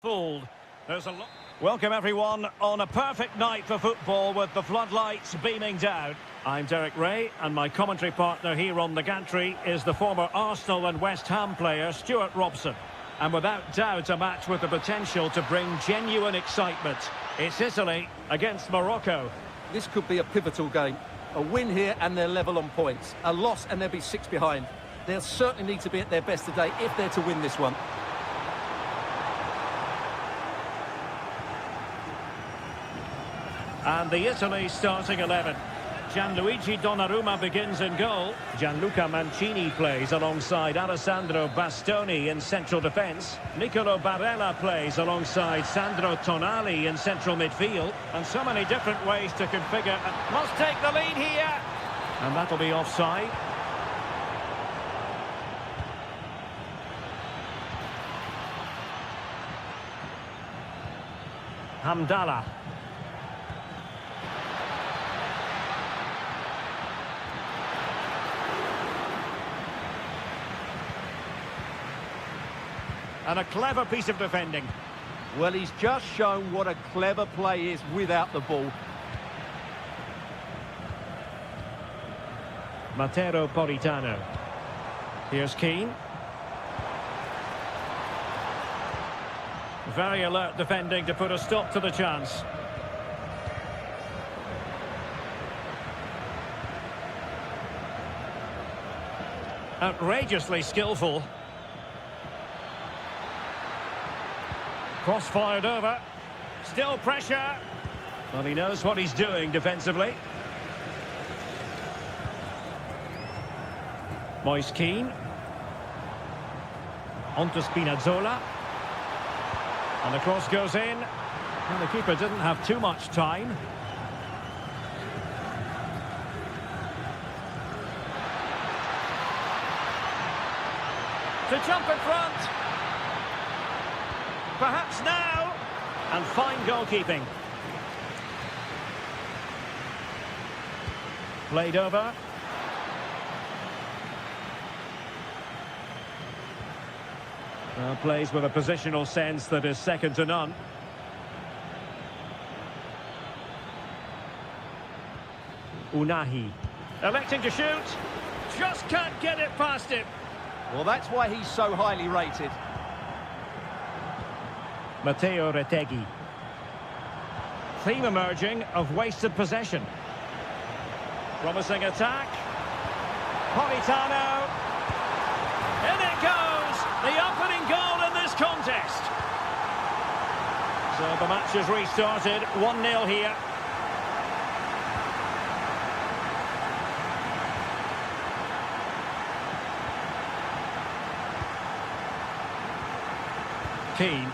fooled. There's a lot. Welcome everyone on a perfect night for football with the floodlights beaming down. I'm Derek Ray and my commentary partner here on the gantry is the former Arsenal and West Ham player Stuart Robson. And without doubt a match with the potential to bring genuine excitement. It's Italy against Morocco. This could be a pivotal game. A win here and they're level on points. A loss and they'll be 6 behind. They'll certainly need to be at their best today if they're to win this one. And the Italy starting 11. Gianluigi Donnarumma begins in goal. Gianluca Mancini plays alongside Alessandro Bastoni in central defence. Nicolo Barella plays alongside Sandro Tonali in central midfield. And so many different ways to configure. Must take the lead here. And that'll be offside. Hamdallah. And a clever piece of defending. Well, he's just shown what a clever play is without the ball. Matteo Politano. Here's Keane. Very alert defending to put a stop to the chance. Outrageously skillful. Cross fired over. Still pressure. Well, he knows what he's doing defensively. Moise Keane. On to Spinazzola. And the cross goes in. And the keeper didn't have too much time. To jump in front. Perhaps now. And fine goalkeeping. Played over. Well, plays with a positional sense that is second to none. Unahi. Electing to shoot. Just can't get it past him. Well, that's why he's so highly rated. Matteo Retegui. Theme emerging of wasted possession. Promising attack. Politano. In it goes! The opening goal in this contest. So the match has restarted. 1-0 here. Keane.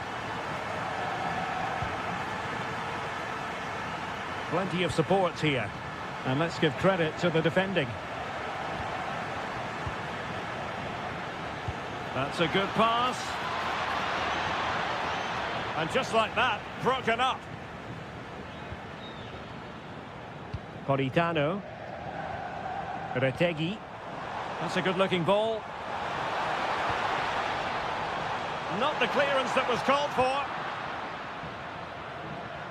Plenty of support here. And let's give credit to the defending. That's a good pass. And just like that, broken up. Politano. Retegui. That's a good-looking ball. Not the clearance that was called for.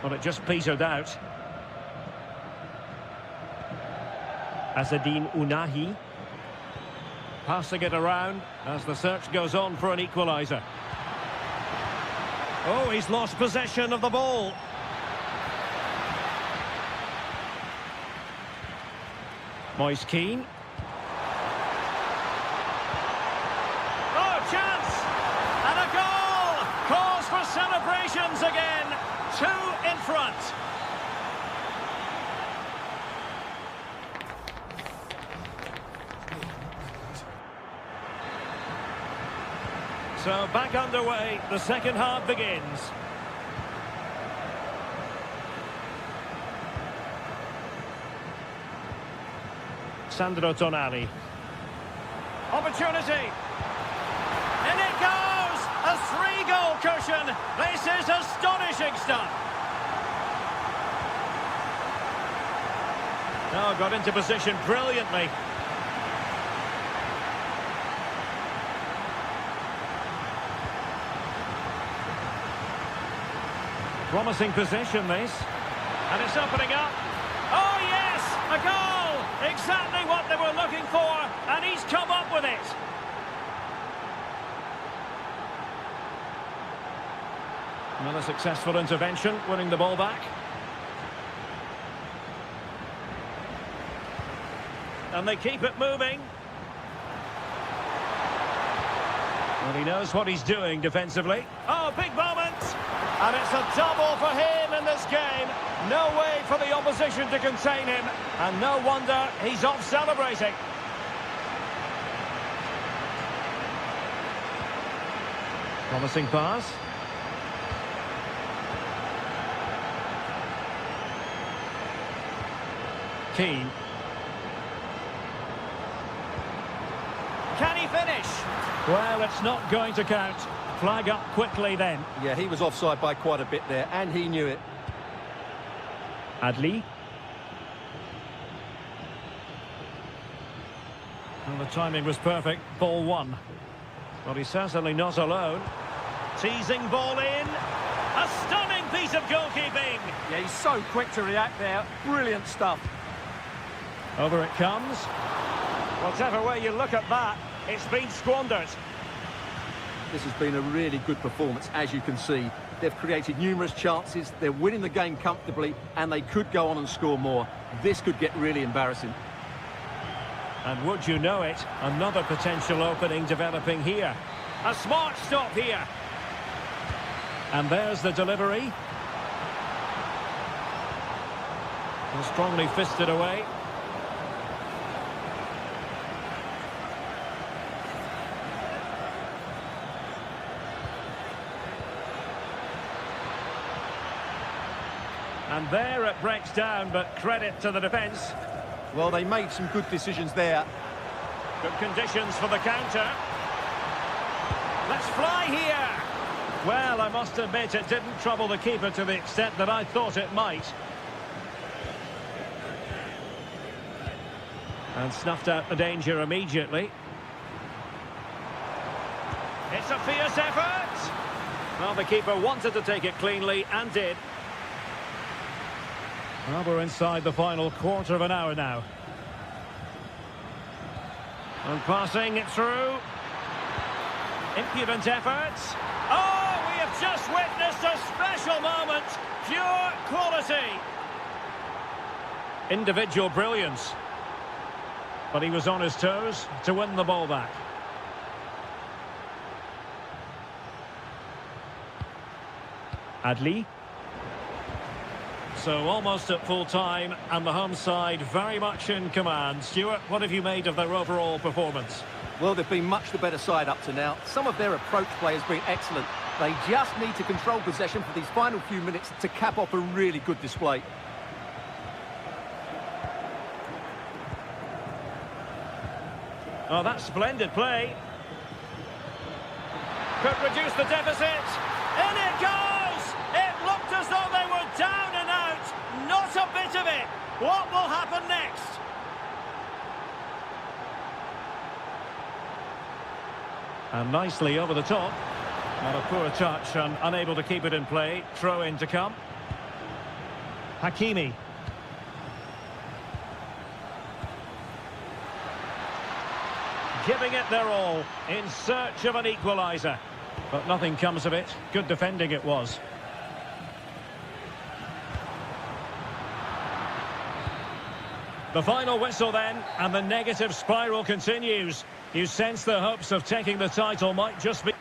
Well, it just petered out. Azzedine Unahi. Passing it around as the search goes on for an equaliser. Oh, he's lost possession of the ball. Moise Keane. Oh, chance! And a goal! Calls for celebrations again. 2 in front. So back underway, the second half begins. Sandro Tonali. Opportunity. In it goes! A 3-goal cushion. This is astonishing stuff. Oh, got into position brilliantly. Promising position, this. And it's opening up. Oh, yes! A goal! Exactly what they were looking for, and he's come up with it. Another successful intervention, winning the ball back. And they keep it moving. Well, he knows what he's doing defensively. Oh, big moment! And it's a double for him in this game. No way for the opposition to contain him. And no wonder he's off celebrating. Promising pass. Keane. Can he finish? Well, it's not going to count. Flag up quickly then. Yeah, he was offside by quite a bit there, and he knew it. Adli. Well, the timing was perfect. Ball one. Well, he's certainly not alone. Teasing ball in. A stunning piece of goalkeeping. Yeah, he's so quick to react there. Brilliant stuff. Over it comes. Whatever way you look at that, it's been squandered. This has been a really good performance, as you can see. They've created numerous chances, they're winning the game comfortably, and they could go on and score more. This could get really embarrassing. And would you know it, another potential opening developing here. A smart stop here. And there's the delivery. And strongly fisted away. And there it breaks down, but credit to the defence. Well, they made some good decisions there. Good conditions for the counter. Let's fly here. Well, I must admit it didn't trouble the keeper to the extent that I thought it might. And snuffed out the danger immediately. It's a fierce effort. Well, the keeper wanted to take it cleanly and did. Well, we're inside the final quarter of an hour now. And passing it through. Impudent efforts. Oh, we have just witnessed a special moment. Pure quality. Individual brilliance. But he was on his toes to win the ball back. Adli. So almost at full time, and the home side very much in command. Stuart, what have you made of their overall performance? Well, they've been much the better side up to now. Some of their approach play has been excellent. They just need to control possession for these final few minutes to cap off a really good display. Oh, that's splendid play. Could reduce the deficit. In it goes! It looked as though they were down and out. Not a bit of it. What will happen next? And nicely over the top. Not a poor touch and unable to keep it in play. Throw in to come. Hakimi. Giving it their all in search of an equaliser. But nothing comes of it. Good defending it was. The final whistle then, and the negative spiral continues. You sense the hopes of taking the title might just be...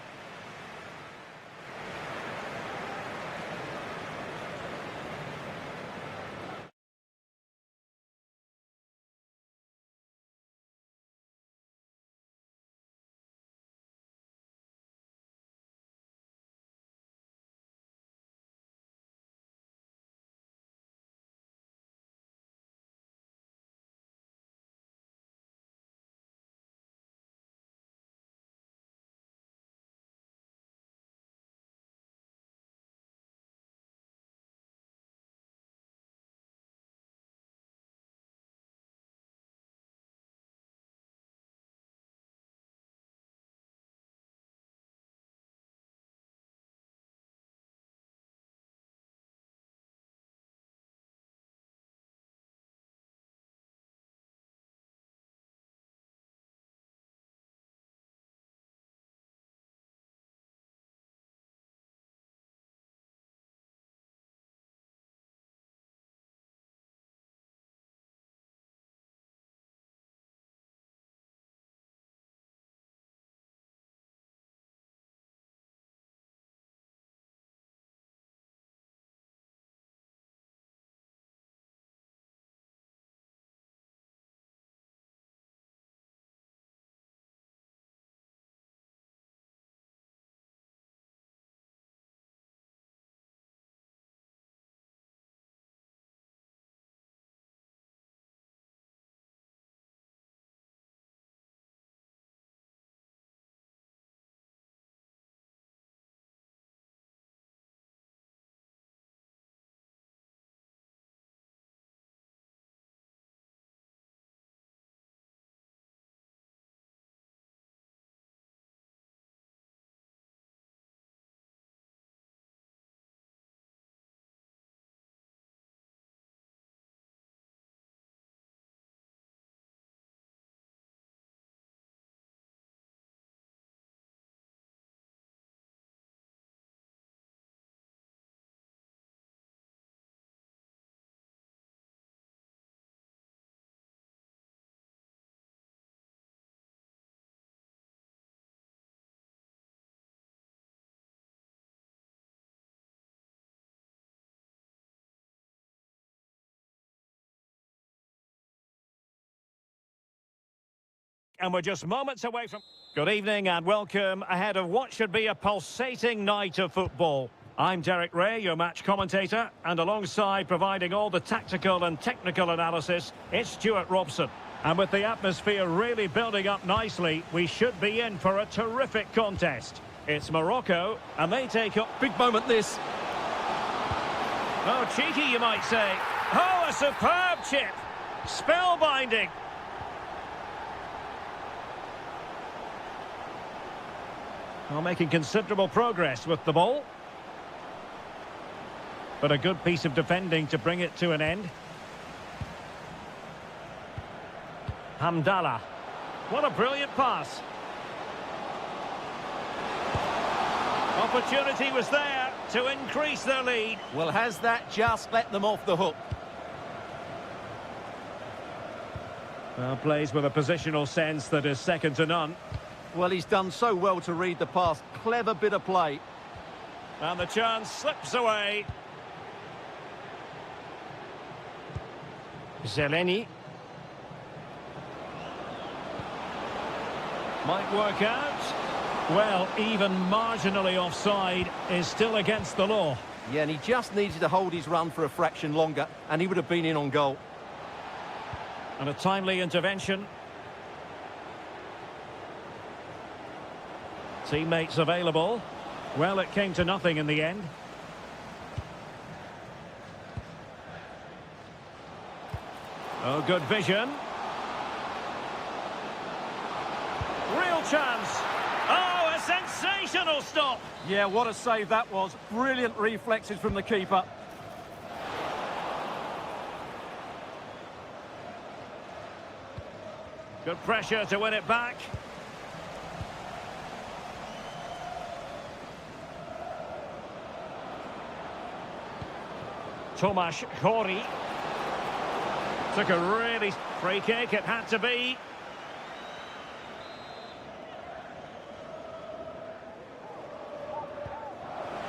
And we're just moments away from... Good evening and welcome ahead of what should be a pulsating night of football. I'm Derek Ray, your match commentator, and alongside providing all the tactical and technical analysis, it's Stuart Robson. And with the atmosphere really building up nicely, we should be in for a terrific contest. It's Morocco, and they take up... Big moment, this. Oh, cheeky, you might say. Oh, a superb chip. Spellbinding. Well, making considerable progress with the ball. But a good piece of defending to bring it to an end. Hamdallah. What a brilliant pass. Opportunity was there to increase their lead. Well, has that just let them off the hook? Well, plays with a positional sense that is second to none. Well, he's done so well to read the pass. Clever bit of play. And the chance slips away. Zeleny. Might work out. Well, even marginally offside is still against the law. Yeah, and he just needed to hold his run for a fraction longer, and he would have been in on goal. And a timely intervention. Teammates available. Well, it came to nothing in the end. Oh, good vision. Real chance. Oh, a sensational stop. Yeah, what a save that was. Brilliant reflexes from the keeper. Good pressure to win it back. Tomasz Chori. Took a really free kick, it had to be.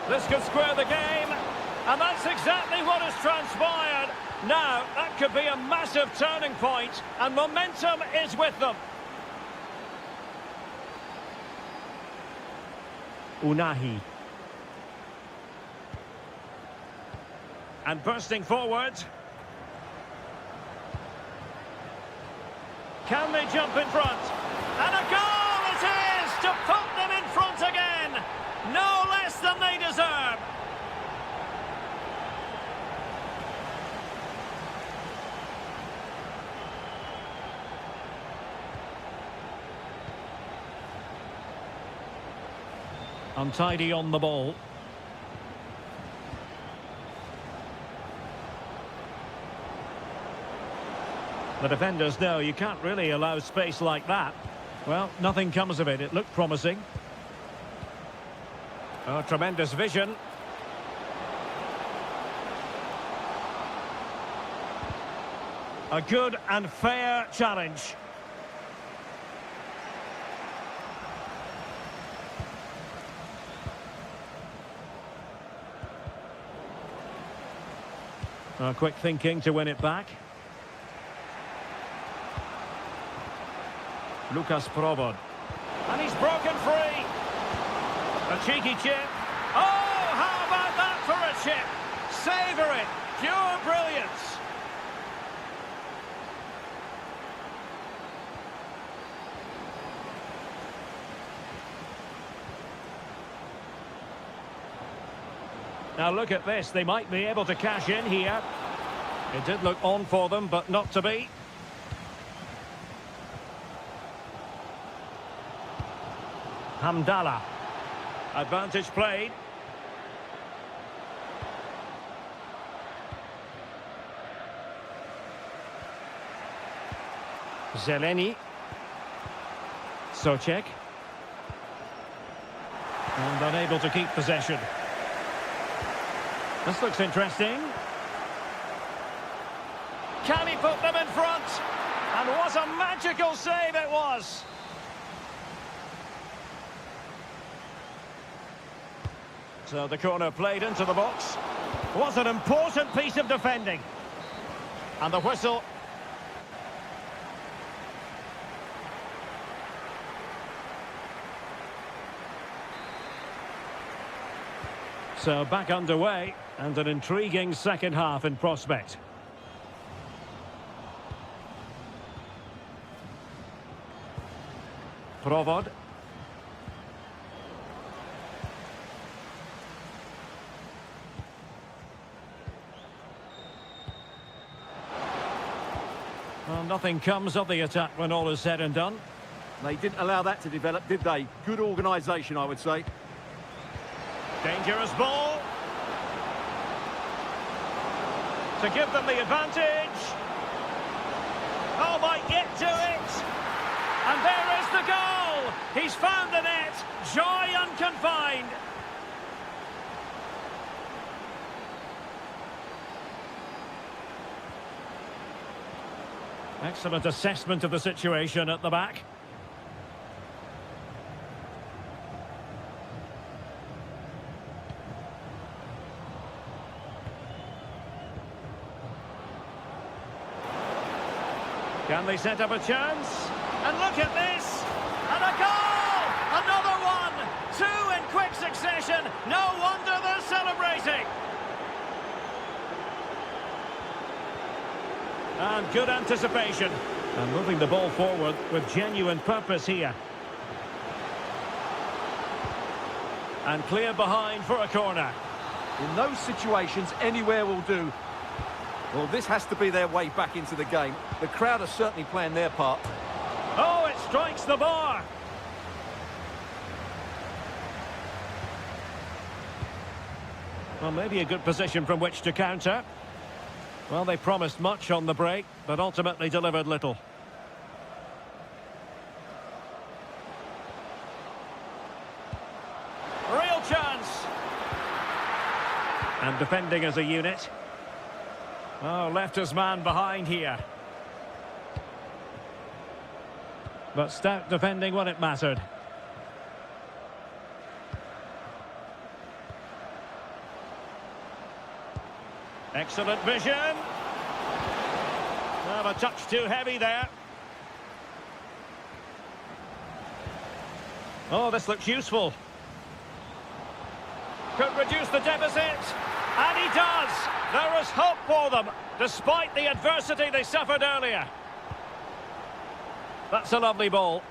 This could square the game, and that's exactly what has transpired. Now, that could be a massive turning point, and momentum is with them. Unahi. And bursting forward. Can they jump in front? And a goal it is to put them in front again. No less than they deserve. Untidy on the ball. The defenders know you can't really allow space like that. Well, nothing comes of it. It looked promising. Oh, tremendous vision. A good and fair challenge. Quick thinking to win it back. Lucas Probod. And he's broken free. A cheeky chip. Oh, how about that for a chip? Savour it. Pure brilliance. Now look at this. They might be able to cash in here. It did look on for them, but not to be. Hamdallah. Advantage played. Zeleny. Socek. And unable to keep possession. This looks interesting. Can he put them in front? And what a magical save it was! So the corner played into the box. Was an important piece of defending. And the whistle. So back underway and an intriguing second half in prospect. Provod. Well, nothing comes of the attack when all is said and done. They didn't allow that to develop, did they? Good organisation, I would say. Dangerous ball. To give them the advantage. Oh, might get to it. And there is the goal. He's found the net. Joy unconfined. Excellent assessment of the situation at the back. Can they set up a chance? And look at this! And a goal! Another one! Two in quick succession! No wonder they're celebrating! And good anticipation. And moving the ball forward with genuine purpose here. And clear behind for a corner. In those situations, anywhere will do. Well, this has to be their way back into the game. The crowd are certainly playing their part. Oh, it strikes the bar. Well, maybe a good position from which to counter. Well, they promised much on the break, but ultimately delivered little. Real chance. And defending as a unit. Oh, left his man behind here. But stout defending when it mattered. Excellent vision. Well, a touch too heavy there. Oh, this looks useful. Could reduce the deficit. And he does. There is hope for them, despite the adversity they suffered earlier. That's a lovely ball.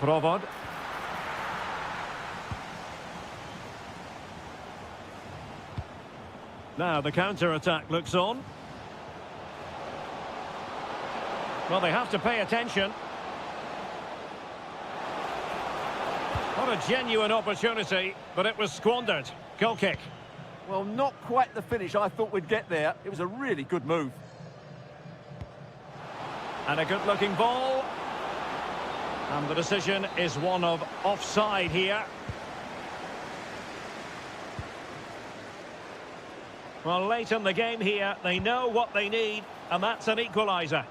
Provod. Now the counter-attack looks on. Well, they have to pay attention. What a genuine opportunity, but it was squandered. Goal kick. Well, not quite the finish I thought we'd get there. It was a really good move. And a good-looking ball. And the decision is one of offside here. Well, late in the game here, they know what they need, and that's an equaliser.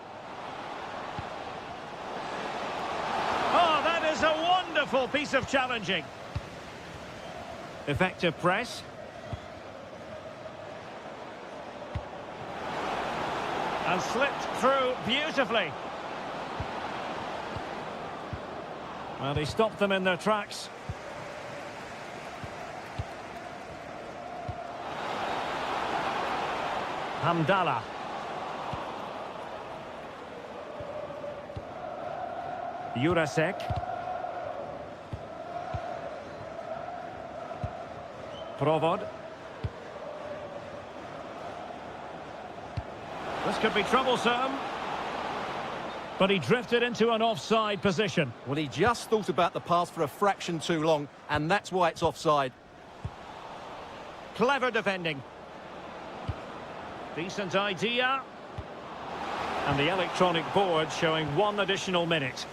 Oh, that is a wonderful piece of challenging. Effective press. And slipped through beautifully. Well, he stopped them in their tracks. Hamdallah. Jurasek. Provod. This could be troublesome. But he drifted into an offside position. Well, he just thought about the pass for a fraction too long, and that's why it's offside. Clever defending. Decent idea. And the electronic board showing 1 additional minute.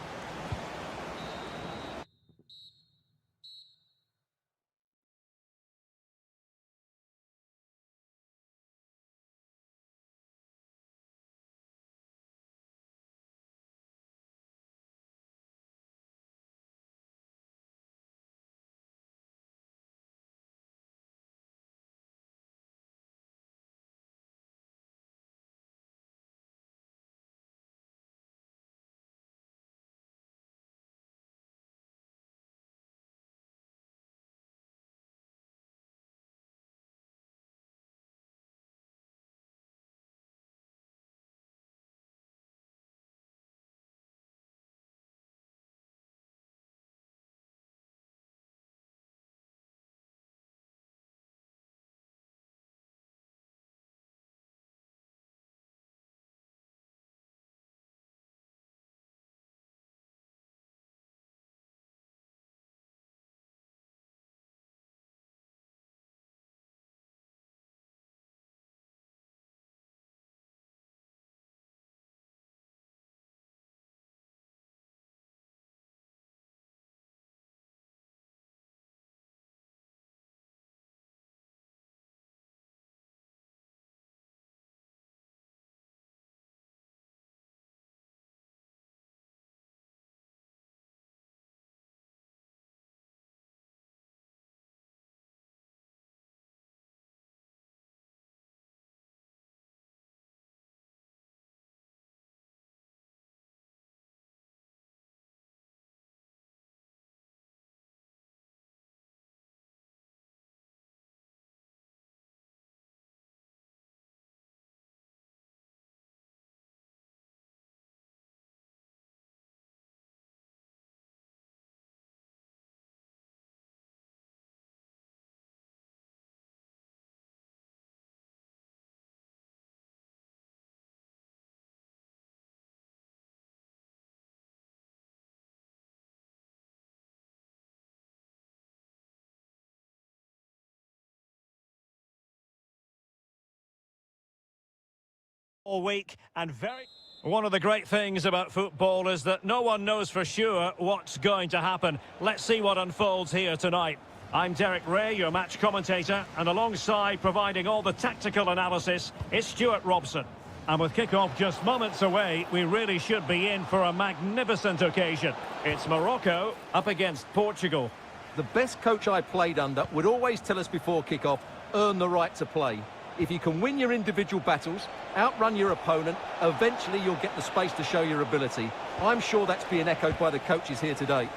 all week and very... One of the great things about football is that no one knows for sure what's going to happen. Let's see what unfolds here tonight. I'm Derek Ray, your match commentator, and alongside providing all the tactical analysis is Stuart Robson. And with kick-off just moments away, we really should be in for a magnificent occasion. It's Morocco up against Portugal. The best coach I played under would always tell us before kick-off, earn the right to play. If you can win your individual battles, outrun your opponent, eventually you'll get the space to show your ability. I'm sure that's being echoed by the coaches here today.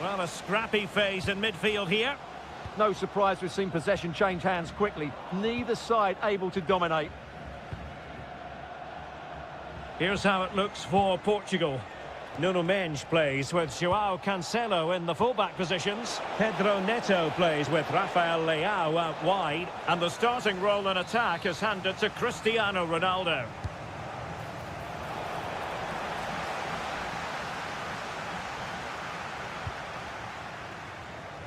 Well, a scrappy phase in midfield here. No surprise we've seen possession change hands quickly. Neither side able to dominate. Here's how it looks for Portugal. Nuno Mendes plays with João Cancelo in the fullback positions. Pedro Neto plays with Rafael Leao out wide. And the starting role in attack is handed to Cristiano Ronaldo.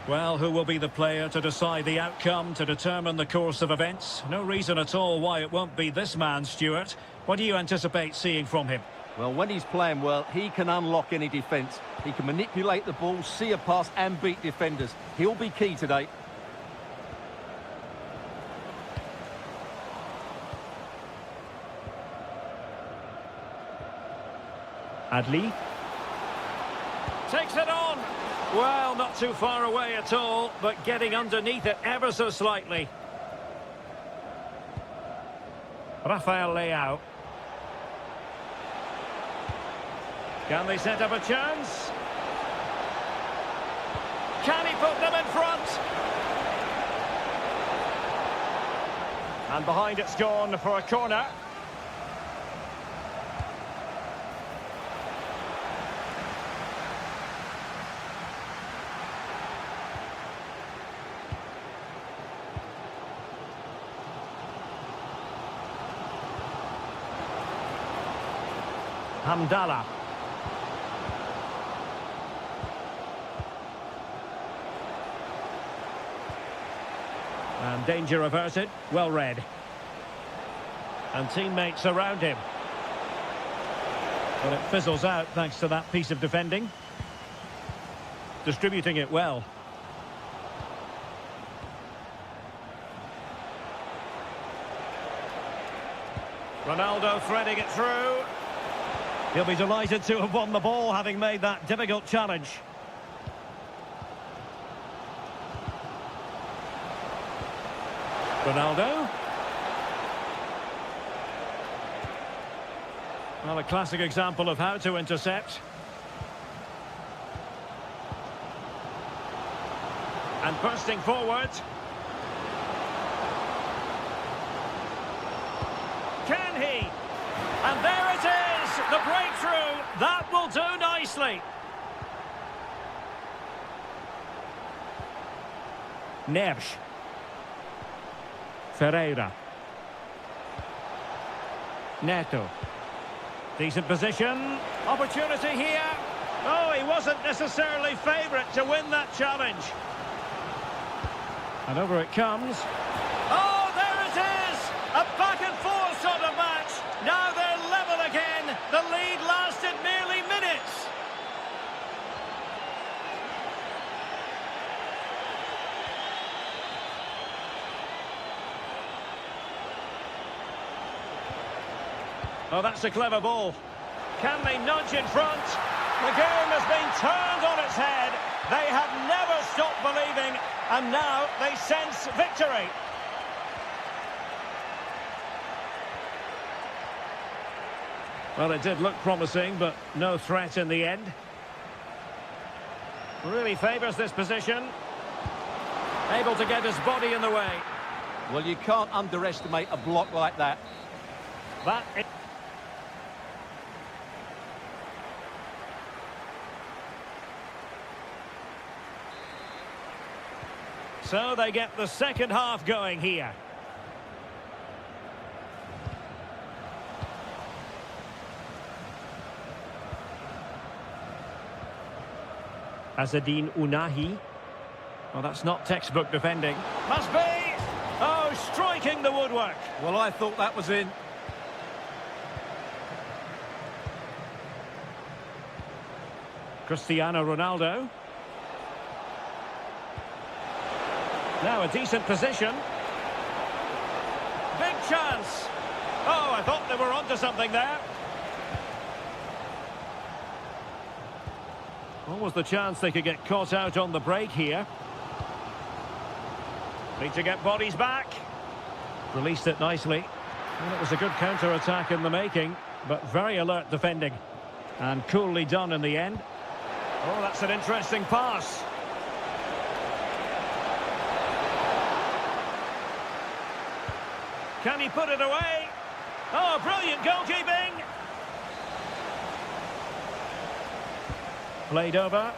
Well, who will be the player to decide the outcome, to determine the course of events? No reason at all why it won't be this man, Stuart. What do you anticipate seeing from him? Well, when he's playing well, he can unlock any defence. He can manipulate the ball, see a pass and beat defenders. He'll be key today. Adli. Takes it on. Well, not too far away at all, but getting underneath it ever so slightly. Rafael Leao. Can they set up a chance? Can he put them in front? And behind it's gone for a corner. Hamdallah. And danger averted, well read. And teammates around him. But it fizzles out thanks to that piece of defending. Distributing it well. Ronaldo threading it through. He'll be delighted to have won the ball, having made that difficult challenge. Ronaldo. Well, a classic example of how to intercept. And bursting forward. Can he? And there it is, the breakthrough. That will do nicely. Neves. Ferreira. Neto. Decent position. Opportunity here. Oh, he wasn't necessarily favourite to win that challenge. And over it comes. Oh, there it is! A back and forth sort of match. Now they're level again. The lead lasted merely minutes. Oh, that's a clever ball. Can they nudge in front? The game has been turned on its head. They have never stopped believing, and now they sense victory. Well, it did look promising, but no threat in the end. Really favours this position. Able to get his body in the way. Well, you can't underestimate a block like that. So they get the second half going here. Azzedine Ounahi. Well, that's not textbook defending. Must be! Oh, Oh, striking the woodwork. Well, I thought that was in. Cristiano Ronaldo. Now a decent position. Big chance. Oh, I thought they were onto something there. What was the chance they could get caught out on the break here? Need to get bodies back. Released it nicely. Well, it was a good counter-attack in the making, but very alert defending. And coolly done in the end. Oh, that's an interesting pass. Can he put it away? Oh, brilliant goalkeeping! Played over.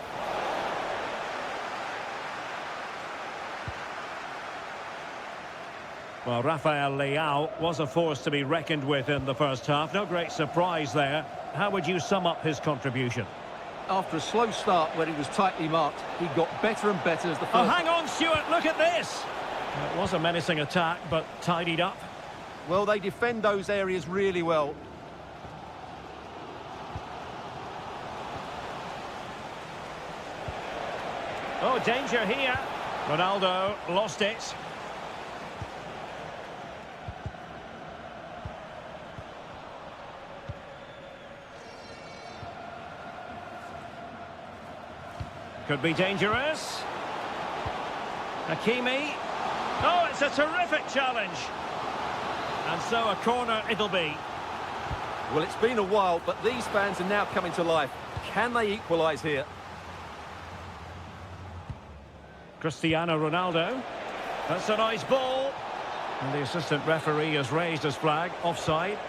Well, Rafael Leao was a force to be reckoned with in the first half. No great surprise there. How would you sum up his contribution? After a slow start when he was tightly marked, he got better and better as the first... Oh, hang on, Stuart, look at this! It was a menacing attack, but tidied up. Well, they defend those areas really well. Oh, danger here. Ronaldo lost it. Could be dangerous. Hakimi. Oh, it's a terrific challenge. And so a corner it'll be. Well, it's been a while, but these fans are now coming to life. Can they equalise here? Cristiano Ronaldo. That's a nice ball. And the assistant referee has raised his flag. Offside.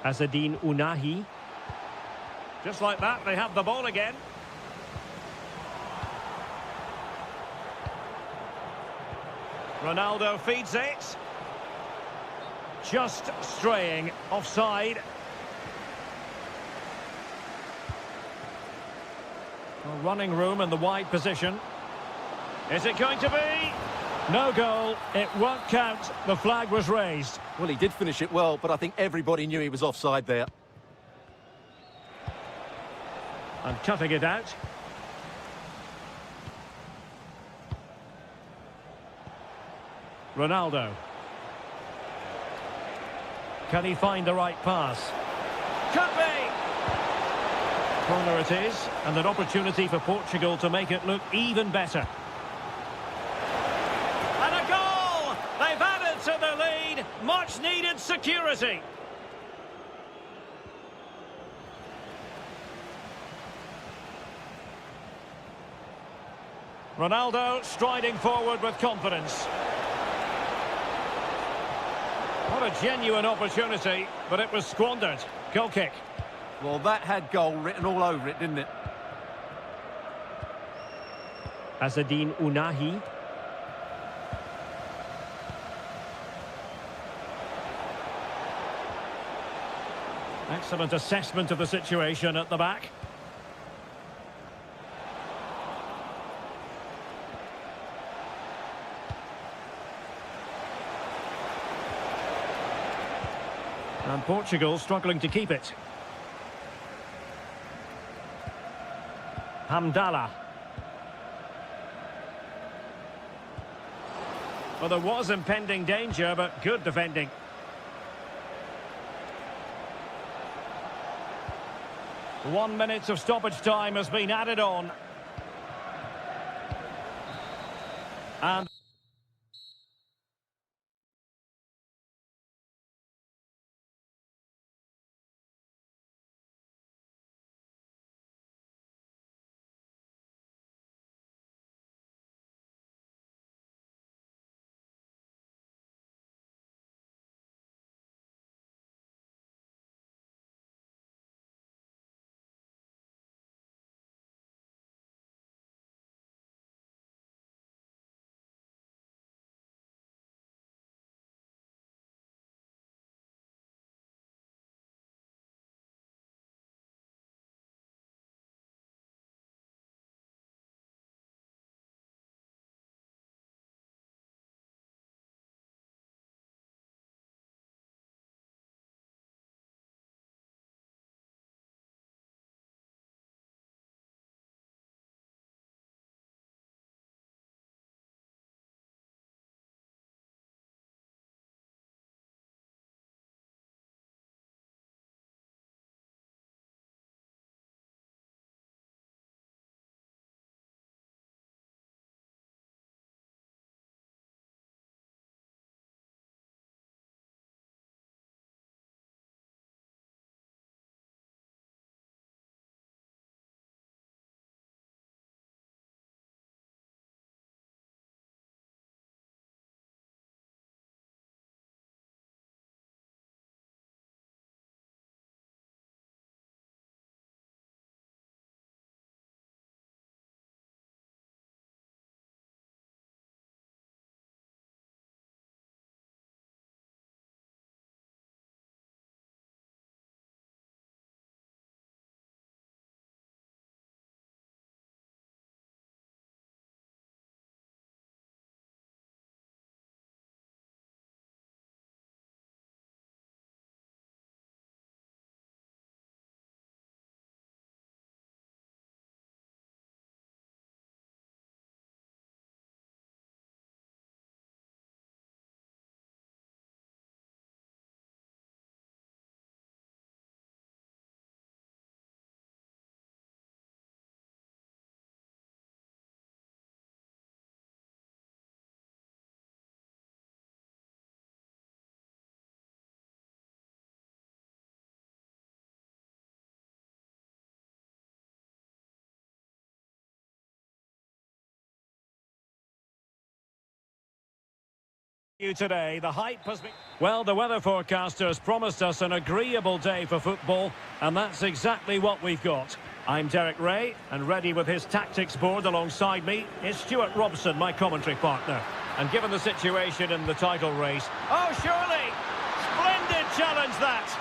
Azzedine Ounahi. Just like that, they have the ball again. Ronaldo feeds it. Just straying offside. Well, running room in the wide position. Is it going to be? No goal. It won't count. The flag was raised. Well, he did finish it well, but I think everybody knew he was offside there. And cutting it out. Ronaldo. Can he find the right pass? Could be! Corner it is, and an opportunity for Portugal to make it look even better. And a goal! They've added to the lead. Much needed security. Ronaldo striding forward with confidence. What a genuine opportunity, but it was squandered. Goal kick. Well, that had goal written all over it, didn't it? Azzedine Ounahi. Excellent assessment of the situation at the back. And Portugal struggling to keep it. Hamdallah. Well, there was impending danger, but good defending. One minute of stoppage time has been added on. And You today, the hype has been... Well, the weather forecasters promised us an agreeable day for football, and that's exactly what we've got. I'm Derek Ray, and ready with his tactics board alongside me is Stuart Robson, my commentary partner. And given the situation in the title race... Oh, surely! Splendid challenge, that!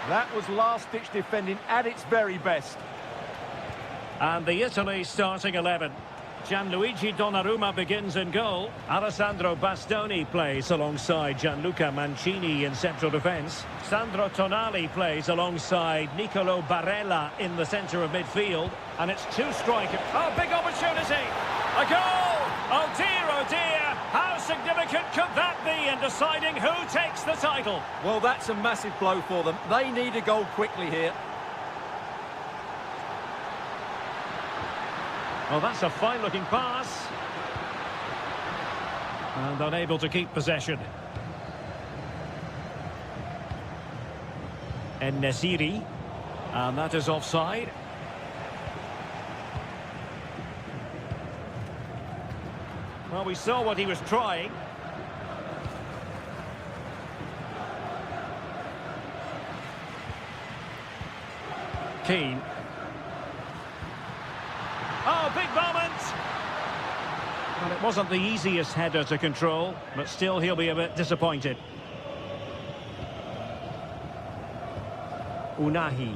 That was last-ditch defending at its very best. And the Italy starting 11. Gianluigi Donnarumma begins in goal. Alessandro Bastoni plays alongside Gianluca Mancini in central defence. Sandro Tonali plays alongside Nicolo Barella in the centre of midfield. And it's two strikers. Oh, big opportunity! A goal! Oh dear, how significant could that be in deciding who takes the title? Well, that's a massive blow for them. They need a goal quickly here. Well, that's a fine-looking pass. And unable to keep possession. En-Nesyri. And that is offside. Well, we saw what he was trying. Keane. Oh, big moment! Well, it wasn't the easiest header to control, but still he'll be a bit disappointed. Unahi.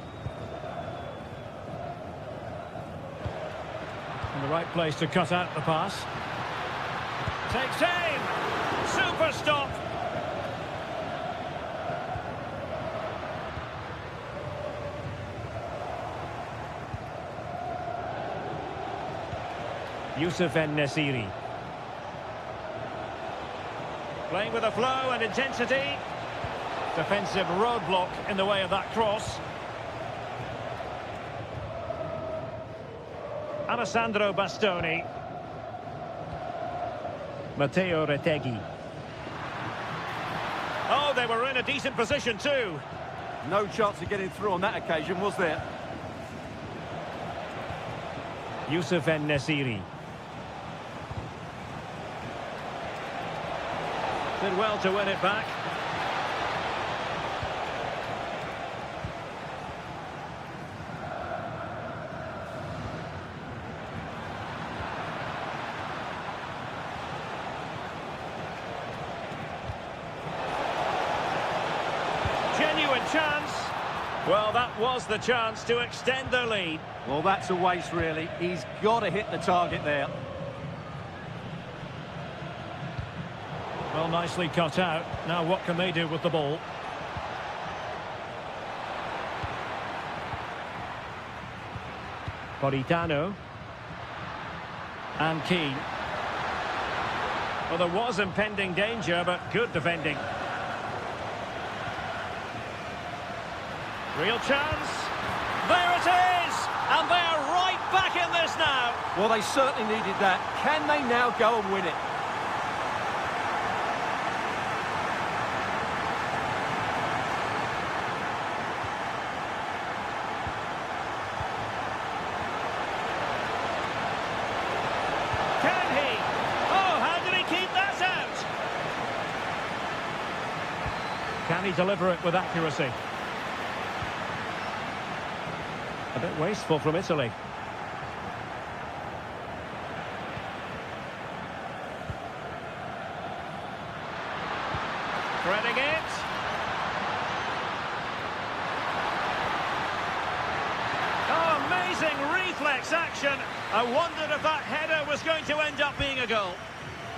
In the right place to cut out the pass. Takes aim! Super stop! Youssef En-Nesyri. Playing with a flow and intensity. Defensive roadblock in the way of that cross. Alessandro Bastoni. Matteo Retegui. Oh, they were in a decent position too. No chance of getting through on that occasion, was there? Youssef En-Nesyri. Did well to win it back. Genuine chance. Well, that was the chance to extend their lead. Well, that's a waste, really. He's got to hit the target there. Well, nicely cut out. Now what can they do with the ball? Politano. And Keane. Well, there was impending danger, but good defending. Real chance. There it is! And they are right back in this now. Well, they certainly needed that. Can they now go and win it? Can he deliver it with accuracy? A bit wasteful from Italy. Threading it. Oh, amazing reflex action. I wondered if that header was going to end up being a goal.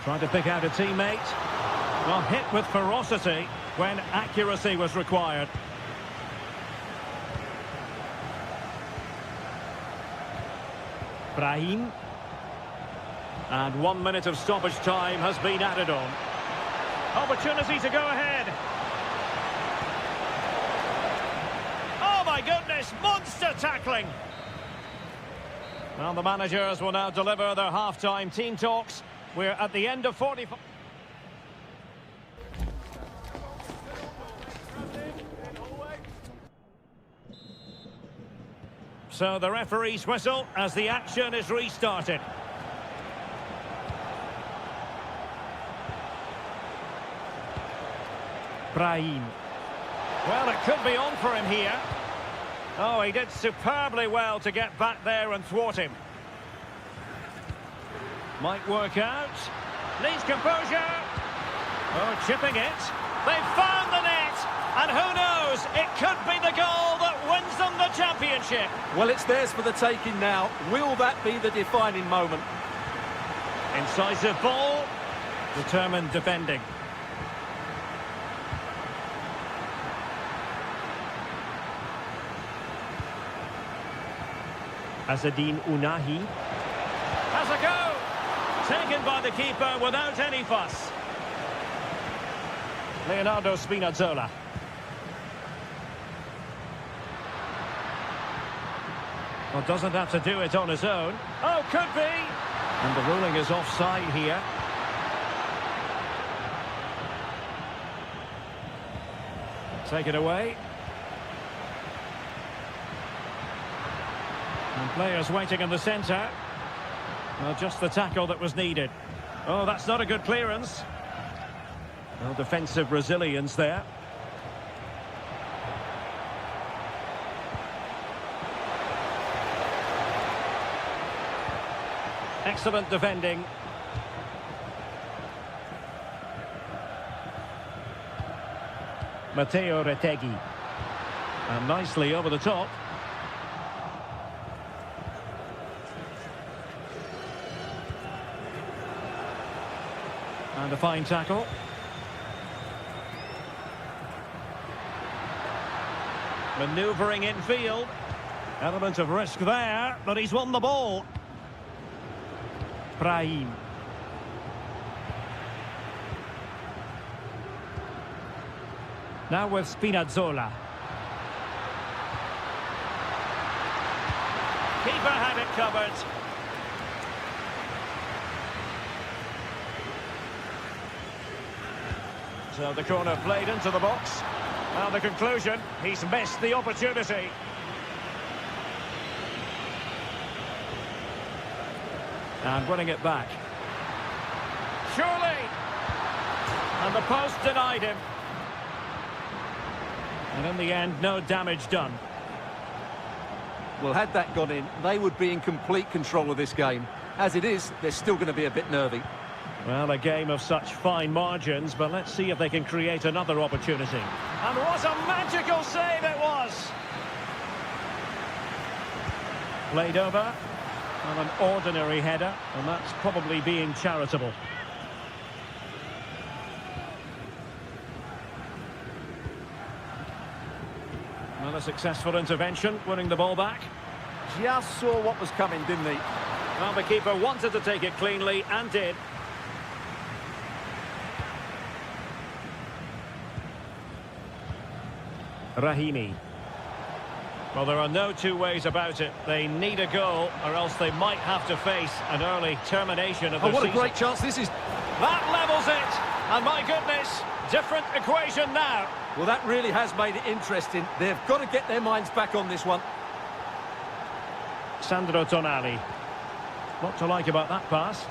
Trying to pick out a teammate. Well, hit with ferocity when accuracy was required. Brahim. And 1 minute of stoppage time has been added on. Opportunity to go ahead. Oh my goodness, monster tackling. Well, the managers will now deliver their half-time team talks. We're at the end of 45. So the referee's whistle as the action is restarted. Brahim. Well, it could be on for him here. Oh, he did superbly well to get back there and thwart him. Might work out. Needs composure. Oh, chipping it. They've found the net. And who knows, it could be the goal that wins them the championship. Well, it's theirs for the taking now. Will that be the defining moment? Incisive ball. Determined defending. Azzedine Ounahi. Has a go. Taken by the keeper without any fuss. Leonardo Spinazzola. Well, doesn't have to do it on his own. Oh, could be. And the ruling is offside here. Take it away. And players waiting in the centre. Well, just the tackle that was needed. Oh, that's not a good clearance. Well, defensive resilience there. Excellent defending. Matteo Retegui. And nicely over the top. And a fine tackle. Manoeuvring infield. Element of risk there, but he's won the ball. Brahim. Now with Spinazzola. Keeper had it covered. So the corner played into the box. Now the conclusion, he's missed the opportunity. And winning it back. Surely! And the post denied him. And in the end, no damage done. Well, had that gone in, they would be in complete control of this game. As it is, they're still going to be a bit nervy. Well, a game of such fine margins, but let's see if they can create another opportunity. And what a magical save it was! Played over. Well, an ordinary header, and that's probably being charitable. Well, a successful intervention, winning the ball back. Just saw what was coming, didn't he? Well, the keeper wanted to take it cleanly, and did. Rahimi. Well, there are no two ways about it. They need a goal, or else they might have to face an early termination of their what season. a great chance this is. That levels it! And my goodness, different equation now. Well, that really has made it interesting. They've got to get their minds back on this one. Sandro Tonali. What to like about that pass?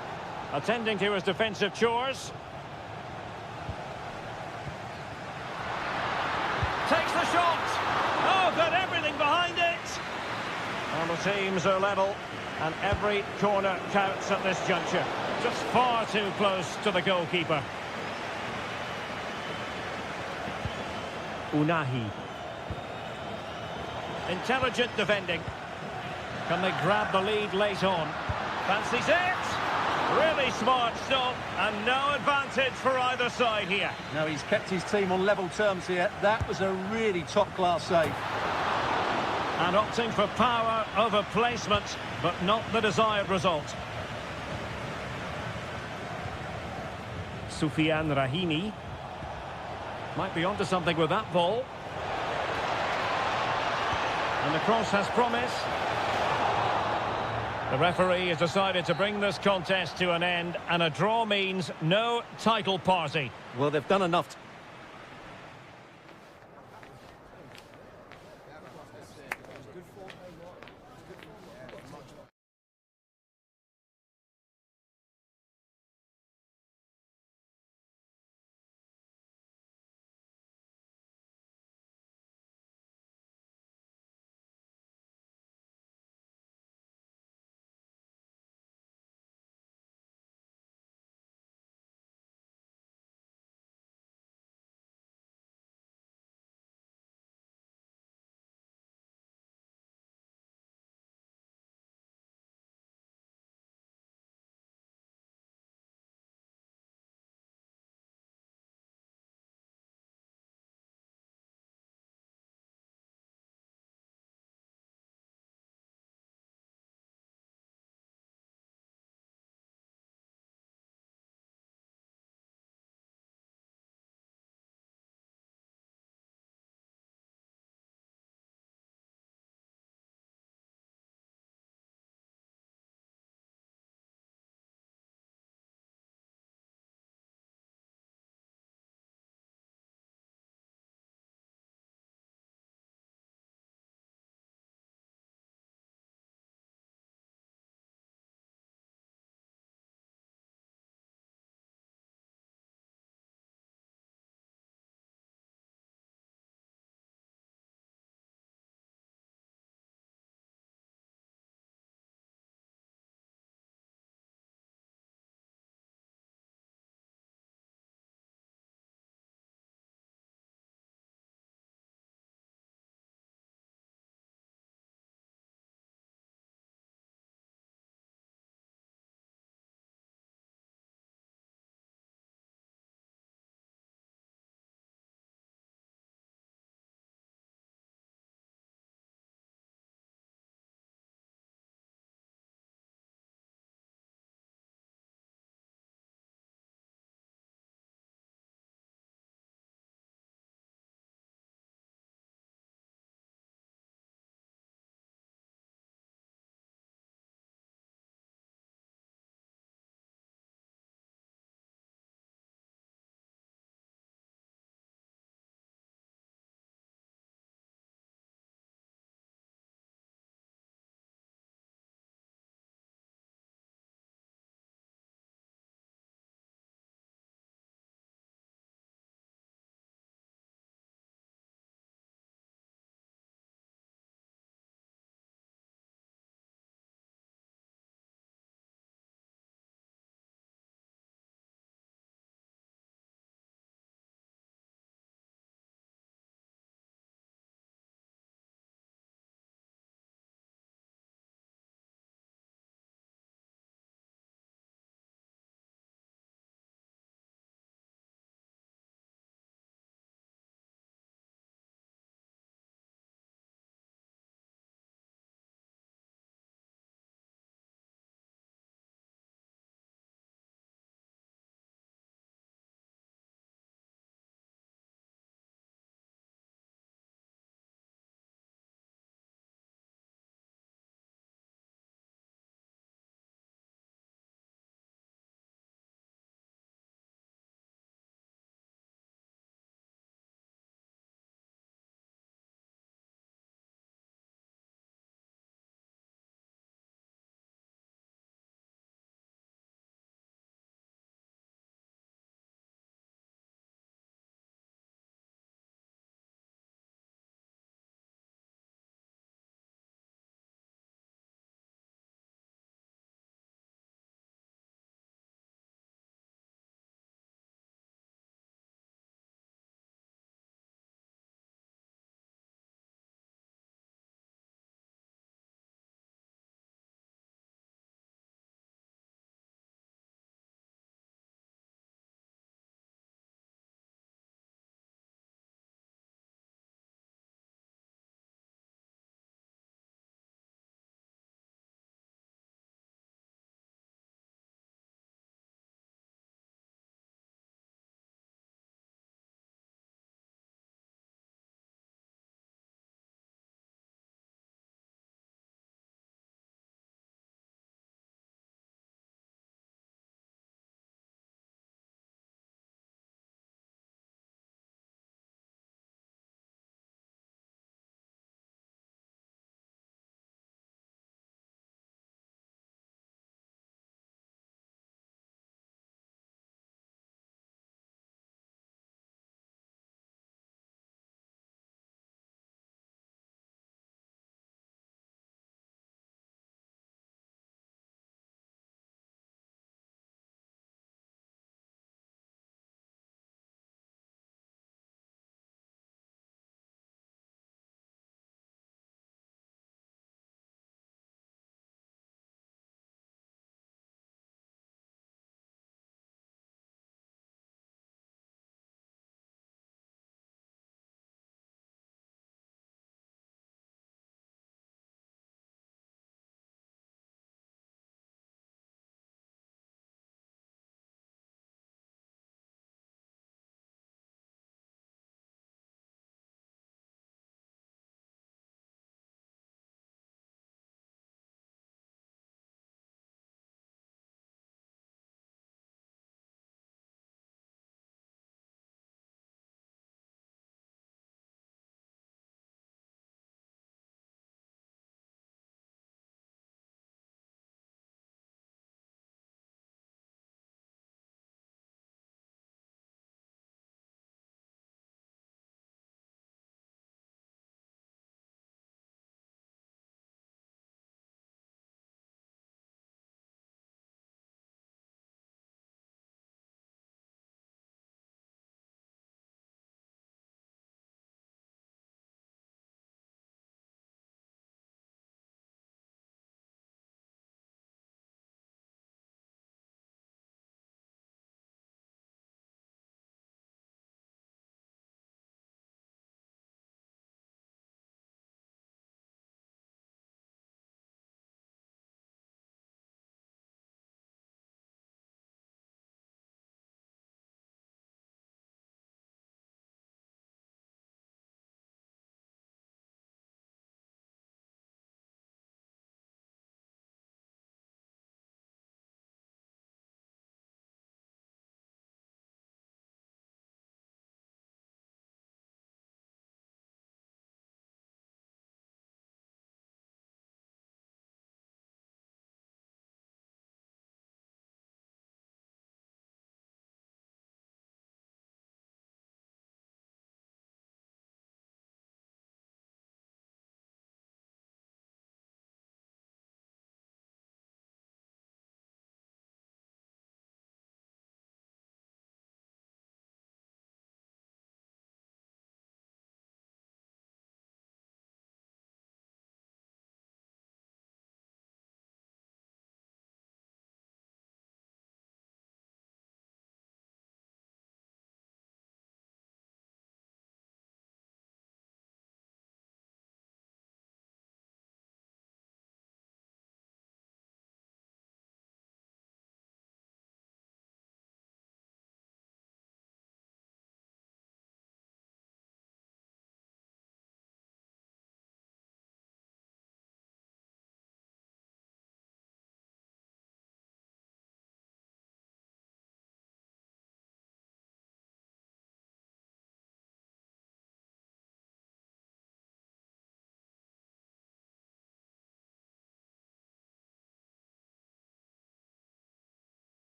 Attending to his defensive chores. Takes the shot. Oh, got everything behind it. Well, the teams are level, and every corner counts at this juncture. Just far too close to the goalkeeper. Ounahi. Intelligent defending. Can they grab the lead late on? Fancies it. Really smart stop, and no advantage for either side here. No, he's kept his team on level terms here. That was a really top-class save. And opting for power over placement, but not the desired result. Soufiane Rahimi. Might be onto something with that ball. And the cross has promise. The referee has decided to bring this contest to an end, and a draw means no title party. Well, they've done enough.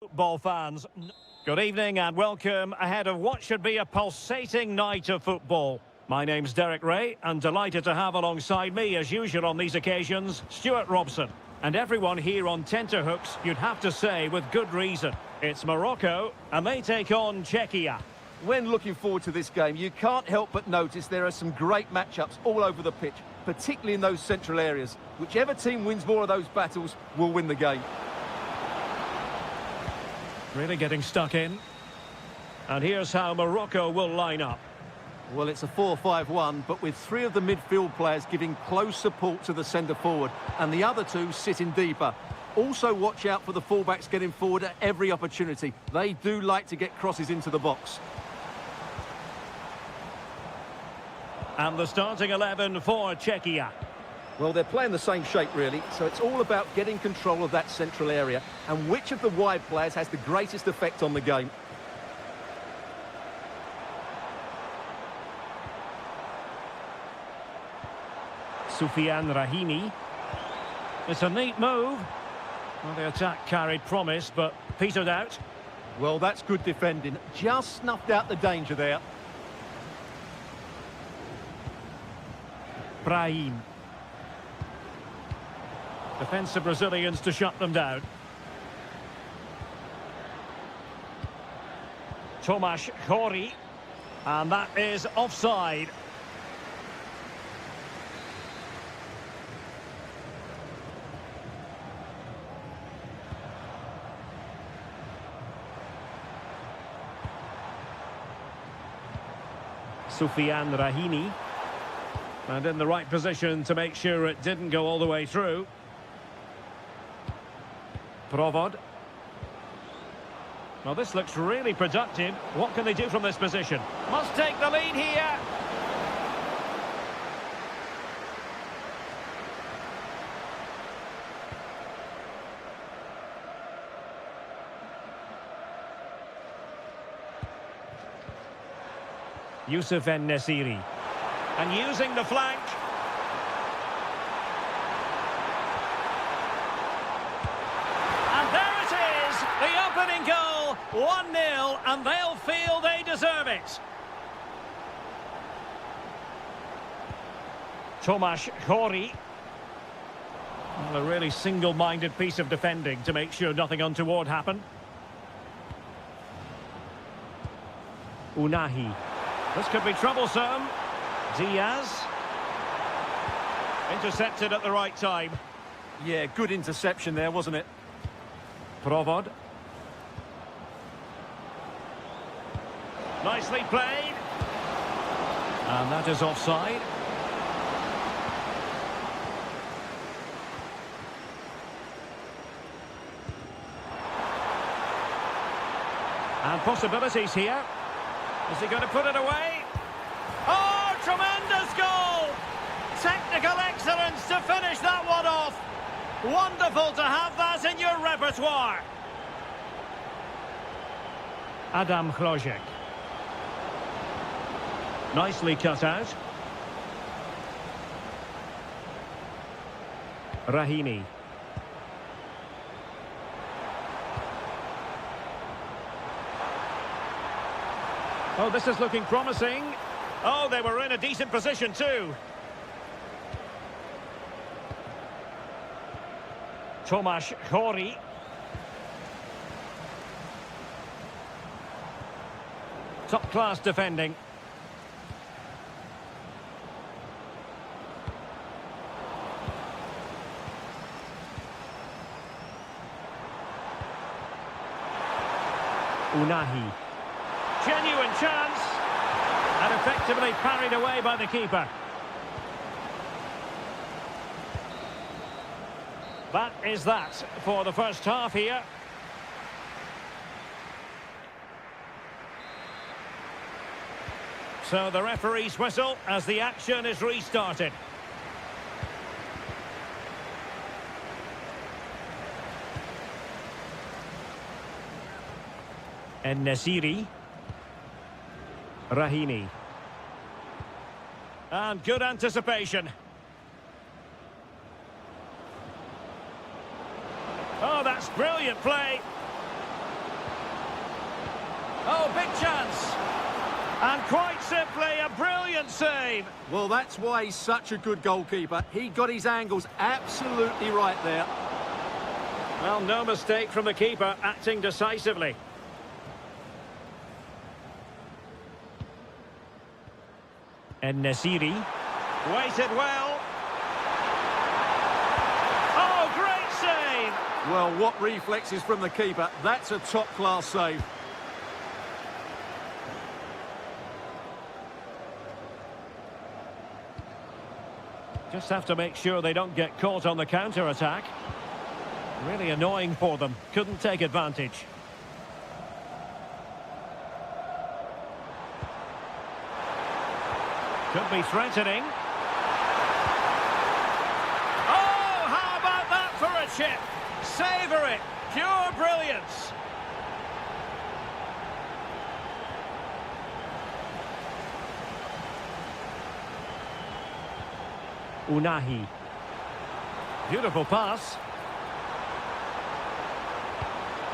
football fans. Good evening and welcome ahead of what should be a pulsating night of football. My name's Derek Ray and delighted to have alongside me, as usual on these occasions, Stuart Robson. And everyone here on tenterhooks, you'd have to say with good reason. It's Morocco and they take on Czechia. When looking forward to this game, you can't help but notice there are some great matchups all over the pitch, particularly in those central areas. Whichever team wins more of those battles will win the game. Really getting stuck in. And here's how Morocco will line up. Well, it's a 4-5-1, but with three of the midfield players giving close support to the centre forward, and the other two sitting deeper. Also watch out for the fullbacks getting forward at every opportunity. They do like to get crosses into the box. And the starting 11 for Czechia. Well, they're playing the same shape, really, so it's all about getting control of that central area and which of the wide players has the greatest effect on the game. Soufiane Rahimi. It's a neat move. Well, the attack carried promise, but petered out. Well, that's good defending. Just snuffed out the danger there. Brahim. Defensive Brazilians to shut them down. Tomasz Chori. And that is offside. Soufiane Rahimi. And in the right position to make sure it didn't go all the way through. Provod. Well, this looks really productive. What can they do from this position? Must take the lead here. Youssef En-Nesyri. And using the flank. And there it is, the opening goal, 1-0, and they'll feel they deserve it. Tomasz Chori. Well, a really single-minded piece of defending to make sure nothing untoward happened. Unahi. This could be troublesome. Diaz. Intercepted at the right time. Yeah, good interception there, wasn't it? Provod. Nicely played. And that is offside. And possibilities here. Is he going to put it away? Oh, tremendous goal! Technical excellence to finish that one off. Wonderful to have that in your repertoire. Adam Chlojek. Nicely cut out. Rahimi. Oh, this is looking promising. Oh, they were in a decent position too. Tomasz Chori. Top-class defending. Unahi. Genuine chance. And effectively parried away by the keeper. That is that for the first half here. So the referee's whistle as the action is restarted. En-Nesyri. Rahimi. And good anticipation. Oh, that's brilliant play. Oh, big chance. And quite simply, a brilliant save. Well, that's why he's such a good goalkeeper. He got his angles absolutely right there. Well, no mistake from the keeper, acting decisively. En-Nesyri. Waited well. Oh, great save! Well, what reflexes from the keeper. That's a top-class save. Just have to make sure they don't get caught on the counter-attack. Really annoying for them. Couldn't take advantage. Could be threatening. Oh, how about that for a chip? Savour it. Pure brilliance. Unahi. Beautiful pass.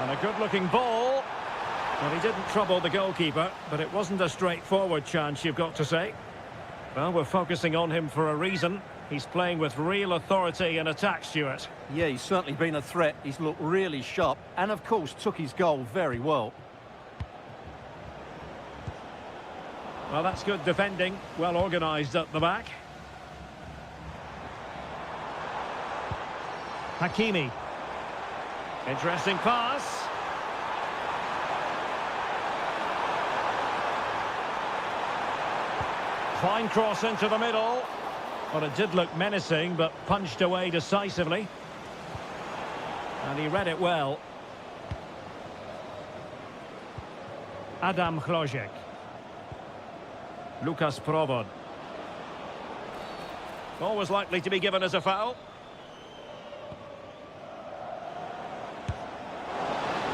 And a good-looking ball. Well, he didn't trouble the goalkeeper, but it wasn't a straightforward chance, you've got to say. Well, we're focusing on him for a reason. He's playing with real authority in attack, Stuart. Yeah, he's certainly been a threat. He's looked really sharp and, of course, took his goal very well. Well, that's good defending. Well organised at the back. Hakimi. Interesting pass. Fine cross into the middle. Well, it did look menacing, but punched away decisively. And he read it well. Adam Hrozek. Lukas Provod. Always likely to be given as a foul.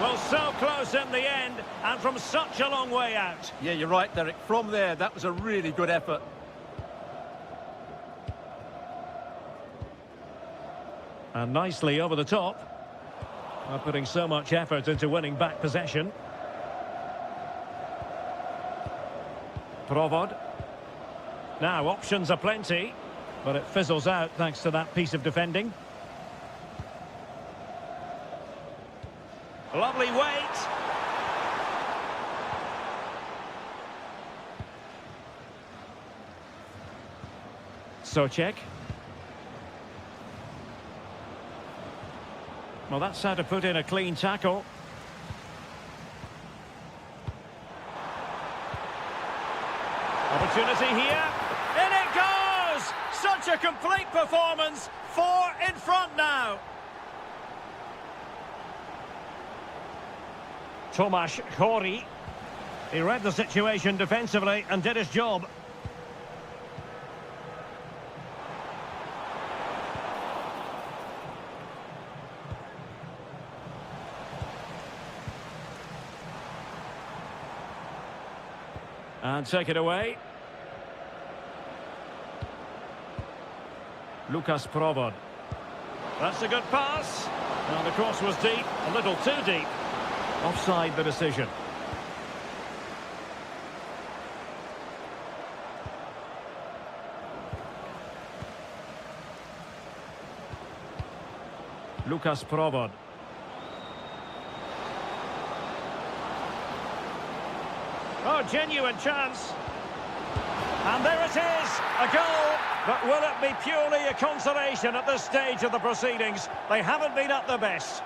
Well, so close in the end, and from such a long way out. Yeah, you're right, Derek. From there, that was a really good effort. And nicely over the top. Not putting so much effort into winning back possession. Provod. Now, options are plenty, but it fizzles out thanks to that piece of defending. Lovely weight. Socek. Well, that's how to put in a clean tackle. Opportunity here. In it goes! Such a complete performance. 4 in front now. Tomasz Chori. He read the situation defensively and did his job. And take it away. Lukas Provod. That's a good pass. Well, the cross was deep, a little too deep. Offside the decision. Lukas Provod. Oh, genuine chance. And there it is, a goal. But will it be purely a consolation at this stage of the proceedings? They haven't been at their best.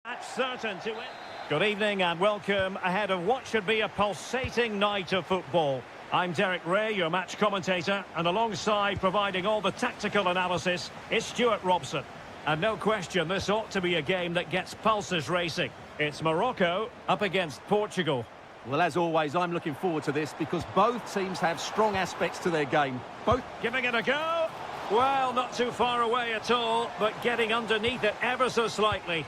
Match certain to win. Good evening and welcome ahead of what should be a pulsating night of football. I'm Derek Ray, your match commentator, and alongside providing all the tactical analysis is Stuart Robson. And no question, this ought to be a game that gets pulses racing. It's Morocco up against Portugal. Well, as always, I'm looking forward to this because both teams have strong aspects to their game. Both Giving it a go. Well, not too far away at all, but getting underneath it ever so slightly.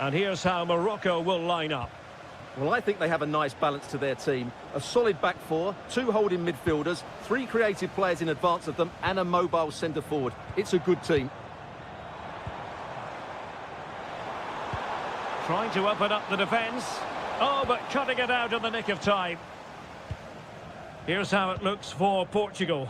And here's how Morocco will line up. Well, I think they have a nice balance to their team. A solid back four, two holding midfielders, three creative players in advance of them, and a mobile centre-forward. It's a good team. Trying to open up the defence. Oh, but cutting it out in the nick of time. Here's how it looks for Portugal.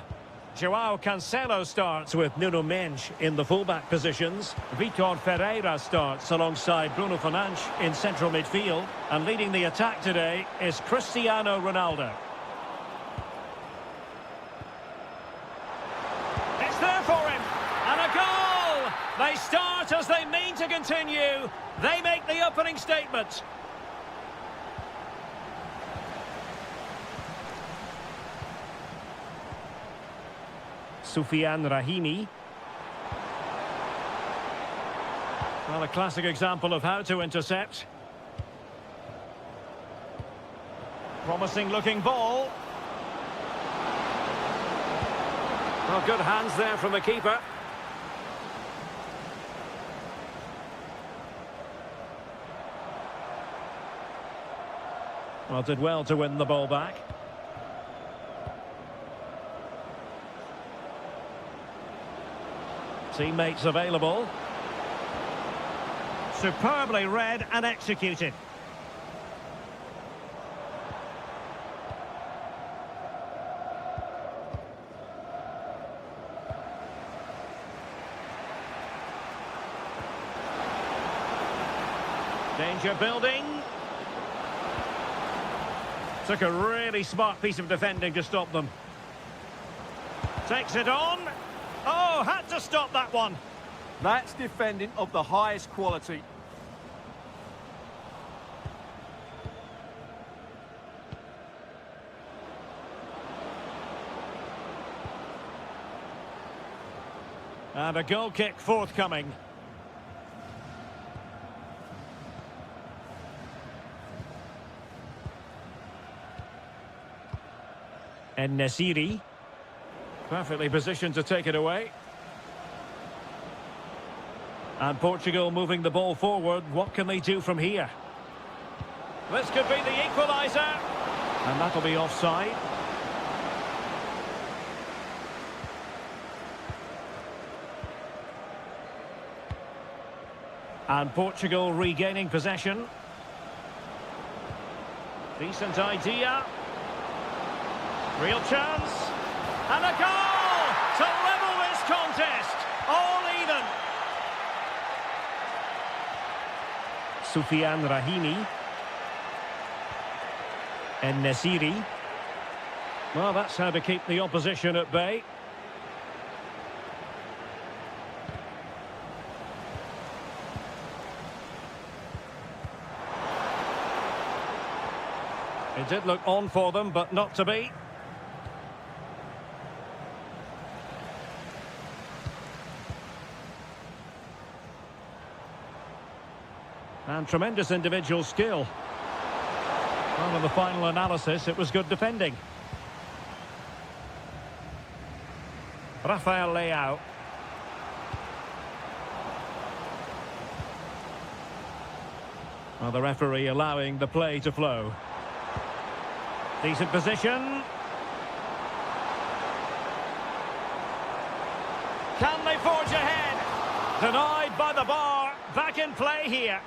João Cancelo starts with Nuno Mendes in the fullback positions. Vitor Ferreira starts alongside Bruno Fernandes in central midfield. And leading the attack today is Cristiano Ronaldo. It's there for him. And a goal! They start as they mean to continue. They make the opening statement. Soufiane Rahimi. Well, a classic example of how to intercept. Promising looking ball. Well, good hands there from the keeper. Well, did well to win the ball back. Teammates available. Superbly read and executed. Danger building. Took a really smart piece of defending to stop them. Takes it on. Oh, had to stop that one. That's defending of the highest quality. And a goal kick forthcoming. And Nesiri. Perfectly positioned to take it away. And Portugal moving the ball forward. What can they do from here? This could be the equaliser. And that'll be offside. And Portugal regaining possession. Decent idea. Real chance. And a goal to level this contest. All even. Soufiane Rahimi. And Nesiri. Well, that's how to keep the opposition at bay. It did look on for them, but not to be. And tremendous individual skill. Well, in the final analysis, it was good defending. Rafael Leao. Well, the referee allowing the play to flow. Decent position. Can they forge ahead? Denied by the bar. Back in play here.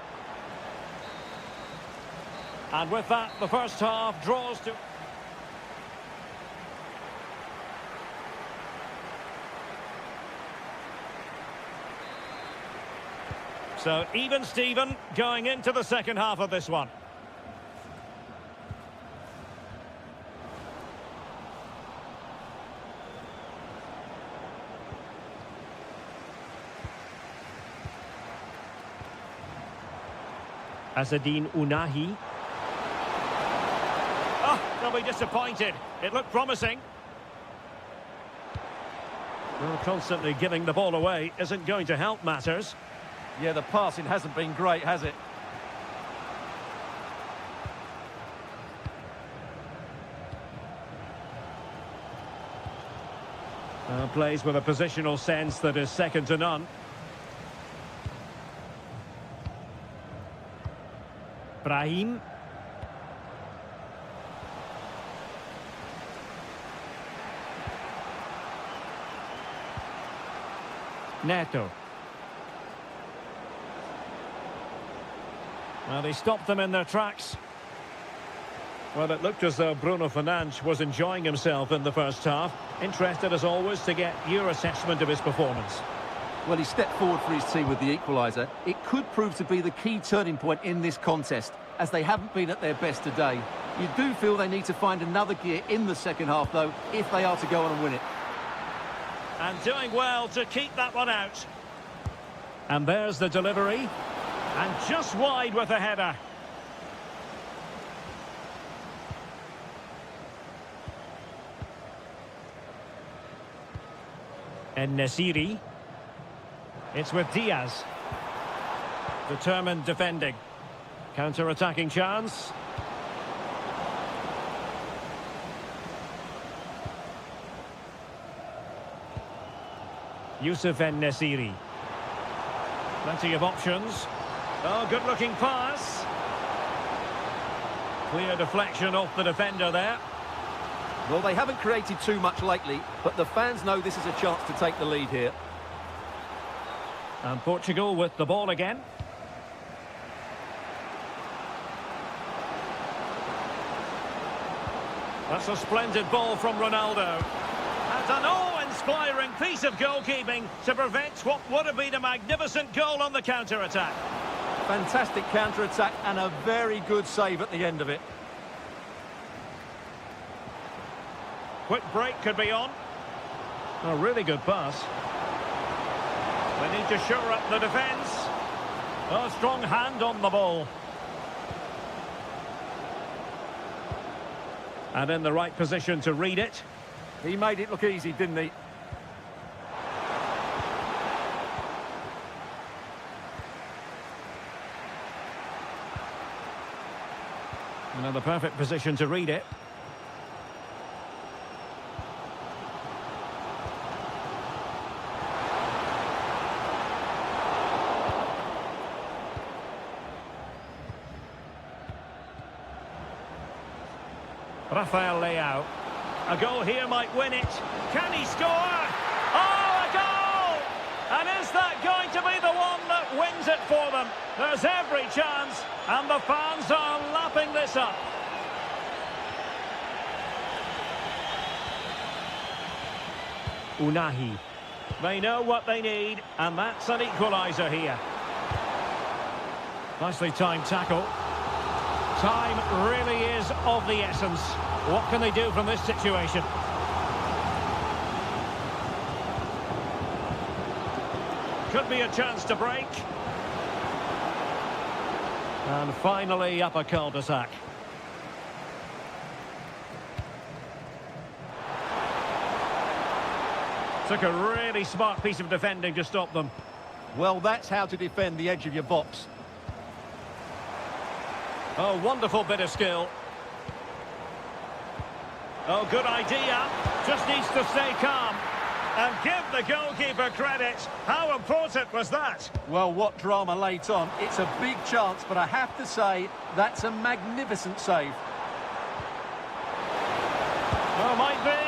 And with that, the first half draws to... So, even Steven going into the second half of this one. Azzedine Ounahi. Oh, they'll be disappointed. It looked promising. Well, constantly giving the ball away isn't going to help matters. Yeah, the passing hasn't been great, has it? Plays with a positional sense that is second to none. Brahim. Neto. Well, they stopped them in their tracks. Well, it looked as though Bruno Fernandes was enjoying himself in the first half. Interested, as always, to get your assessment of his performance. Well, he stepped forward for his team with the equaliser. It could prove to be the key turning point in this contest, as they haven't been at their best today. You do feel they need to find another gear in the second half, though, if they are to go on and win it. And doing well to keep that one out. And there's the delivery. And just wide with the header. And Nesiri. It's with Diaz. Determined defending. Counter-attacking chance. Youssef En-Nesyri. Plenty of options. Oh, good-looking pass. Clear deflection off the defender there. Well, they haven't created too much lately, but the fans know this is a chance to take the lead here. And Portugal with the ball again. That's a splendid ball from Ronaldo. And an awe-inspiring piece of goalkeeping to prevent what would have been a magnificent goal on the counter-attack. Fantastic counter-attack and a very good save at the end of it. Quick break could be on. A really good pass. They need to shore up the defence. A strong hand on the ball. And in the right position to read it. He made it look easy, didn't he? Another perfect position to read it. Rafael Leao. A goal here might win it. Can he score? Oh, a goal! And is that going to be the one that wins it for them? There's every chance, and the fans are lapping this up. Ounahi. They know what they need, and that's an equaliser here. Nicely timed tackle. Time really is of the essence. What can they do from this situation? Could be a chance to break. And finally up a cul-de-sac. Took a really smart piece of defending to stop them. Well, that's how to defend the edge of your box. Oh, wonderful bit of skill. Oh, good idea. Just needs to stay calm. And give the goalkeeper credit. How important was that? Well, what drama late on. It's a big chance, but I have to say, that's a magnificent save. Well, might be.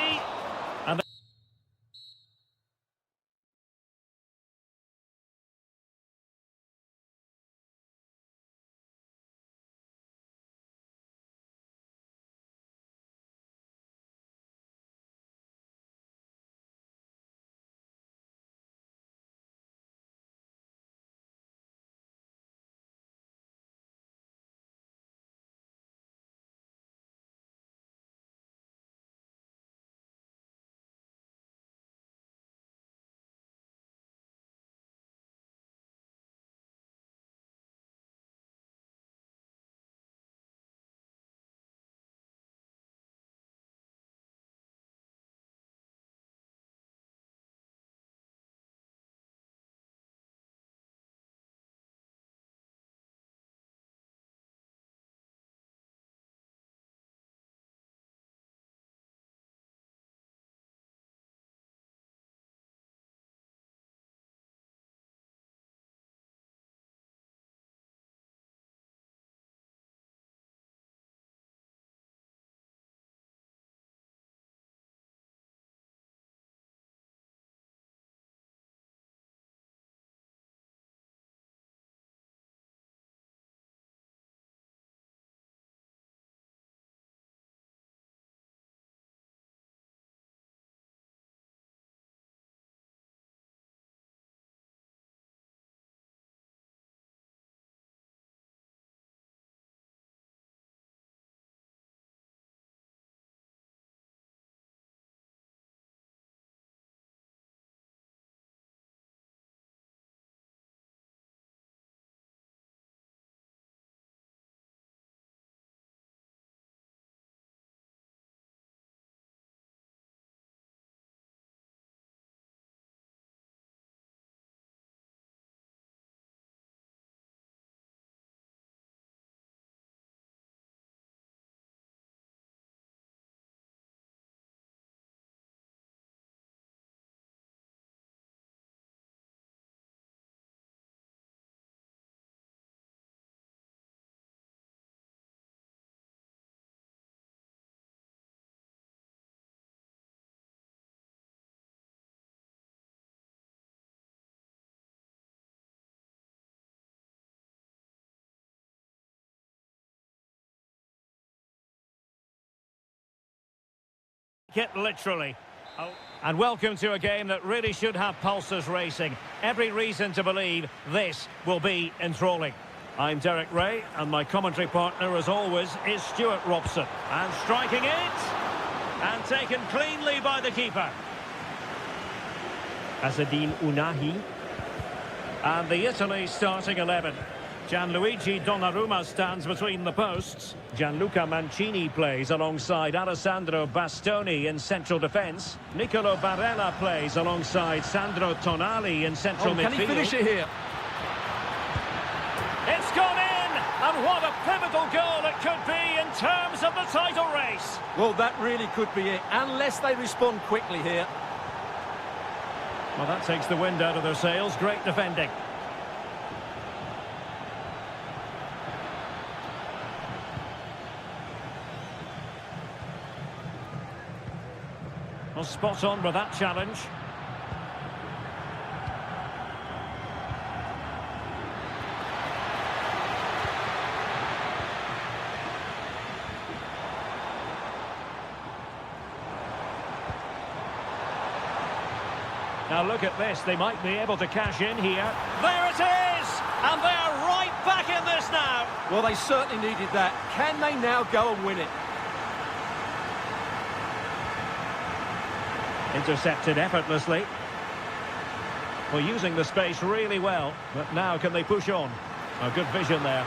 It literally. Oh. And welcome to a game that really should have pulses racing. Every reason to believe this will be enthralling. I'm Derek Ray, and my commentary partner, as always, is Stuart Robson. And striking it, and taken cleanly by the keeper. Azzedine Ounahi. And the Italy starting 11. Gianluigi Donnarumma stands between the posts. Gianluca Mancini plays alongside Alessandro Bastoni in central defence. Nicolo Barella plays alongside Sandro Tonali in central midfield. Can he finish it here? It's gone in! And what a pivotal goal it could be in terms of the title race. Well, that really could be it, unless they respond quickly here. Well, that takes the wind out of their sails. Great defending. Well, spot on with that challenge. Now look at this, they might be able to cash in here. There it is! And they are right back in this now. Well, they certainly needed that. Can they now go and win it? Intercepted effortlessly. Well, using the space really well, but now can they push on? Oh, good vision there.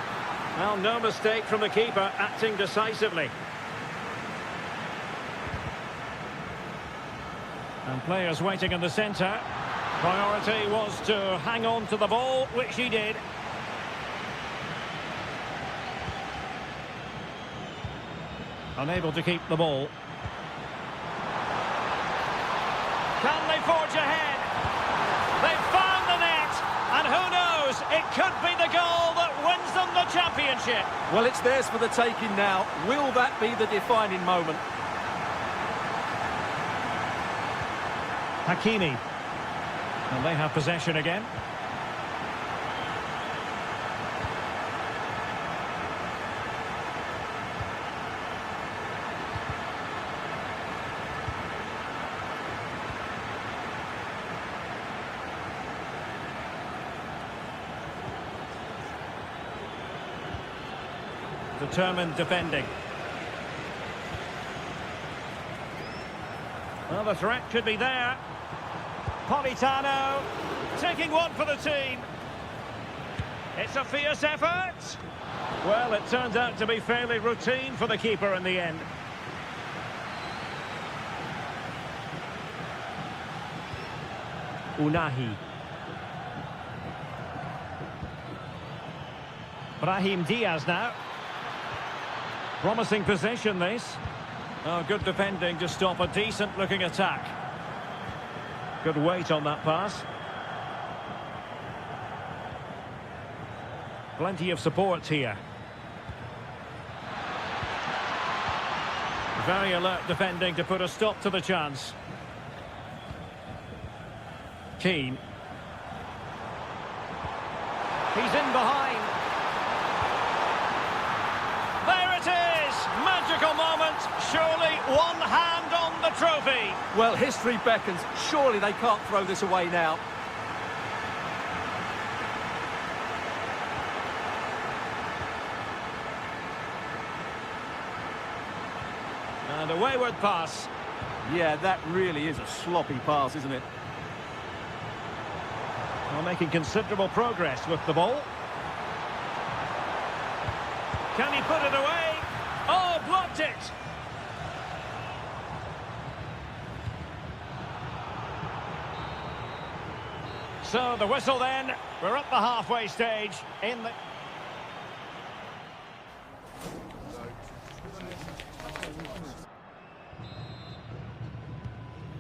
Well, no mistake from the keeper, acting decisively. And players waiting in the centre. Priority was to hang on to the ball, which he did. Unable to keep the ball. Can they forge ahead? They've found the net, and who knows, it could be the goal that wins them the championship. Well, it's theirs for the taking now. Will that be the defining moment? Hakimi. And they have possession again. Determined defending. Well, the threat could be there. Politano taking one for the team. It's a fierce effort. Well, it turned out to be fairly routine for the keeper in the end. Ounahi. Brahim Diaz now. Promising possession, this. Oh, good defending to stop a decent-looking attack. Good weight on that pass. Plenty of support here. Very alert defending to put a stop to the chance. Keane. He's in behind. There it is! Magical moment. Surely one hand on the trophy. Well, history beckons. Surely they can't throw this away now. And a wayward pass. Yeah, that really is a sloppy pass, isn't it? Well, making considerable progress with the ball. Can he put it away? Oh, blocked it! So the whistle then. We're at the halfway stage in the...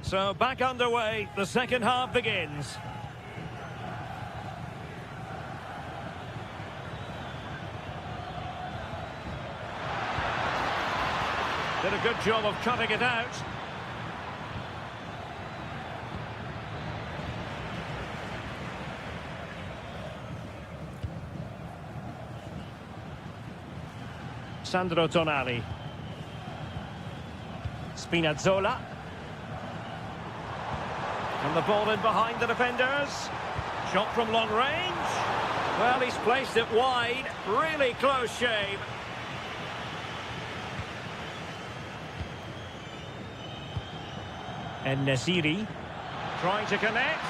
So back underway, the second half begins. Did a good job of cutting it out. Sandro Tonali. Spinazzola. And the ball in behind the defenders. Shot from long range. Well, he's placed it wide. Really close shave. And Nesiri trying to connect.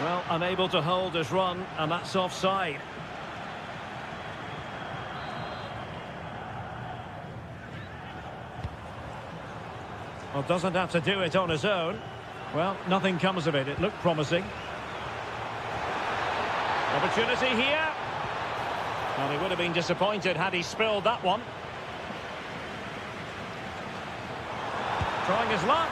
Well, unable to hold his run, and that's offside. Well, doesn't have to do it on his own. Well, nothing comes of it. It looked promising. Opportunity here. Well, he would have been disappointed had he spilled that one. Trying his luck.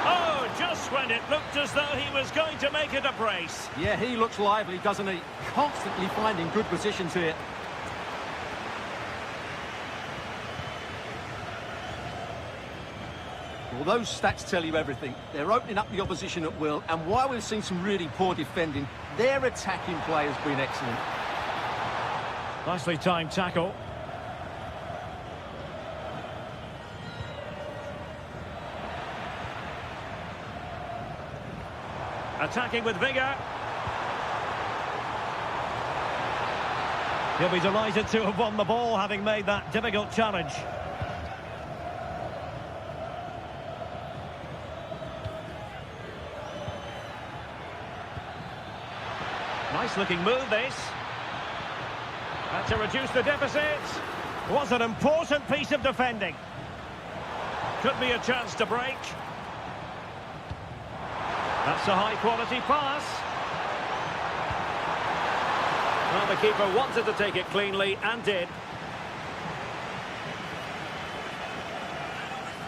Oh, just when it looked as though he was going to make it a brace. Yeah, he looks lively, doesn't he? Constantly finding good positions here. Well, those stats tell you everything. They're opening up the opposition at will, and while we've seen some really poor defending, their attacking play has been excellent. Nicely timed tackle. Attacking with vigour. He'll be delighted to have won the ball, having made that difficult challenge. Nice looking move, this. Had to reduce the deficit. Was an important piece of defending. Could be a chance to break. That's a high-quality pass. Well, the keeper wanted to take it cleanly and did.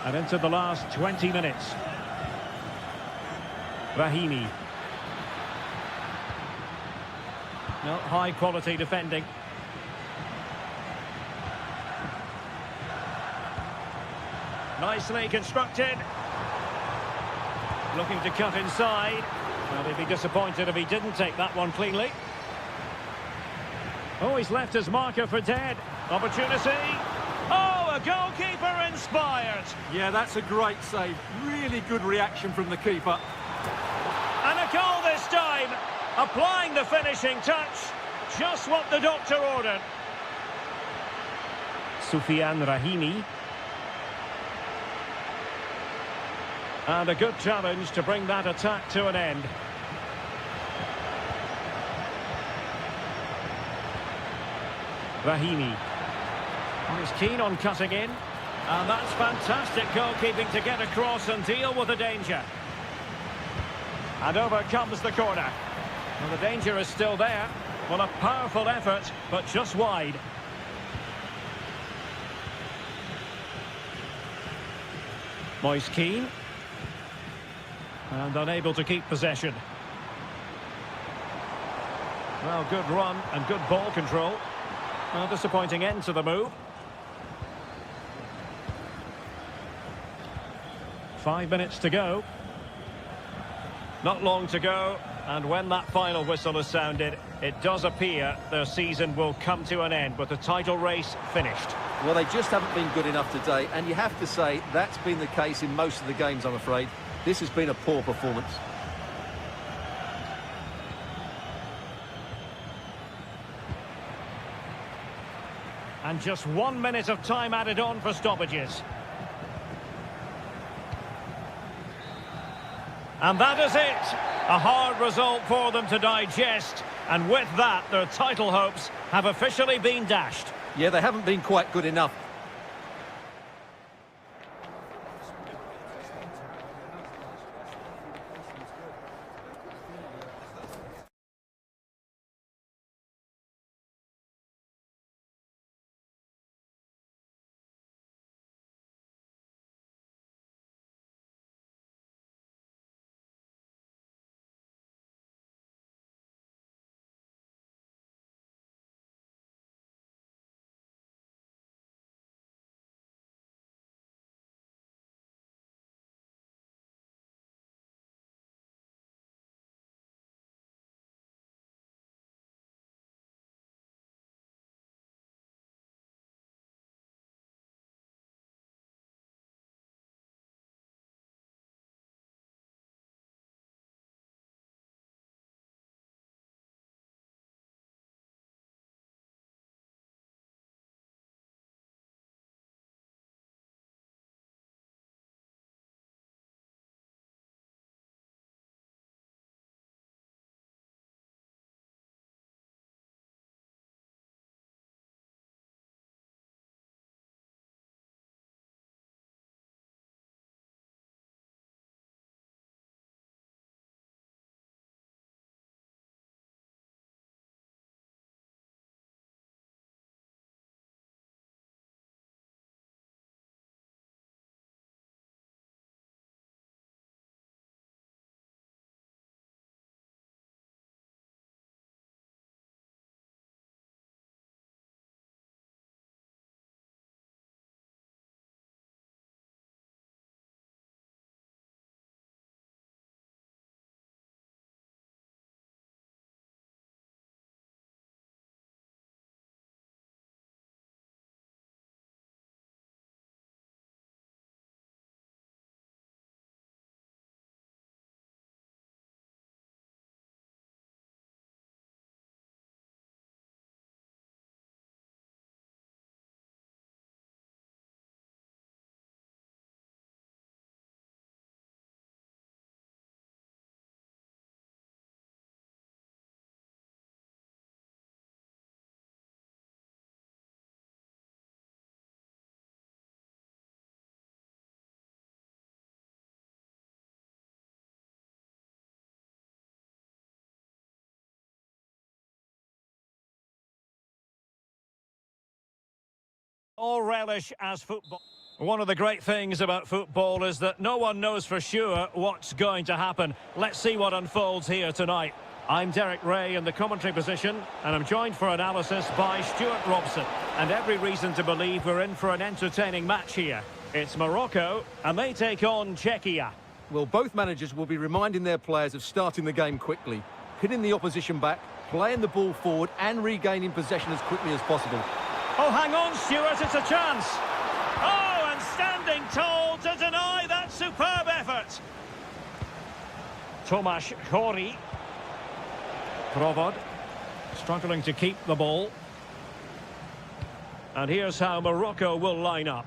And into the last 20 minutes. Rahimi. No, high-quality defending. Nicely constructed. Looking to cut inside. Well, he'd be disappointed if he didn't take that one cleanly. Oh, he's left his marker for dead. Opportunity. Oh, a goalkeeper inspired. Yeah, that's a great save. Really good reaction from the keeper. And a goal this time. Applying the finishing touch. Just what the doctor ordered. Soufiane Rahimi. And a good challenge to bring that attack to an end. Rahimi. Well, he's keen on cutting in. And that's fantastic goalkeeping to get across and deal with the danger. And over comes the corner. Well, the danger is still there. Well, a powerful effort, but just wide. Moise Keane. And unable to keep possession. Well, good run and good ball control. A disappointing end to the move. 5 minutes to go. Not long to go. And when that final whistle is sounded, it does appear their season will come to an end with the title race finished. Well, they just haven't been good enough today, and you have to say that's been the case in most of the games, I'm afraid. This has been a poor performance. And just 1 minute of time added on for stoppages. And that is it. A hard result for them to digest. And with that, their title hopes have officially been dashed. Yeah, they haven't been quite good enough. All relish as football. One of the great things about football is that no one knows for sure what's going to happen. Let's see what unfolds here tonight. I'm Derek Ray in the commentary position, and I'm joined for analysis by Stuart Robson. And every reason to believe we're in for an entertaining match here. It's Morocco, and they take on Czechia. Well, both managers will be reminding their players of starting the game quickly, pinning the opposition back, playing the ball forward and regaining possession as quickly as possible. Oh, hang on, Stuart, it's a chance. Oh, and standing tall to deny that superb effort. Tomasz Chori. Provod, struggling to keep the ball. And here's how Morocco will line up.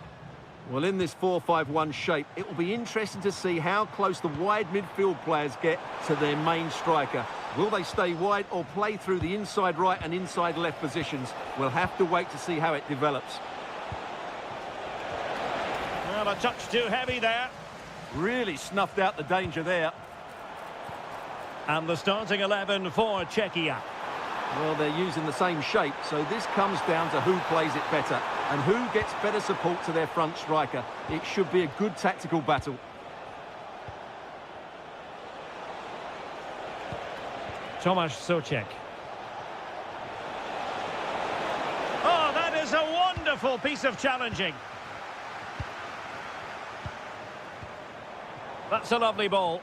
Well, in this 4-5-1 shape, it will be interesting to see how close the wide midfield players get to their main striker. Will they stay wide or play through the inside right and inside left positions? We'll have to wait to see how it develops. Well, a touch too heavy there. Really snuffed out the danger there. And the starting 11 for Czechia. Well, they're using the same shape, so this comes down to who plays it better and who gets better support to their front striker. It should be a good tactical battle. Tomasz Souček. Oh, that is a wonderful piece of challenging. That's a lovely ball.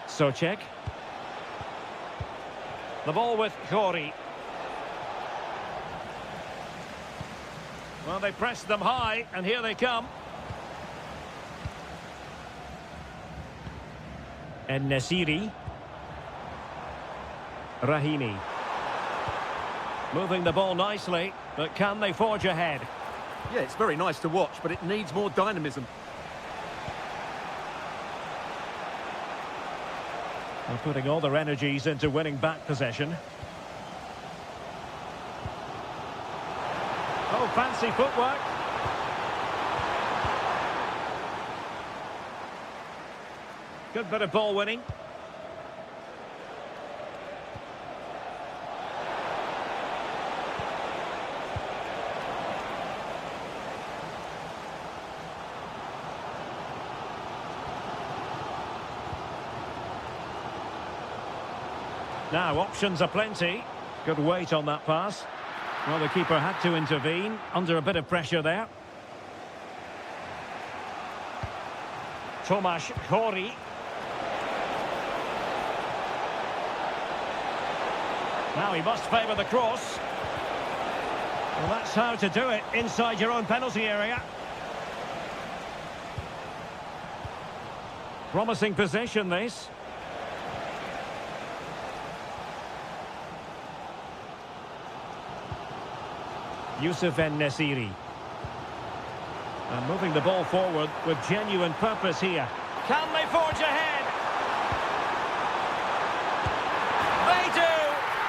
Souček. The ball with Chori. Well, they pressed them high, and here they come. En-Nesyri. Rahimi. Moving the ball nicely, but can they forge ahead? Yeah, it's very nice to watch, but it needs more dynamism. They're putting all their energies into winning back possession. Oh, fancy footwork. Good bit of ball winning. Now, options are plenty. Good weight on that pass. Well, the keeper had to intervene, under a bit of pressure there. Tomasz Chori. Now he must favour the cross. Well, that's how to do it, inside your own penalty area. Promising possession, this. Youssef En-Nesyri. And moving the ball forward with genuine purpose here. Can they forge ahead? They do!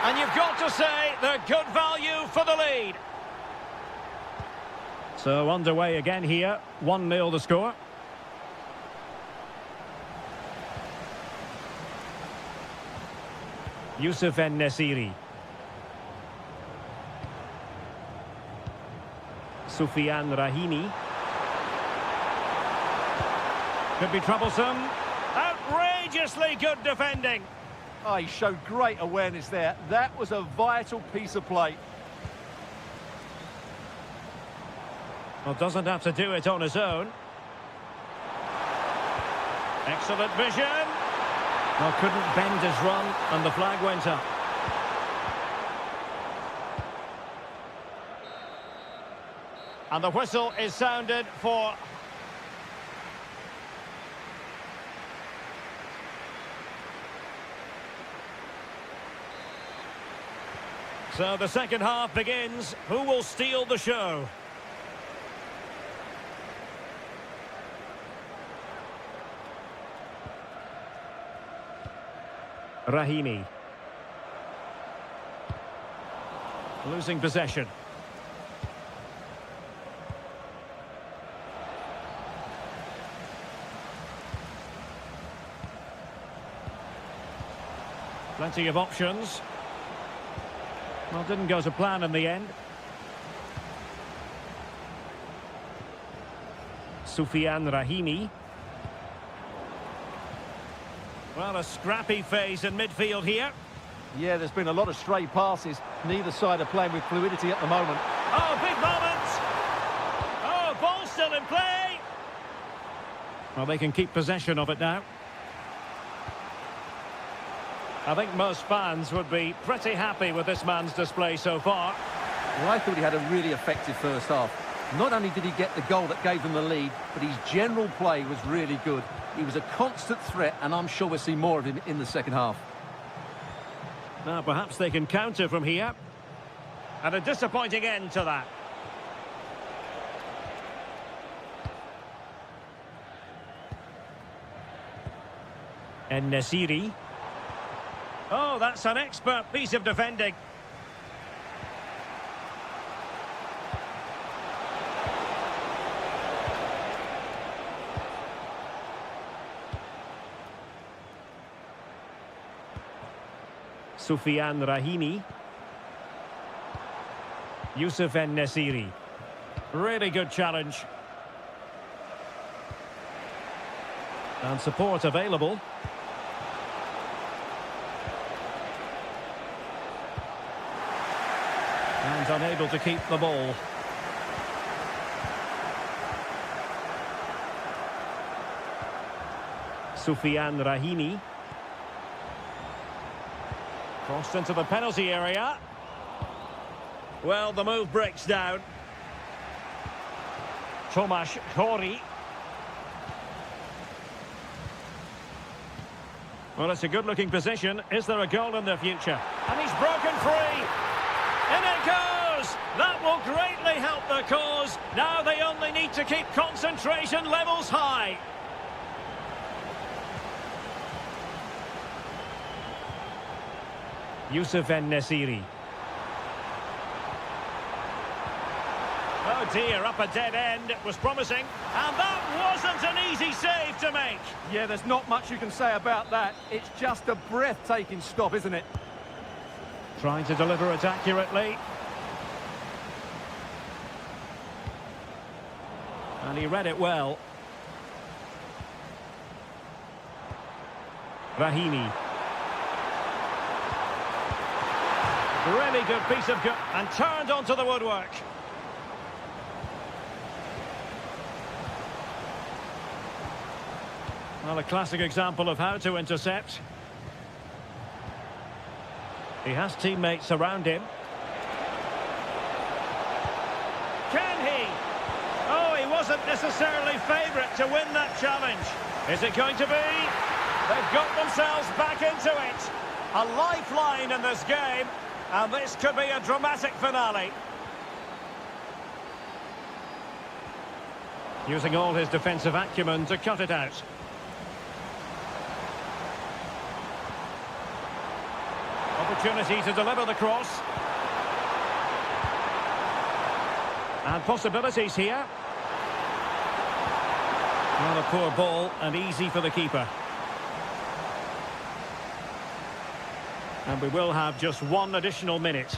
And you've got to say they're good value for the lead. So underway again here. 1-0 the score. Youssef En-Nesyri. Soufiane Rahimi. Could be troublesome. Outrageously good defending. Oh, he showed great awareness there. That was a vital piece of play. Well, doesn't have to do it on his own. Excellent vision. Well, couldn't bend his run, and the flag went up. And the whistle is sounded for... So the second half begins. Who will steal the show? Rahimi. Losing possession. Plenty of options. Well, didn't go to plan in the end. Soufiane Rahimi. Well, a scrappy phase in midfield here. Yeah, there's been a lot of stray passes. Neither side are playing with fluidity at the moment. Oh, big moment! Oh, ball still in play! Well, they can keep possession of it now. I think most fans would be pretty happy with this man's display so far. Well, I thought he had a really effective first half. Not only did he get the goal that gave them the lead, but his general play was really good. He was a constant threat, and I'm sure we'll see more of him in the second half. Now, perhaps they can counter from here. And a disappointing end to that. En-Nesyri. Oh, that's an expert piece of defending. Soufiane Rahimi. Youssef En-Nesyri. Really good challenge. And support available. And unable to keep the ball. Soufiane Rahimi. Crossed into the penalty area. Well, the move breaks down. Tomasz Chori. Well, it's a good-looking position. Is there a goal in the future? And he's broken free. In it goes! That will greatly help the cause. Now they only need to keep concentration levels high. Youssef En-Nesyri. Oh dear, up a dead end. It was promising. And that wasn't an easy save to make. Yeah, there's not much you can say about that. It's just a breathtaking stop, isn't it? Trying to deliver it accurately. And he read it well. Rahimi. Really good piece of good and turned onto the woodwork. Well, a classic example of how to intercept. He has teammates around him. Can he? Oh, he wasn't necessarily favourite to win that challenge. Is it going to be? They've got themselves back into it. A lifeline in this game. And this could be a dramatic finale. Using all his defensive acumen to cut it out. Opportunity to deliver the cross. And possibilities here. Well, a poor ball and easy for the keeper. And we will have just one additional minute.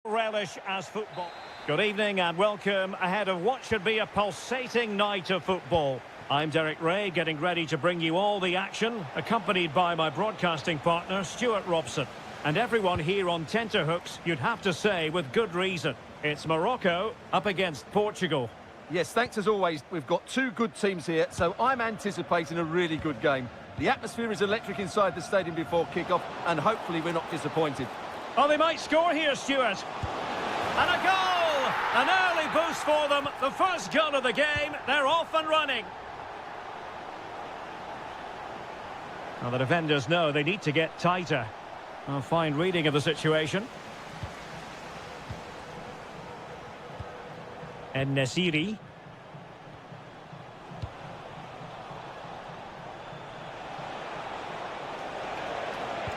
Relish as football. Good evening and welcome ahead of what should be a pulsating night of football. I'm Derek Ray, getting ready to bring you all the action, accompanied by my broadcasting partner, Stuart Robson. And everyone here on tenterhooks, you'd have to say, with good reason. It's Morocco up against Portugal. Yes, thanks as always. We've got two good teams here, so I'm anticipating a really good game. The atmosphere is electric inside the stadium before kick-off, and hopefully we're not disappointed. Oh, they might score here, Stuart. And a goal! An early boost for them. The first goal of the game. They're off and running. Well, the defenders know they need to get tighter. A fine reading of the situation. En-Nesyri.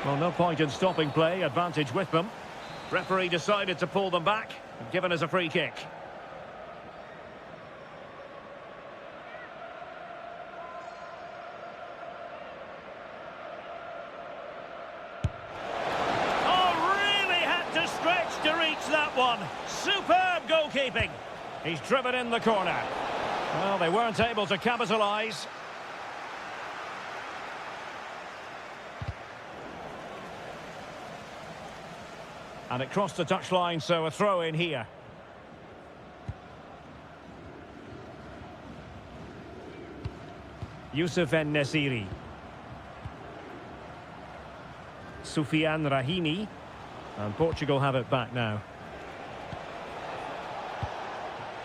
Well, no point in stopping play. Advantage with them. Referee decided to pull them back and given us a free kick. Oh, really had to stretch to reach that one. Superb goalkeeping. He's driven in the corner. Well, they weren't able to capitalise. And it crossed the touchline, so a throw in here. Youssef En-Nesyri. Soufiane Rahimi. And Portugal have it back now.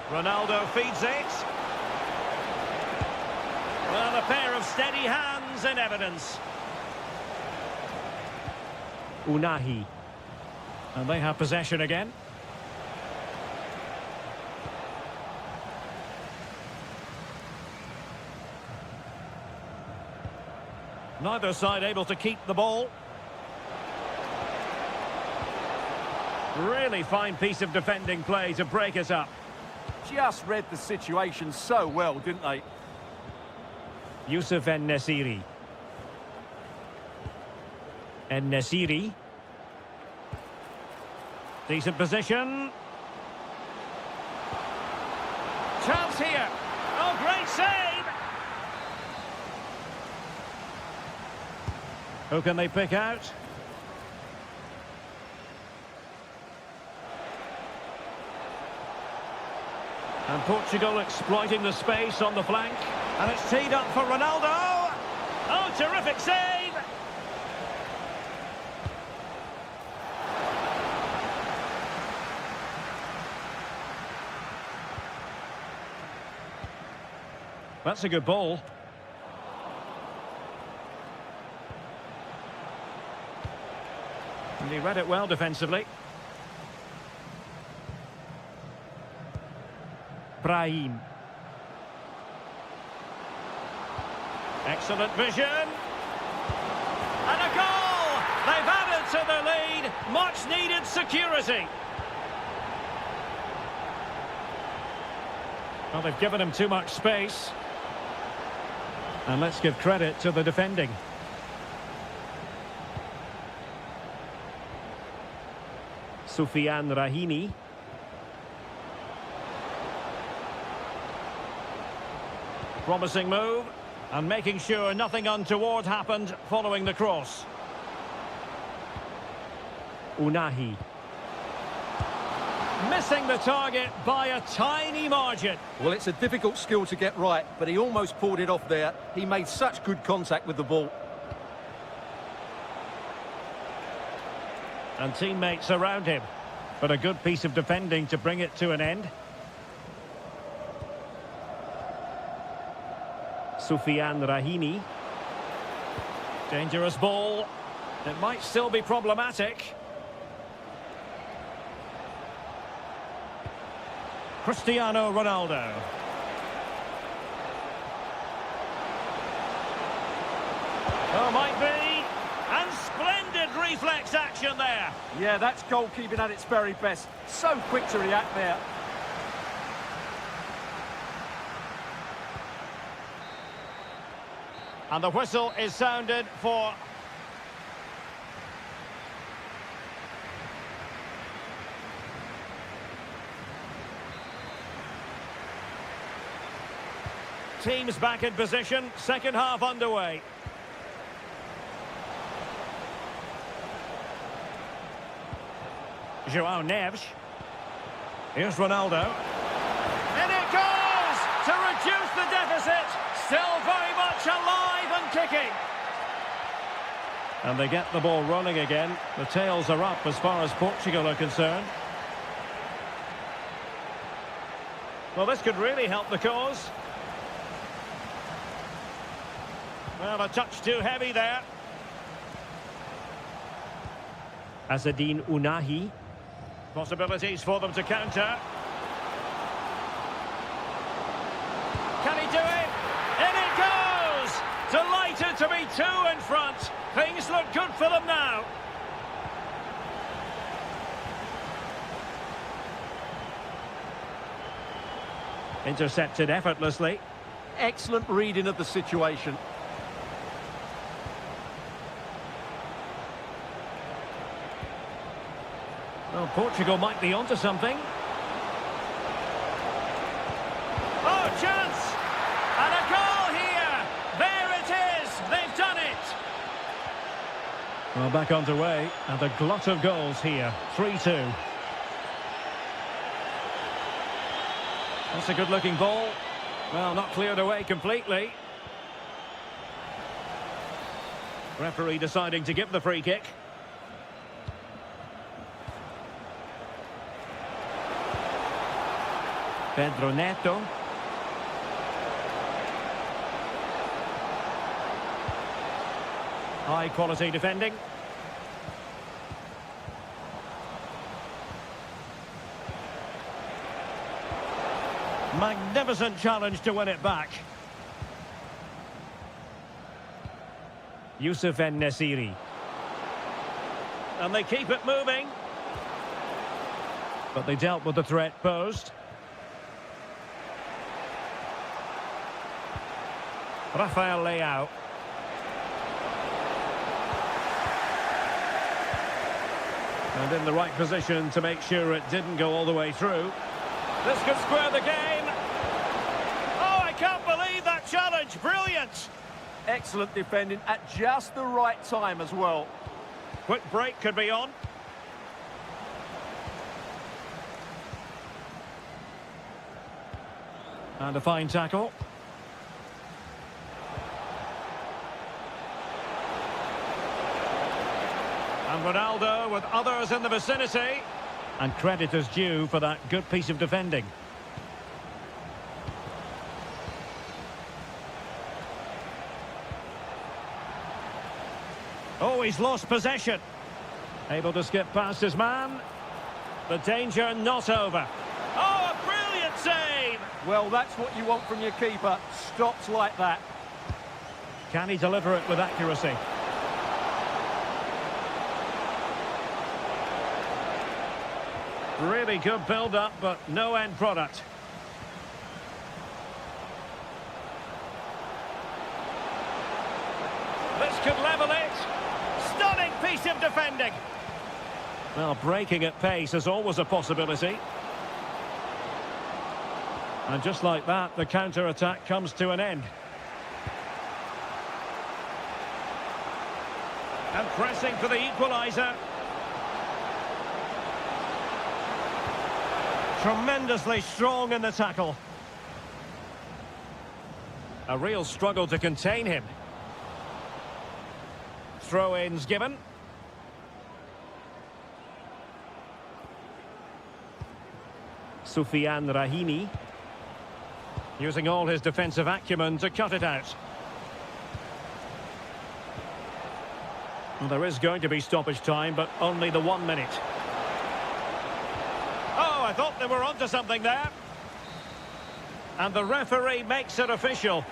Ronaldo feeds it. Well, a pair of steady hands in evidence. Unahi. And they have possession again. Neither side able to keep the ball. Really fine piece of defending play to break us up. Just read the situation so well, didn't they? Youssef En-Nesyri. En-Nesyri. Decent position. Chance here. Oh, great save! Who can they pick out? And Portugal exploiting the space on the flank. And it's teed up for Ronaldo. Oh, terrific save! That's a good ball. And he read it well defensively. Brahim. Excellent vision. And a goal! They've added to their lead. Much needed security. Well, they've given him too much space. And let's give credit to the defending. Soufiane Rahimi. Promising move. And making sure nothing untoward happened following the cross. Unahi. Missing the target by a tiny margin. Well, it's a difficult skill to get right, but he almost pulled it off there. He made such good contact with the ball. And teammates around him. But a good piece of defending to bring it to an end. Soufiane Rahimi. Dangerous ball. It might still be problematic. Cristiano Ronaldo. Oh, might be. And splendid reflex action there. Yeah, that's goalkeeping at its very best. So quick to react there. And the whistle is sounded for... teams back in position. Second half underway. João Neves. Here's Ronaldo. In it goes to reduce the deficit. Still very much alive and kicking. And they get the ball running again. The tails are up as far as Portugal are concerned. Well, this could really help the cause. Well, a touch too heavy there. Azzedine Ounahi. Possibilities for them to counter. Can he do it? In it goes! Delighted to be two in front. Things look good for them now. Intercepted effortlessly. Excellent reading of the situation. Well, Portugal might be onto something. Oh, chance! And a goal here! There it is! They've done it! Well, back underway, and a glut of goals here. 3-2. That's a good-looking ball. Well, not cleared away completely. Referee deciding to give the free kick. Pedro Neto. High quality defending. Magnificent challenge to win it back. Youssef En-Nesyri. And they keep it moving. But they dealt with the threat posed. Rafael Leao. And in the right position to make sure it didn't go all the way through. This could square the game. Oh, I can't believe that challenge. Brilliant. Excellent defending at just the right time as well. Quick break could be on. And a fine tackle. And Ronaldo with others in the vicinity. And credit is due for that good piece of defending. Oh, he's lost possession. Able to skip past his man. The danger not over. Oh, a brilliant save! Well, that's what you want from your keeper. Stops like that. Can he deliver it with accuracy? Really good build-up, but no end product. This could level it. Stunning piece of defending. Well, breaking at pace is always a possibility. And just like that, the counter-attack comes to an end. And pressing for the equaliser. Tremendously strong in the tackle. A real struggle to contain him. Throw-ins given. Soufiane Rahimi. Using all his defensive acumen to cut it out. Well, there is going to be stoppage time, but only the 1 minute. I thought they were onto something there. And the referee makes it official.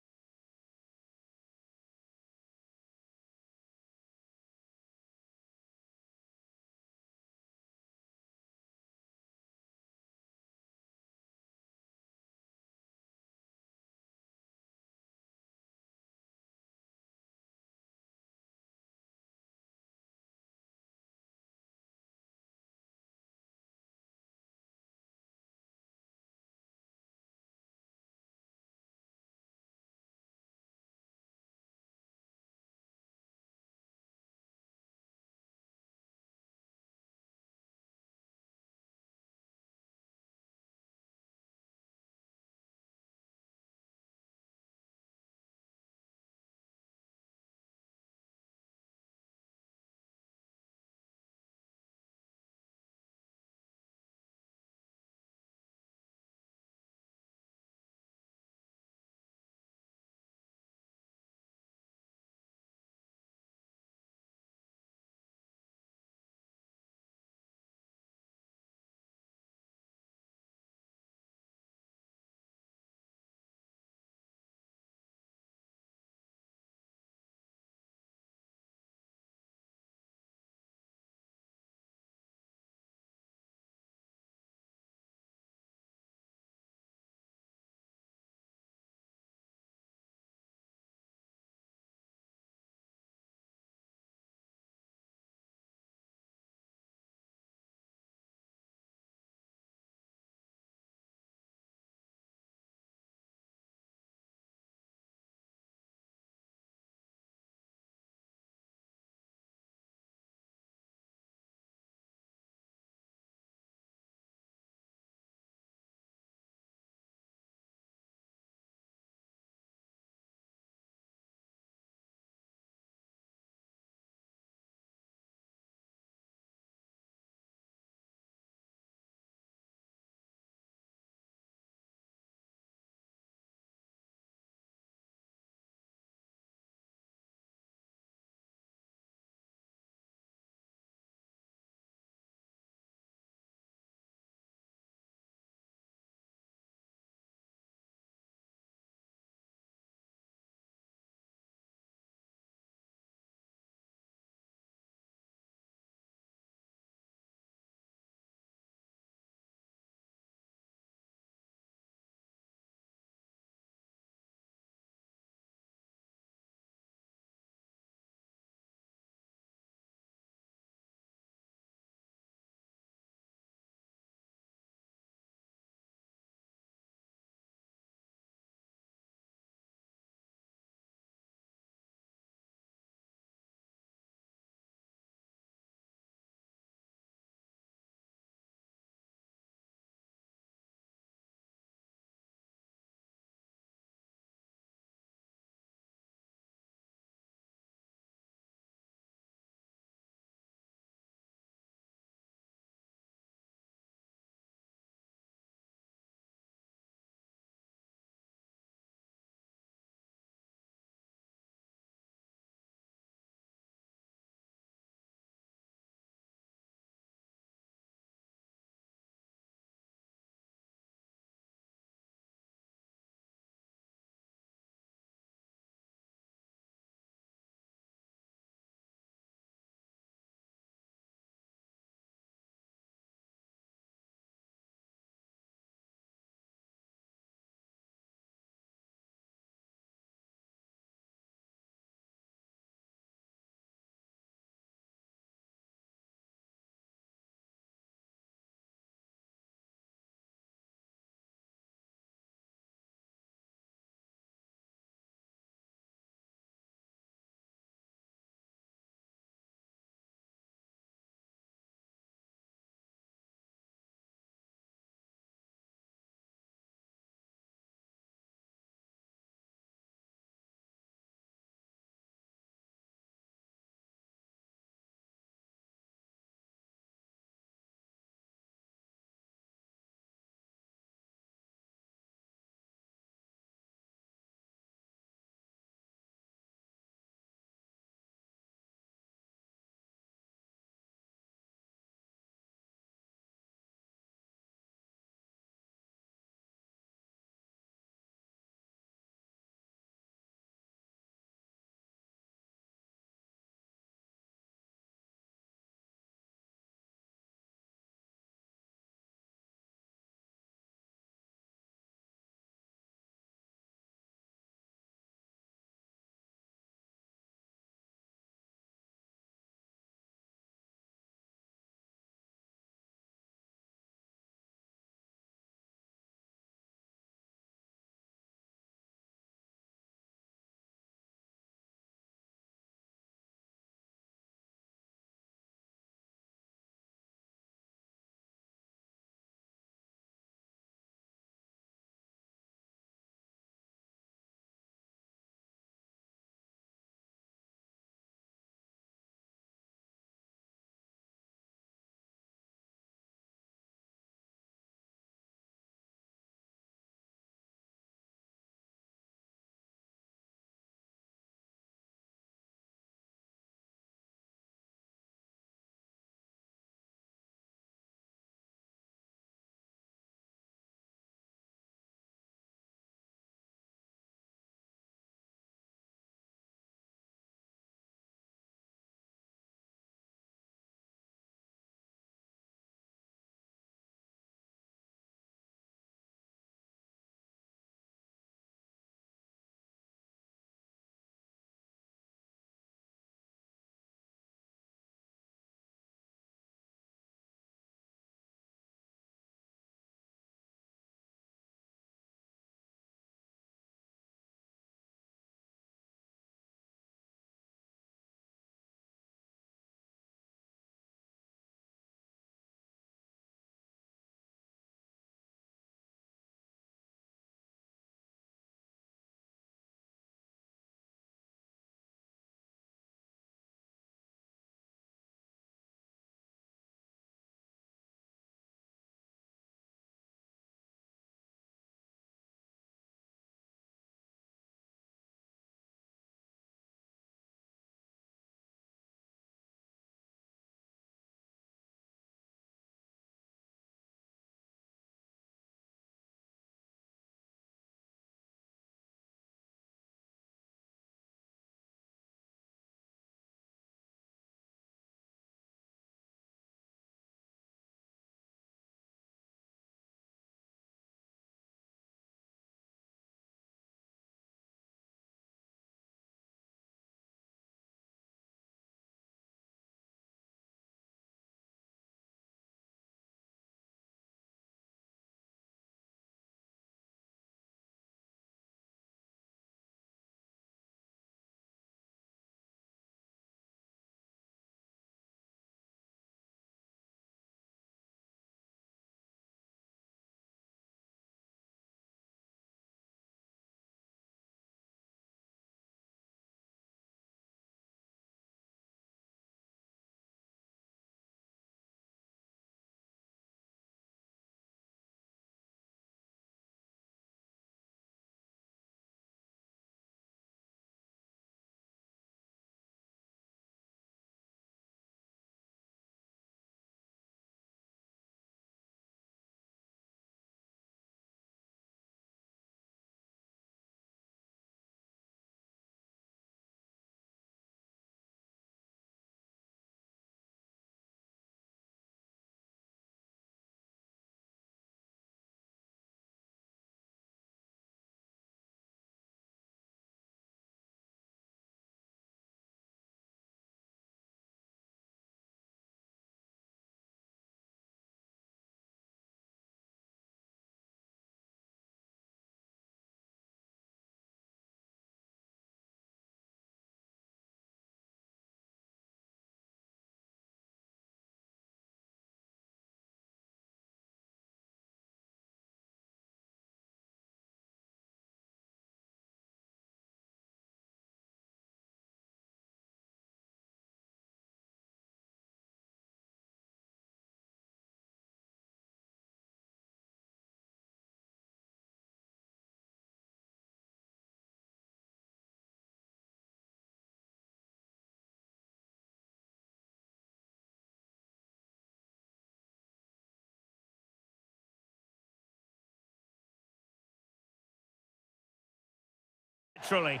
naturally.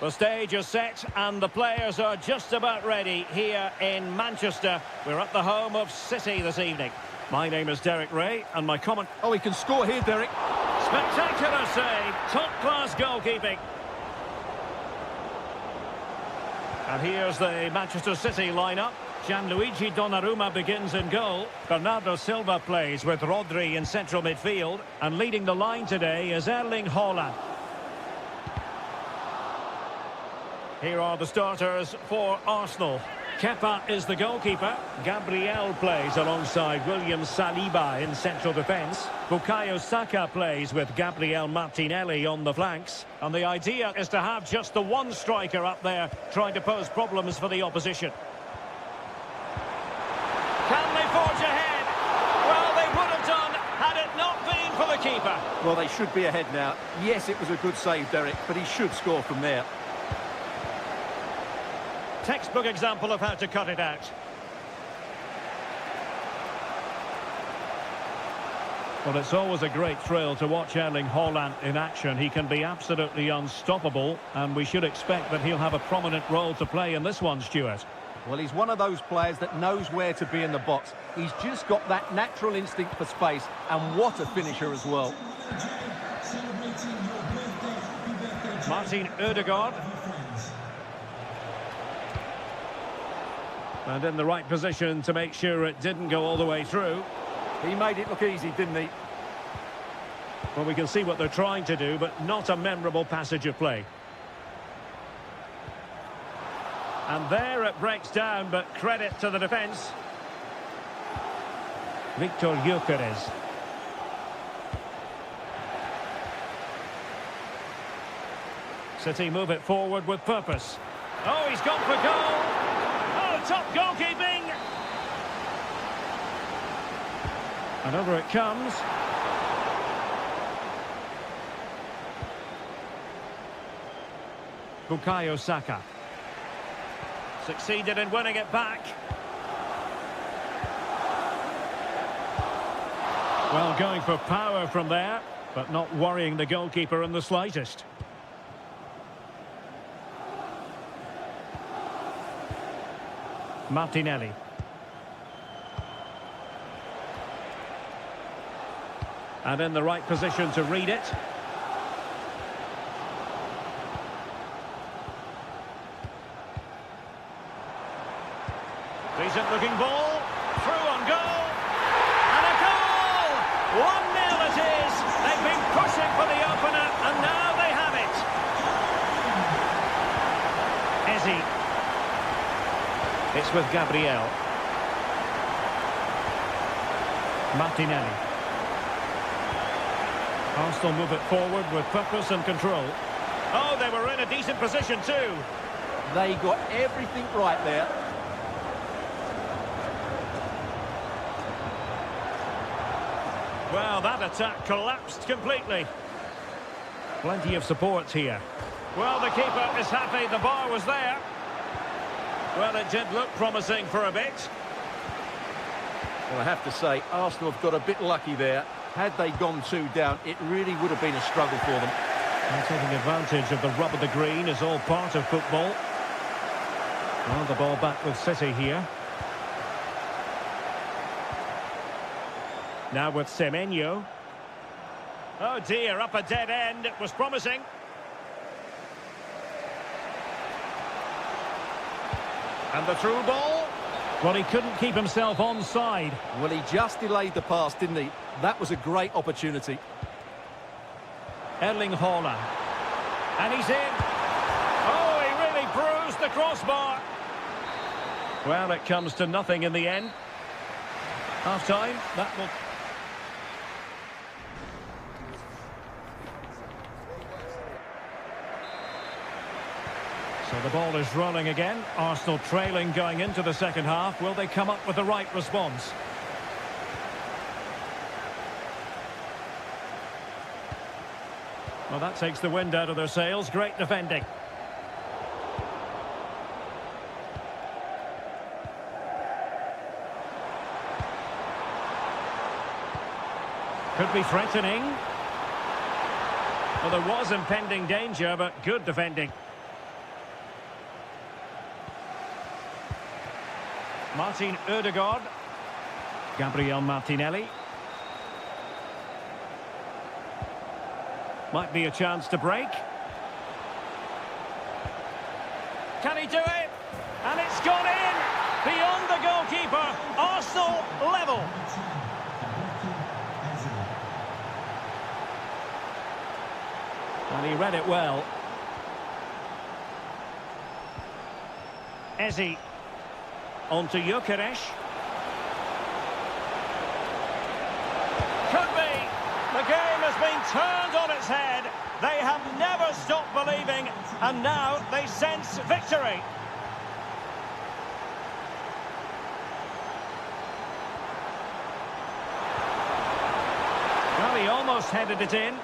The stage is set and the players are just about ready here in Manchester. We're at the home of City this evening. My name is Derek Ray and my comment... Oh, he can score here, Derek. Spectacular save. Top-class goalkeeping. And here's the Manchester City lineup. Gianluigi Donnarumma begins in goal. Bernardo Silva plays with Rodri in central midfield. And leading the line today is Erling Haaland. Here are the starters for Arsenal. Kepa is the goalkeeper. Gabriel plays alongside William Saliba in central defence. Bukayo Saka plays with Gabriel Martinelli on the flanks. And the idea is to have just the one striker up there trying to pose problems for the opposition. Can they forge ahead? Well, they would have done had it not been for the keeper. Well, they should be ahead now. Yes, it was a good save, Derek, but he should score from there. Textbook example of how to cut it out. Well, it's always a great thrill to watch Erling Haaland in action. He can be absolutely unstoppable, and we should expect that he'll have a prominent role to play in this one, Stuart. Well, he's one of those players that knows where to be in the box. He's just got that natural instinct for space, and what a finisher as well. Martin Ødegaard. And in the right position to make sure it didn't go all the way through. He made it look easy, didn't he? Well, we can see what they're trying to do, but not a memorable passage of play. And there it breaks down, but credit to the defence. Victor Gyökeres. City move it forward with purpose. Oh, he's gone for goal! Top goalkeeping! And over it comes. Bukayo Saka. Succeeded in winning it back. Well, going for power from there, but not worrying the goalkeeper in the slightest. Martinelli. And in the right position to read it. Decent looking ball. Through on goal. And a goal! 1-0 it is. They've been pushing for the opener and now they have it. Ezzy. It's with Gabriel. Martinelli. Arsenal move it forward with purpose and control. Oh, they were in a decent position too. They got everything right there. Well, that attack collapsed completely. Plenty of support here. Well, the keeper is happy the bar was there. Well, it did look promising for a bit. Well, I have to say, Arsenal have got a bit lucky there. Had they gone 2 down, it really would have been a struggle for them. And taking advantage of the rub of the green is all part of football. Well, the ball back with City here. Now with Semenyo. Oh dear, up a dead end. It was promising. And the through ball. Well, he couldn't keep himself onside. Well, he just delayed the pass, didn't he? That was a great opportunity. Erling Haaland. And he's in. Oh, he really bruised the crossbar. Well, it comes to nothing in the end. Half-time, that will... So the ball is rolling again. Arsenal trailing going into the second half. Will they come up with the right response? Well, that takes the wind out of their sails. Great defending. Could be threatening. Well, there was impending danger, but good defending. Martin Ødegaard. Gabriel Martinelli. Might be a chance to break. Can he do it? And it's gone in! Beyond the goalkeeper. Arsenal level. And he read it well. Ezi. On to Gyökeres. Could be. The game has been turned on its head. They have never stopped believing, and now they sense victory. Well, he almost headed it in.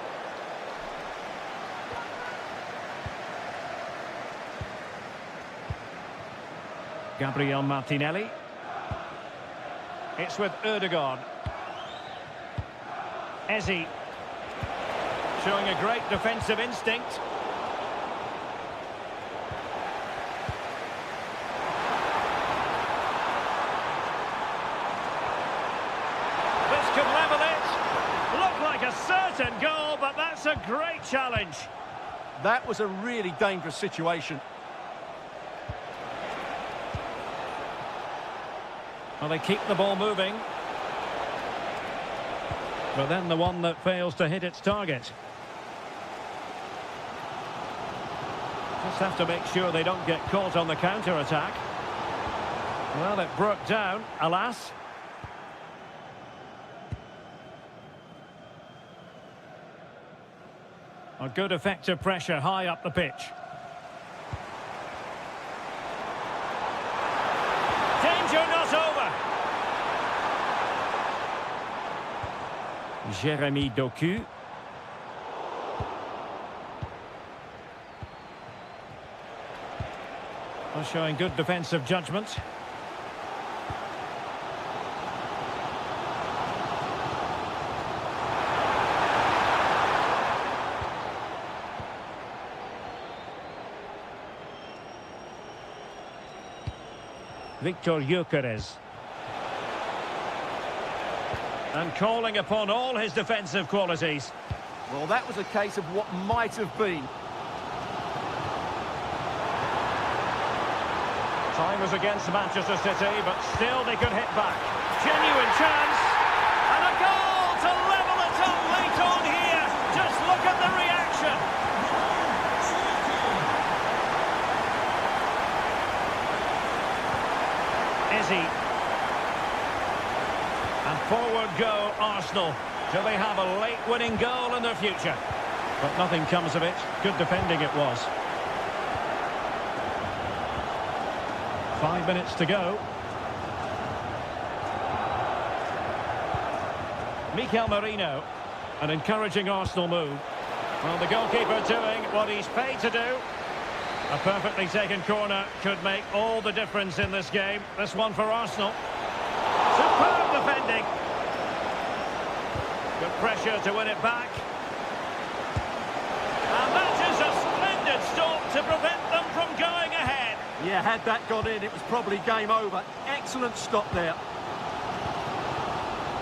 Gabriel Martinelli. It's with Ødegaard. Ezi. Showing a great defensive instinct. This could level it. Looked like a certain goal, but that's a great challenge. That was a really dangerous situation. Well, they keep the ball moving. But then the one that fails to hit its target. Just have to make sure they don't get caught on the counter-attack. Well, it broke down, alas. A good effective pressure high up the pitch. Danger not over. Jeremy Doku. Well, showing good defensive judgment. Victor Gyökeres. And calling upon all his defensive qualities. Well, that was a case of what might have been. Time was against Manchester City, but still they could hit back. Genuine chance. And a goal to level it up late on here. Just look at the reaction. Ezi. And forward go Arsenal. Do they have a late winning goal in their future? But nothing comes of it. Good defending it was. 5 minutes to go. Mikel Merino. An encouraging Arsenal move. Well, the goalkeeper doing what he's paid to do. A perfectly taken corner could make all the difference in this game. This one for Arsenal. Superb defending. Good pressure to win it back. And that is a splendid stop to prevent them from going ahead. Yeah, had that gone in, it was probably game over. Excellent stop there.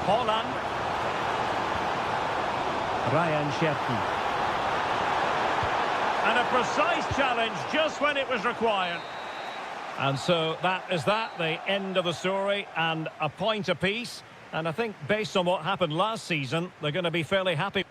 Holland. Ryan Cherki. And a precise challenge just when it was required. And so that is the end of the story, and a point apiece. And I think based on what happened last season, they're going to be fairly happy.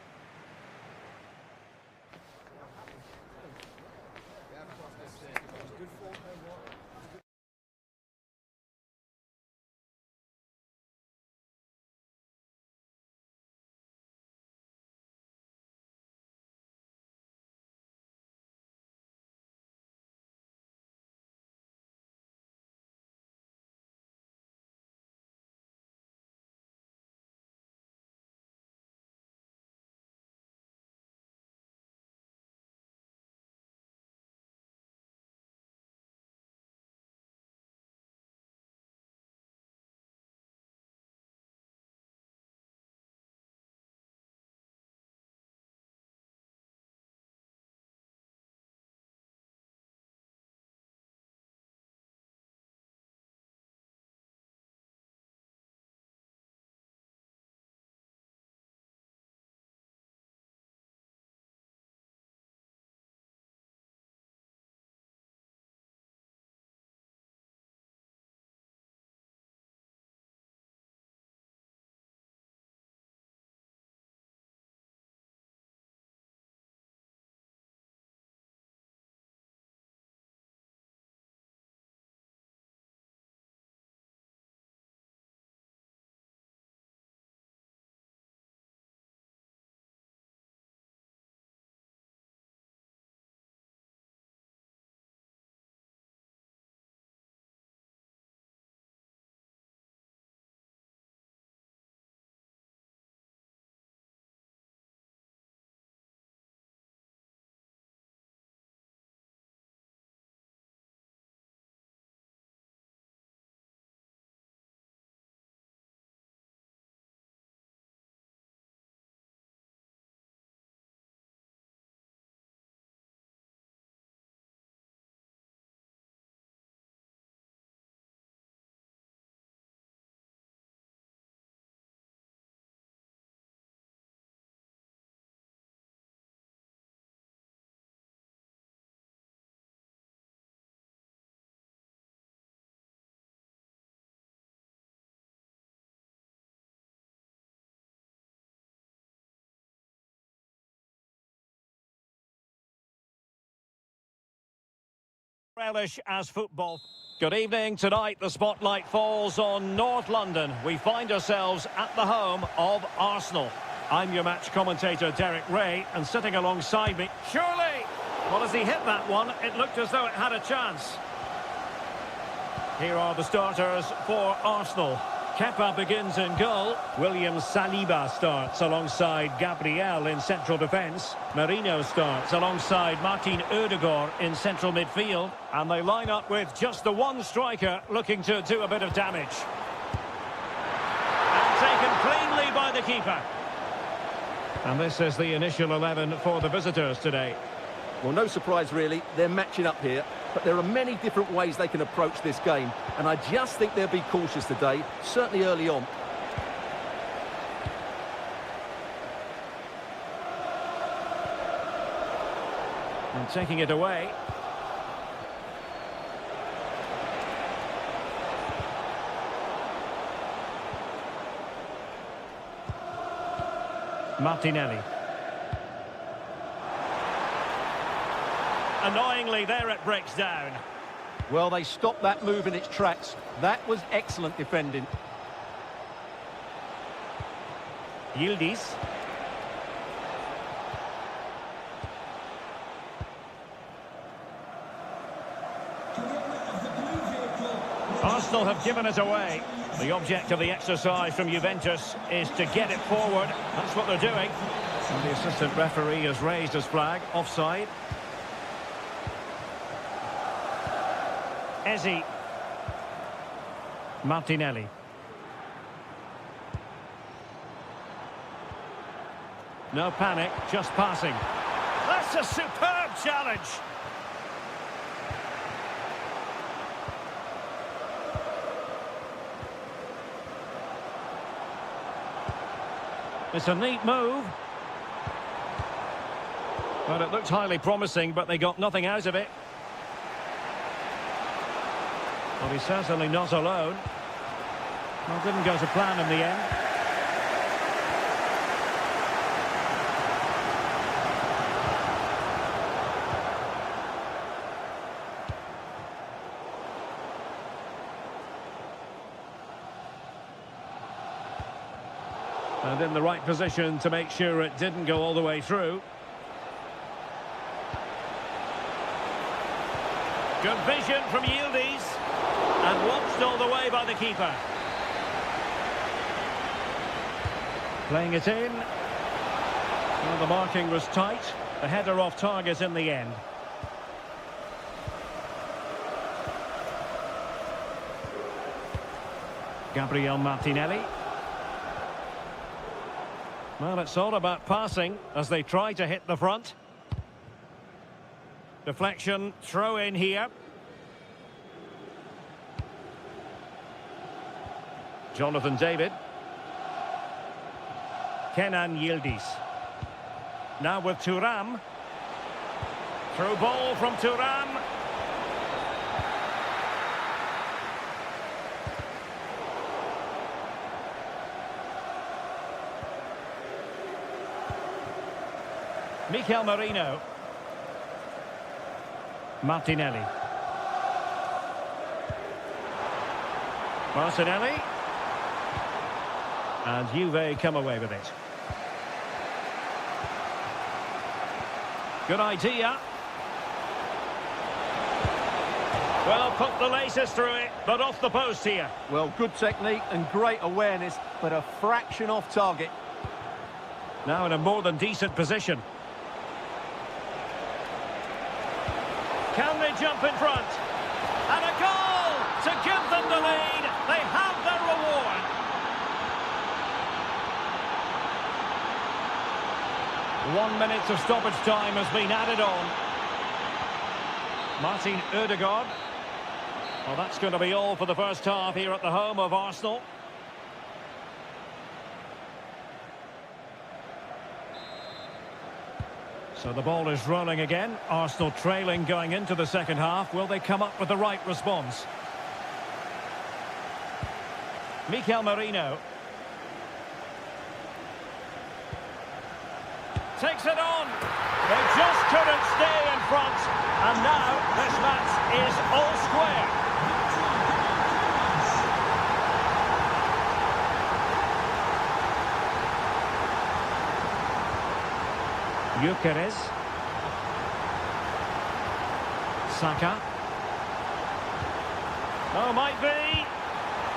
Relish as football. Good evening. Tonight the spotlight falls on North London. We find ourselves at the home of Arsenal. I'm your match commentator Derek Ray, and sitting alongside me, surely! Well, as he hit that one, it looked as though it had a chance. Here are the starters for Arsenal. Kepa begins in goal. William Saliba starts alongside Gabriel in central defence. Merino starts alongside Martin Ødegaard in central midfield. And they line up with just the one striker looking to do a bit of damage. And taken cleanly by the keeper. And this is the initial 11 for the visitors today. Well, no surprise really, they're matching up here, but there are many different ways they can approach this game, and I just think they'll be cautious today, certainly early on. And taking it away. Martinelli. Annoyingly, there it breaks down. Well, they stopped that move in its tracks. That was excellent defending. Yildiz. Arsenal have given it away. The object of the exercise from Juventus is to get it forward. That's what they're doing. And the assistant referee has raised his flag. Offside. Ezi. Martinelli. No panic, just passing. That's a superb challenge. It's a neat move. But it looked highly promising, but they got nothing out of it. Well, he's certainly not alone. Well, didn't go to plan in the end. And in the right position to make sure it didn't go all the way through. Good vision from Yildiz. And watched all the way by the keeper. Playing it in. Well, the marking was tight. The header off target in the end. Gabriel Martinelli. Well, it's all about passing as they try to hit the front. Deflection, throw in here. Jonathan David. Kenan Yildiz. Now with Thuram. Through ball from Thuram. Mikel Merino. Martinelli. Martinelli. And Juve come away with it. Good idea. Well, put the laces through it, but off the post here. Well, good technique and great awareness, but a fraction off target. Now in a more than decent position. Can they jump in front? And a goal to give them the lead. They have their reward. One minute of stoppage time has been added on. Martin Ødegaard. Well, that's going to be all for the first half here at the home of Arsenal. So the ball is rolling again. Arsenal trailing going into the second half. Will they come up with the right response? Mikel Merino. Takes it on. They just couldn't stay in front. And now this match is all square. Gyökeres. Saka. Oh, might be.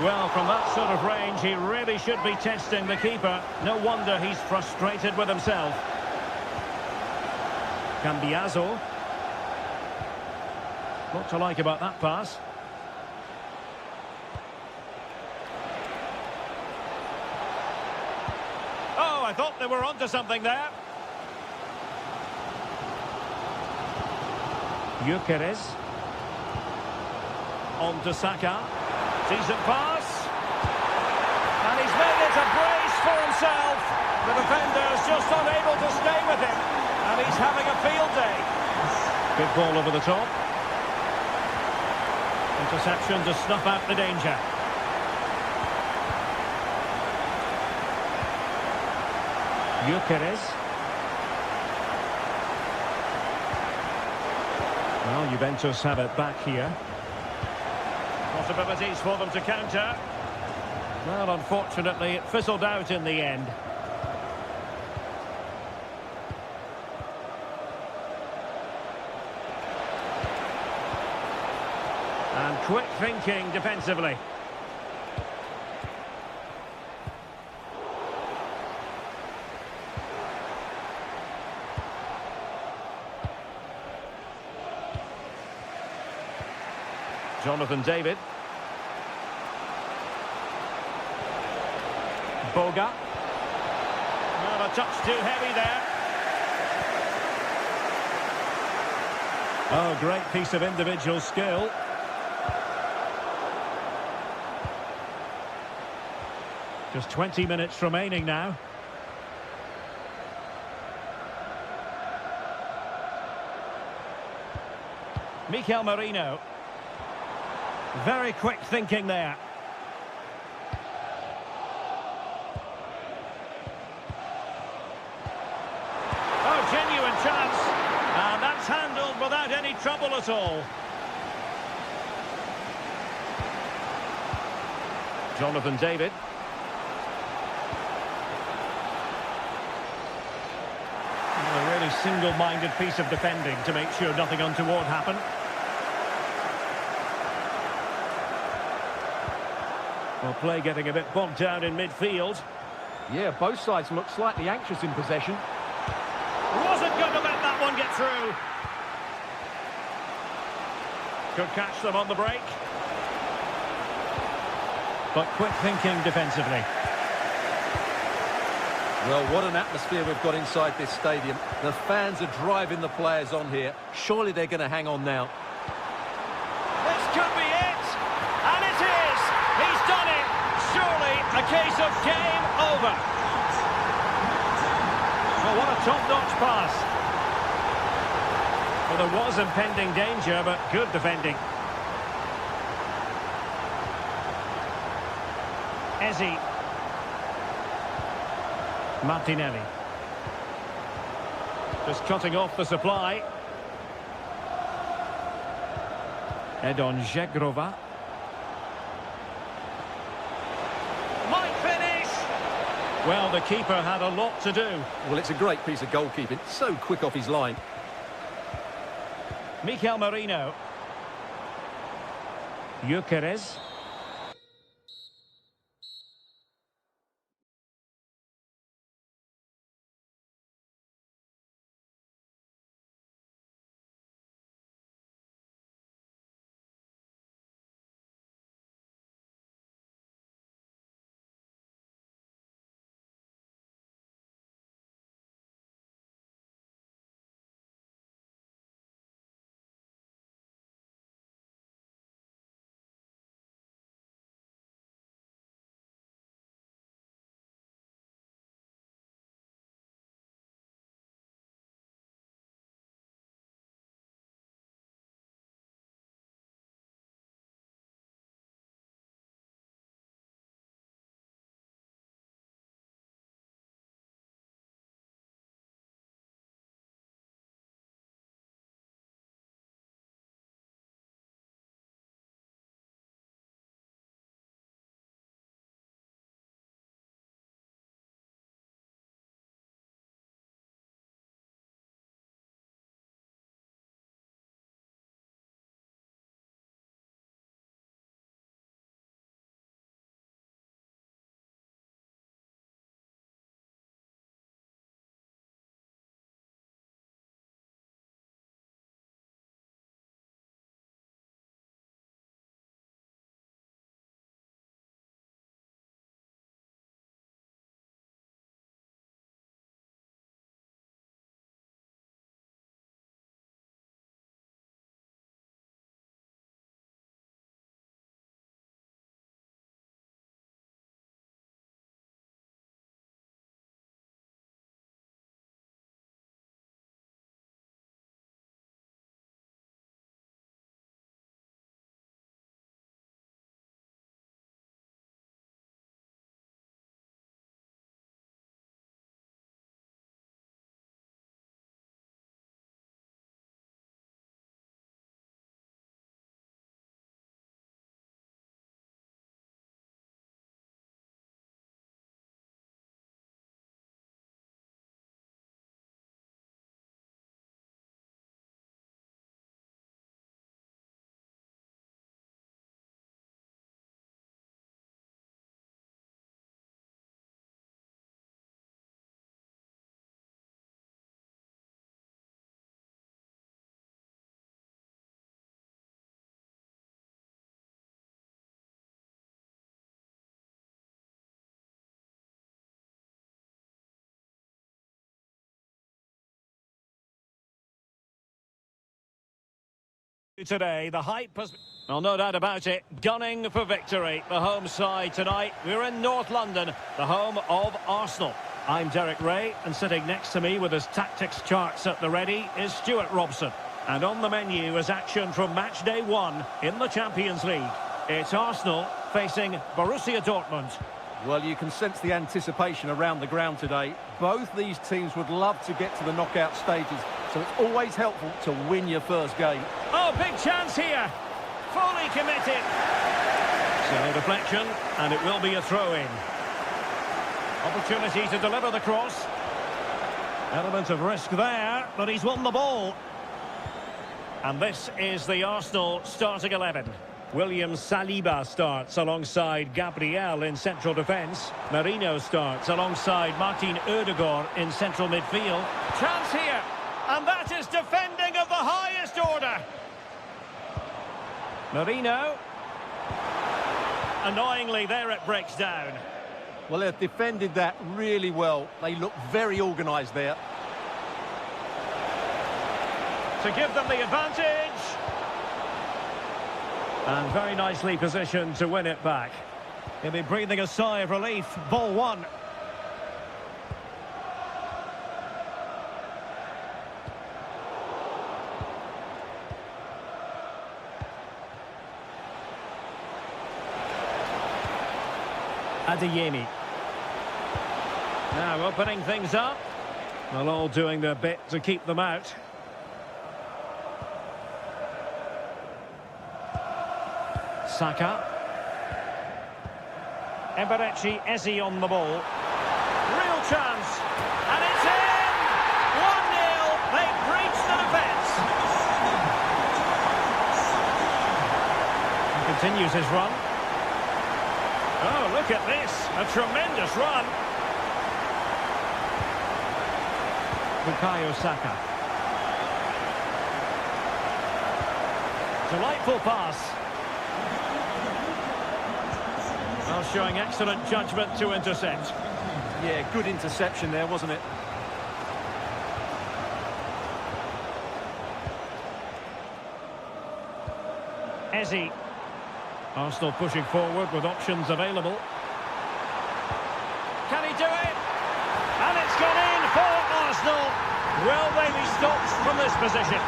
Well, from that sort of range, he really should be testing the keeper. No wonder he's frustrated with himself. Cambiaso. What to like about that pass? Oh, I thought they were onto something there. Gyökeres. On to Saka. Decent pass. And he's made it a brace for himself. The defender's just unable to stay with him. And he's having a field day. Good ball over the top. Interception to snuff out the danger. Gyökeres. Well, Juventus have it back here. Possibilities for them to counter. Well, unfortunately, it fizzled out in the end. And quick thinking defensively. Jonathan David. Boga. Well, a touch too heavy there. Oh, great piece of individual skill. Just 20 minutes remaining now. Mikel Merino. Very quick thinking there. Oh, genuine chance. And that's handled without any trouble at all. Jonathan David. A really single-minded piece of defending to make sure nothing untoward happened. Well, play getting a bit bogged down in midfield. Yeah, both sides look slightly anxious in possession. Wasn't going to let that one get through. Could catch them on the break. But quick thinking defensively. Well, what an atmosphere we've got inside this stadium. The fans are driving the players on here. Surely they're going to hang on now. This could be it. And it is. He's done it. Surely a case of game over. Well, what a top-notch pass. Well, there was impending danger, but good defending. Ezi. Martinelli. Just cutting off the supply. Edon Žegrova. Might finish! Well, the keeper had a lot to do. Well, it's a great piece of goalkeeping. So quick off his line. Mikel Merino. Gyökeres. Today, the hype has... Well, no doubt about it, gunning for victory. The home side tonight. We're in North London, the home of Arsenal. I'm Derek Ray, and sitting next to me with his tactics charts at the ready is Stuart Robson. And on the menu is action from match day 1 in the Champions League. It's Arsenal facing Borussia Dortmund. Well, you can sense the anticipation around the ground today. Both these teams would love to get to the knockout stages, so it's always helpful to win your first game. Oh, big chance here. Fully committed. So deflection, and it will be a throw-in. Opportunity to deliver the cross. Element of risk there, but he's won the ball. And this is the Arsenal starting 11. William Saliba starts alongside Gabriel in central defence. Marino starts alongside Martin Ødegaard in central midfield. Chance here, and that is defending of the highest order. Marino. Annoyingly, there it breaks down. Well, they've defended that really well. They look very organised there. To give them the advantage. And very nicely positioned to win it back. He'll be breathing a sigh of relief. Ball one. Adeyemi. Now opening things up. Well, all doing their bit to keep them out. Saka. Eberechi Eze on the ball. Real chance. And it's in! 1-0. They breached the defence. He continues his run. Oh, look at this. A tremendous run. Bukayo Saka. Delightful pass. Well, showing excellent judgment to intercept. Yeah, good interception there, wasn't it? Eze. Arsenal pushing forward with options available. Can he do it? And it's gone in for Arsenal. Will they be stopped from this position?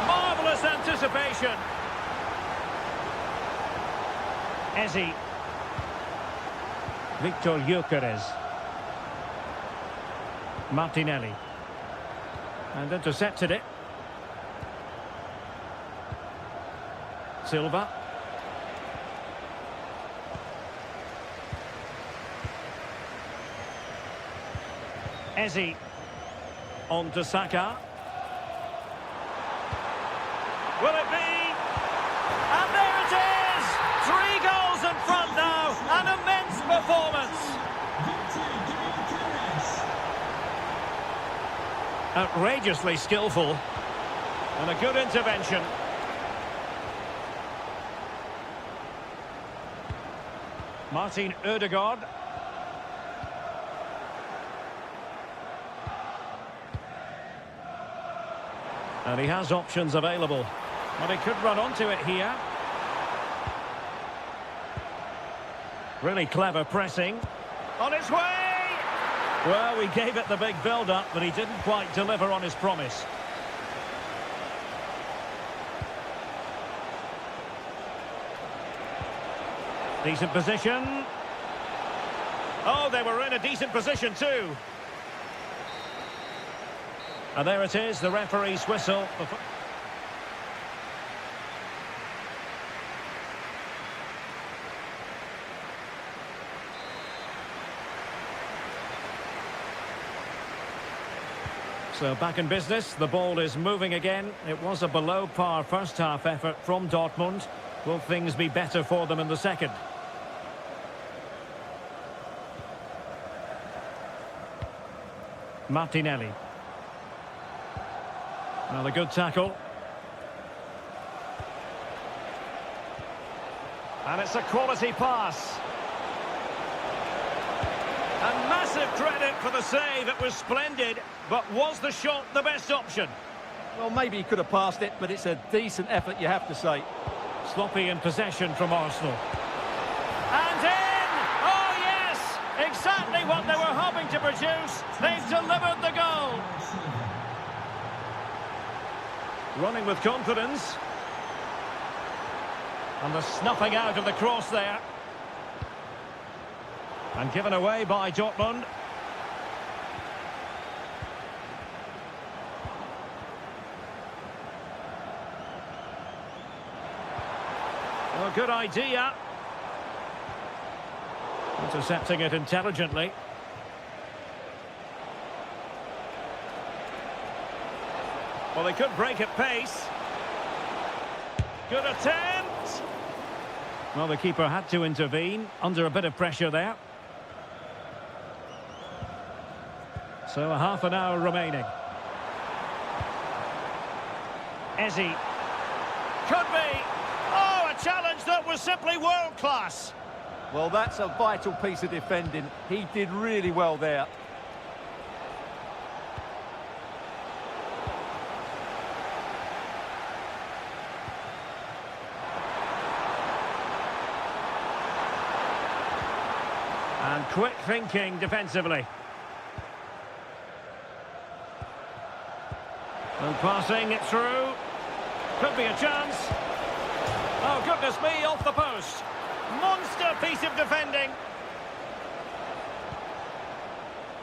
Marvellous anticipation. Eze. Victor Gyökeres. Martinelli. And intercepted it. Silva. Eze. On to Saka. Will it be? And there it is! 3 goals in front now. An immense performance. Outrageously skillful. And a good intervention. Martin Ødegaard. And he has options available. But he could run onto it here. Really clever pressing. On its way! Well, we gave it the big build-up, but he didn't quite deliver on his promise. Decent position. Oh, they were in a decent position too. And there it is, the referee's whistle. So back in business, the ball is moving again. It was a below-par first-half effort from Dortmund. Will things be better for them in the second? Martinelli. Another good tackle. And it's a quality pass. And massive credit for the save. It was splendid. But was the shot the best option? Well, maybe he could have passed it, but it's a decent effort, you have to say. Sloppy in possession from Arsenal. And in! Oh, yes! Exactly what they were hoping to produce. They've delivered the goal. Running with confidence. And the snuffing out of the cross there. And given away by Dortmund. Well, good idea. Intercepting it intelligently. Well, they could break at pace. Good attempt. Well, the keeper had to intervene under a bit of pressure there. So a half an hour remaining. Ezzy. Could be. Oh, a challenge that was simply world-class. Well, that's a vital piece of defending. He did really well there. And quick thinking defensively. And passing it through. Could be a chance. Oh, goodness me, off the post. Monster piece of defending.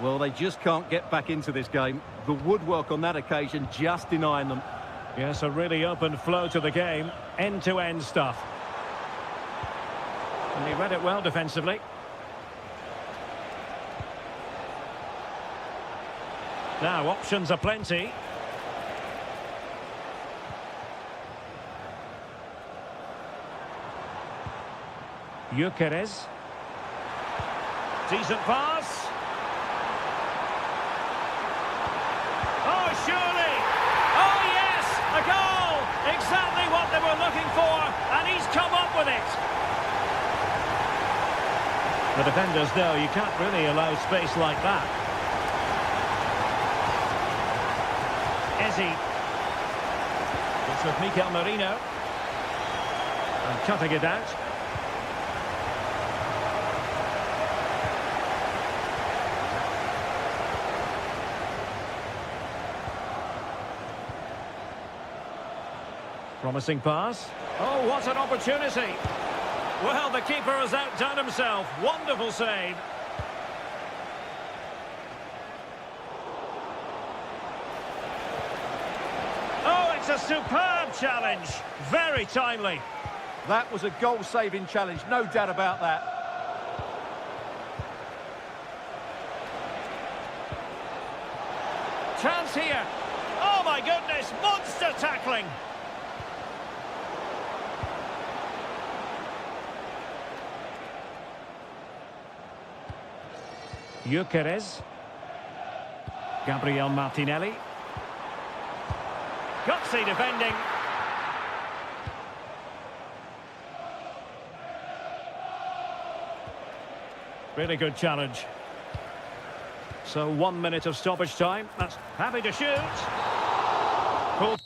Well, they just can't get back into this game. The woodwork on that occasion just denying them. Yes, a really open flow to the game. End-to-end stuff. And he read it well defensively. Now, options are plenty. Gyökeres. Decent pass. Oh, surely. Oh, yes, a goal. Exactly what they were looking for, and he's come up with it. The defenders know you can't really allow space like that. Ezzy. It's with Mikel Merino. And cutting it out. Promising pass. Oh, what an opportunity. Well, the keeper has outdone himself. Wonderful save. Oh, it's a superb challenge. Very timely. That was a goal-saving challenge, no doubt about that. Chance here. Oh, my goodness. Monster tackling. Gyökeres. Gabriel Martinelli. Gutsy defending. Really good challenge. So 1 minute of stoppage time. That's happy to shoot. Cool.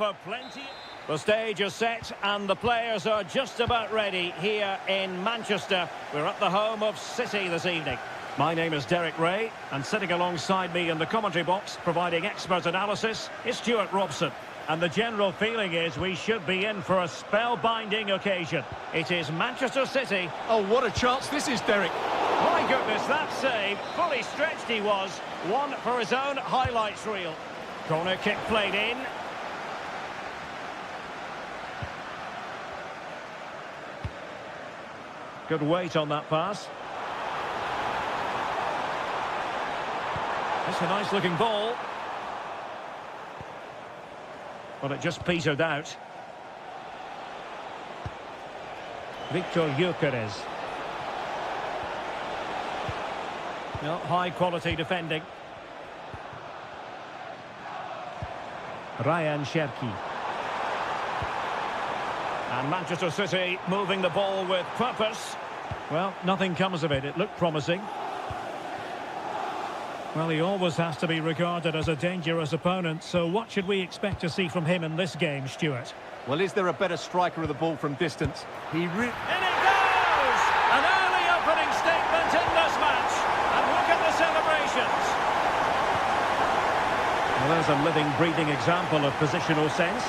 offer plenty. The stage is set and the players are just about ready here in Manchester. We're at the home of City this evening. My name is Derek Ray, and sitting alongside me in the commentary box, providing expert analysis, is Stuart Robson. And the general feeling is we should be in for a spellbinding occasion. It is Manchester City. Oh, what a chance this is, Derek. My goodness, that save. Fully stretched he was. One for his own highlights reel. Corner kick played in. Good weight on that pass. It's a nice looking ball. But it just petered out. Victor Gyökeres. No, high quality defending. Ryan Cherki. And Manchester City moving the ball with purpose. Well, nothing comes of it. It looked promising. Well, he always has to be regarded as a dangerous opponent, so what should we expect to see from him in this game, Stuart? Well, is there a better striker of the ball from distance? In it goes! An early opening statement in this match. And look at the celebrations. Well, there's a living, breathing example of positional sense.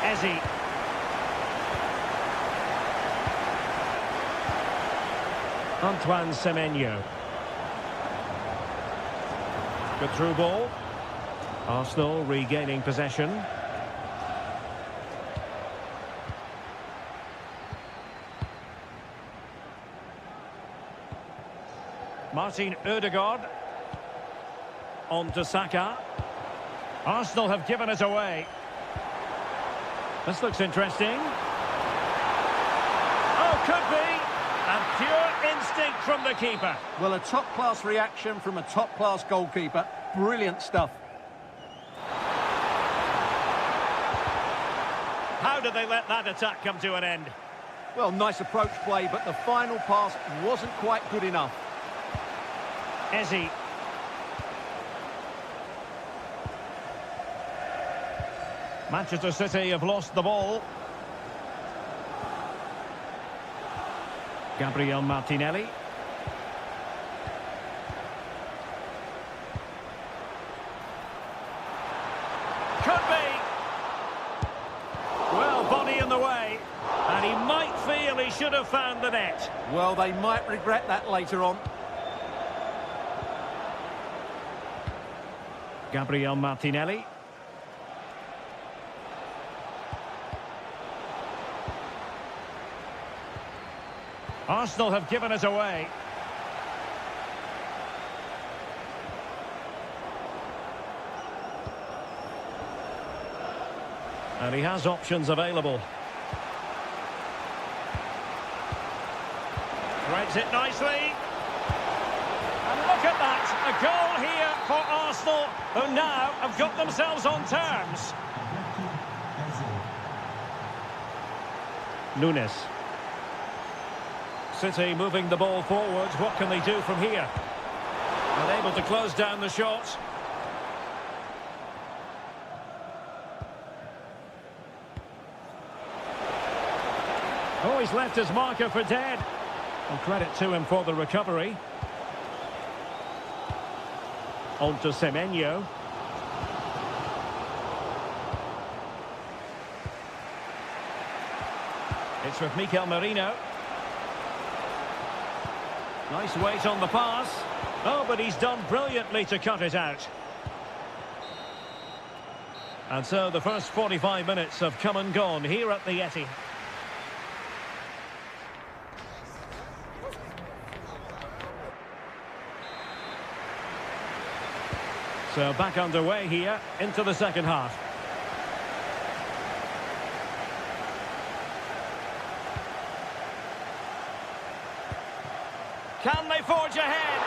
Ezzy. Antoine Semenyo. Good through ball. Arsenal regaining possession. Martin Ødegaard. On to Saka. Arsenal have given it away. This looks interesting. Oh, could be. And pure instinct from the keeper. Well, a top-class reaction from a top-class goalkeeper. Brilliant stuff. How did they let that attack come to an end? Well, nice approach play, but the final pass wasn't quite good enough. Ezzy. Manchester City have lost the ball. Gabriel Martinelli. Could be. Well, body in the way. And he might feel he should have found the net. Well, they might regret that later on. Gabriel Martinelli. Arsenal have given it away. And he has options available. Threads it nicely. And look at that. A goal here for Arsenal, who now have got themselves on terms. Nunes. City moving the ball forwards. What can they do from here? Unable to close down the shot. Oh, he's left his marker for dead. And credit to him for the recovery. On to Semenyo. It's with Mikel Merino. Nice weight on the pass. Oh, but he's done brilliantly to cut it out. And so the first 45 minutes have come and gone here at the Etihad. So back underway here into the second half. Can they forge ahead?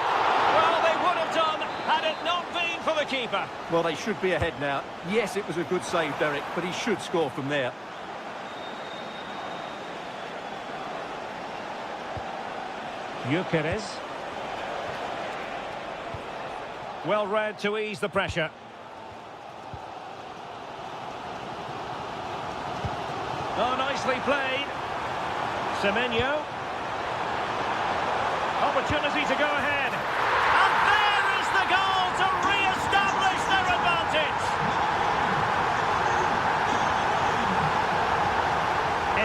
Well, they would have done had it not been for the keeper. Well, they should be ahead now. Yes, it was a good save, Derek, but he should score from there. Gyökeres. Well read to ease the pressure. Oh, nicely played. Semenyo. Opportunity to go ahead. And there is the goal to re-establish their advantage.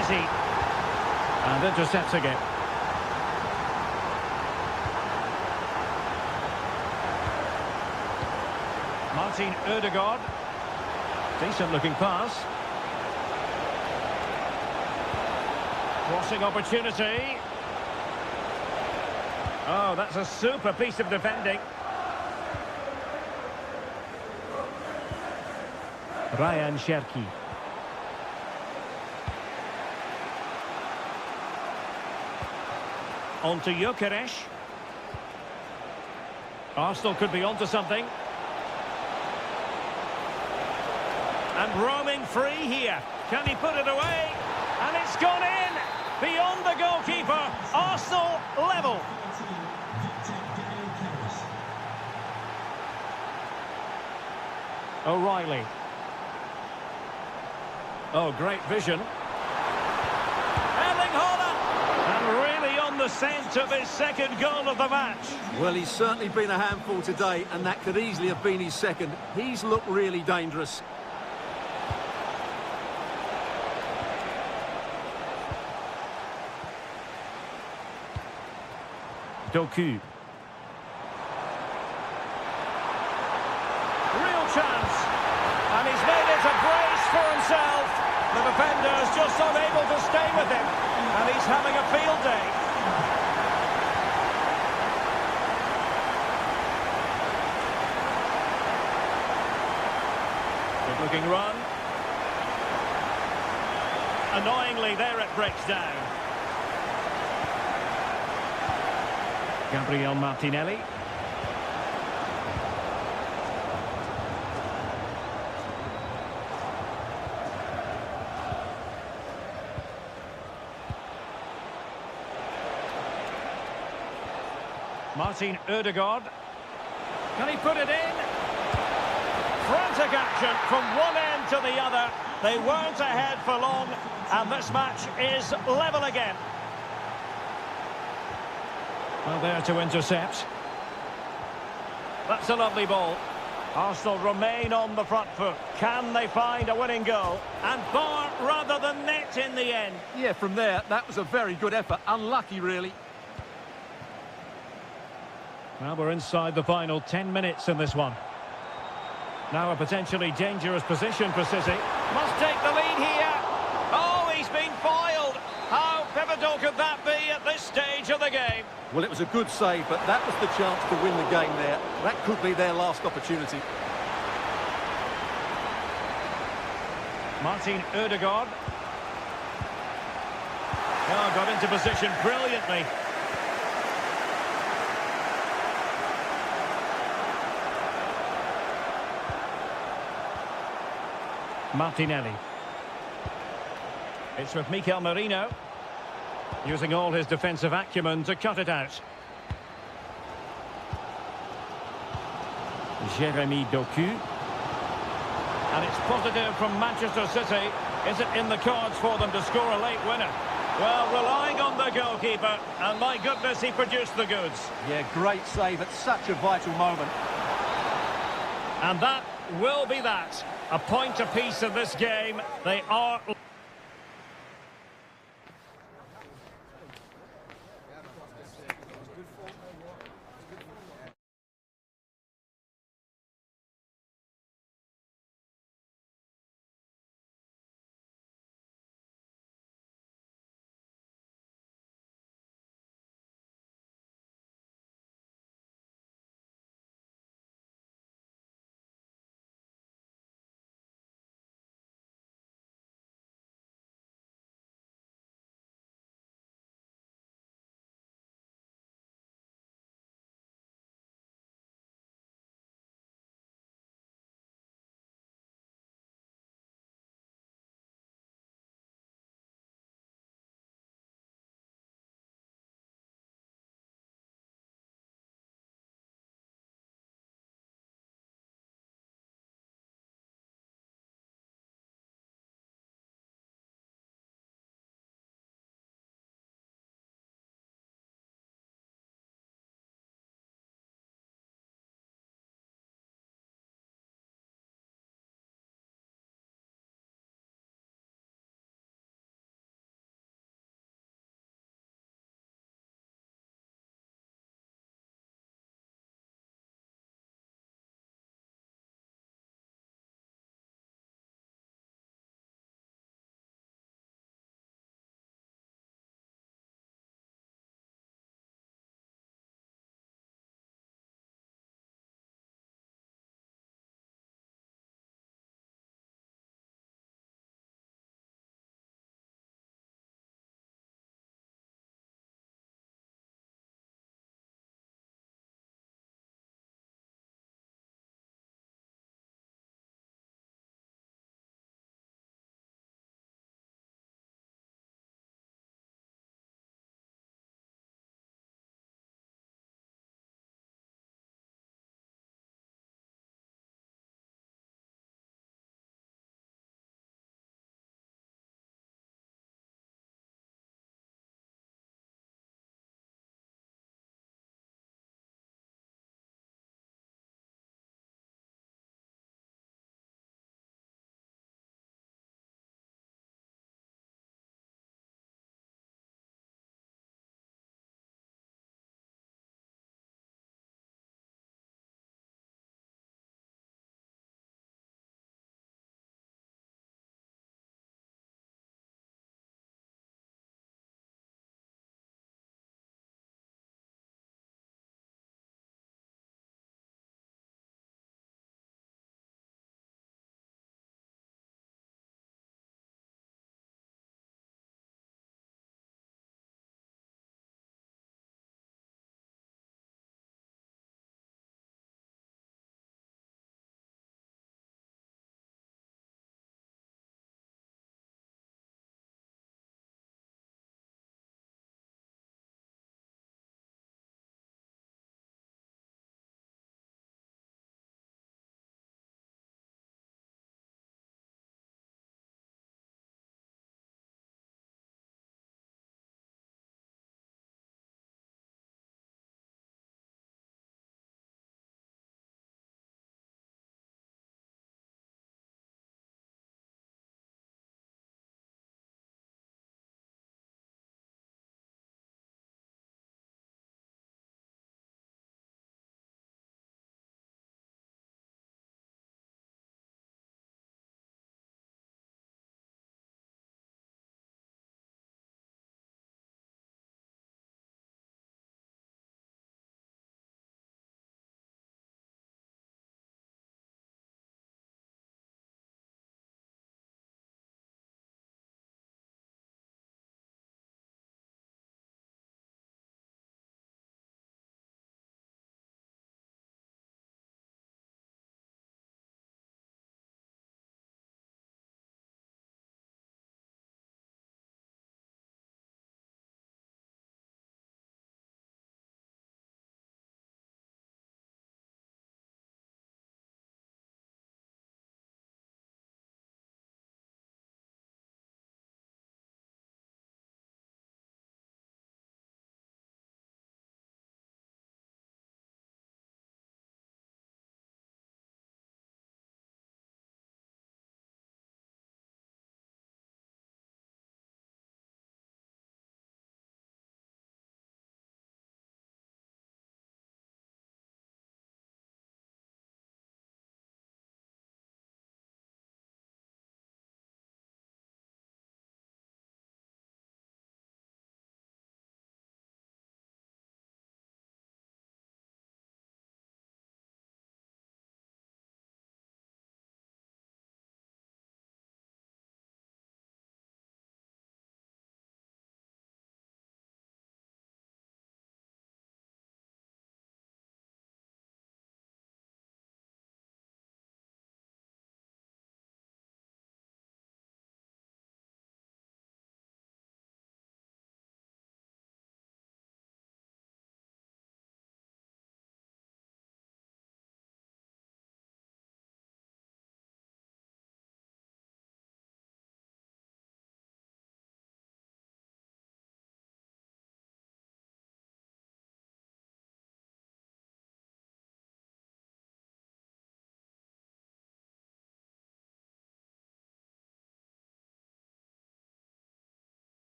Ezzy. And intercepts again. Martin Ødegaard. Decent looking pass. Crossing opportunity. Oh, that's a super piece of defending. Ryan Cherki. On to Gyökeres. Arsenal could be onto something. And roaming free here. Can he put it away? And it's gone in! Beyond the goalkeeper. Arsenal level. O'Reilly. Oh, great vision. Erling Haaland! And really on the scent of his second goal of the match. Well, he's certainly been a handful today, and that could easily have been his second. He's looked really dangerous. Doku. Real chance. And he's made it a brace for himself. The defender's just unable to stay with him. And he's having a field day. Good looking run. Annoyingly, there it breaks down. Gabriel Martinelli. Martin Ødegaard. Can he put it in? Frantic action from one end to the other. They weren't ahead for long, and this match is level again. Well, there to intercept. That's a lovely ball. Arsenal remain on the front foot. Can they find a winning goal? And bar rather than net in the end. Yeah, from there, that was a very good effort. Unlucky, really. Well, we're inside the final 10 minutes in this one. Now a potentially dangerous position for City. Must take the lead here. Oh, he's been foiled. How pivotal could that be at this stage of the game? Well, it was a good save, but that was the chance to win the game there. That could be their last opportunity. Martin Ødegaard. Oh, got into position brilliantly. Martinelli. It's with Mikel Merino. Using all his defensive acumen to cut it out. Jeremy Doku. And it's positive from Manchester City. Is it in the cards for them to score a late winner? Well, relying on the goalkeeper, and my goodness, he produced the goods. Yeah, great save at such a vital moment. And that will be that. A point apiece in this game. They are...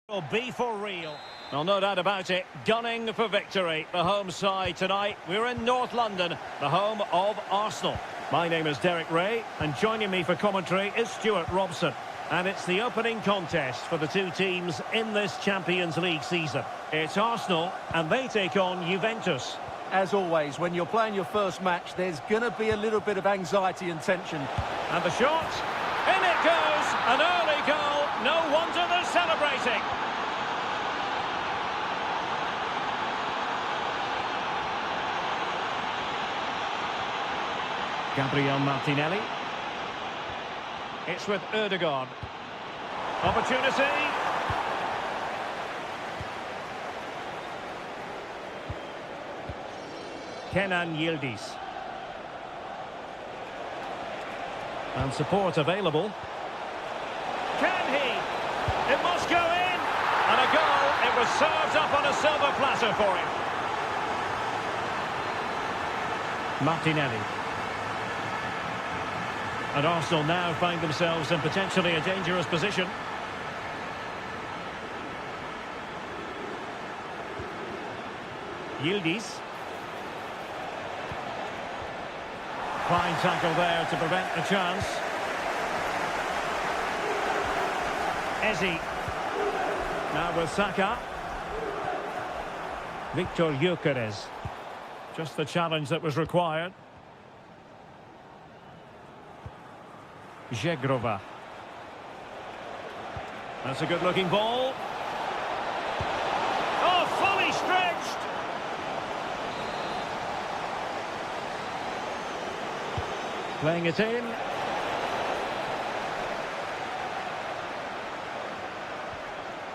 Will be for real. Well, no doubt about it. Gunning for victory. The home side tonight. We're in North London, the home of Arsenal. My name is Derek Ray, and joining me for commentary is Stuart Robson. And it's the opening contest for the two teams in this Champions League season. It's Arsenal, and they take on Juventus. As always, when you're playing your first match, there's going to be a little bit of anxiety and tension. And the shot. In it goes. An early goal. No wonder they're celebrating. Gabriel Martinelli. It's with Ødegaard. Opportunity. Kenan Yildiz. And support available. Can he? It must go in. And a goal. It was served up on a silver platter for him. Martinelli. And Arsenal now find themselves in potentially a dangerous position. Yildiz. Fine tackle there to prevent a chance. Ezi. Now with Saka. Victor Gyökeres. Just the challenge that was required. Zegrova. That's a good-looking ball. Oh, fully stretched! Playing it in.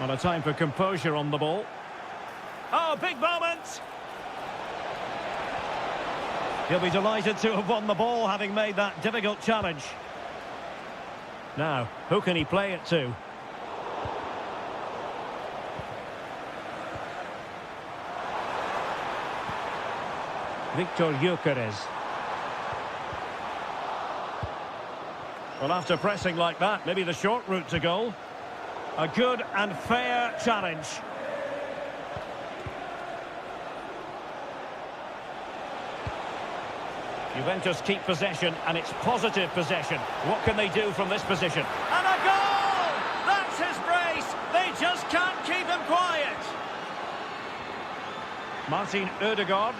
On a time for composure on the ball. Oh, big moment! He'll be delighted to have won the ball, having made that difficult challenge. Now, who can he play it to? Victor Gyökeres. Well, after pressing like that, maybe the short route to goal. A good and fair challenge. Juventus keep possession, and it's positive possession. What can they do from this position? And a goal! That's his brace! They just can't keep him quiet! Martin Ødegaard.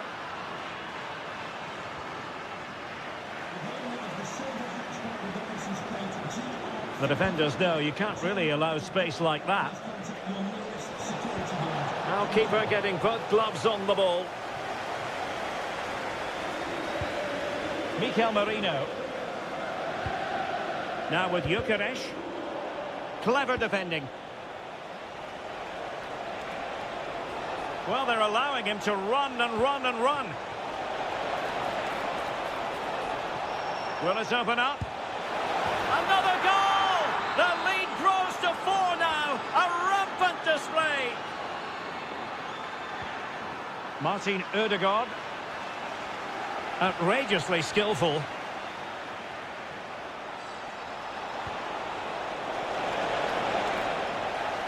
The defenders know you can't really allow space like that. Now keeper getting both gloves on the ball. Mikel Merino. Now with Gyökeres. Clever defending. Well, they're allowing him to run and run and run. Will it open up? Another goal! The lead grows to 4 now. A rampant display. Martin Ødegaard. Outrageously skillful.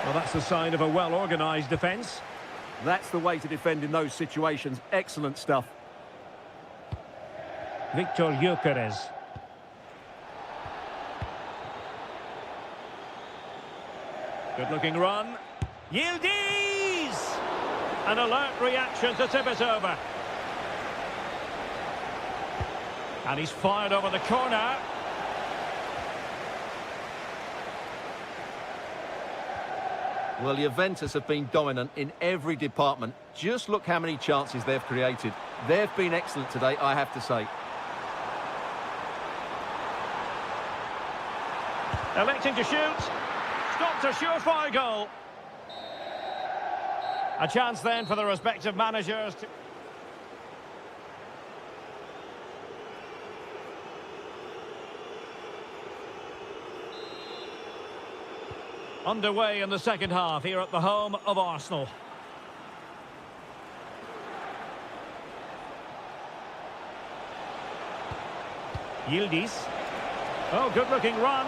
Well, that's the sign of a well-organised defence. That's the way to defend in those situations. Excellent stuff. Victor Gyökeres. Good-looking run. Yildiz! An alert reaction to tip it over. And he's fired over the corner. Well, Juventus have been dominant in every department. Just look how many chances they've created. They've been excellent today, I have to say. Electing to shoot. Stopped a surefire goal. A chance then for the respective managers to... Underway in the second half here at the home of Arsenal. Yildiz. Oh, good-looking run.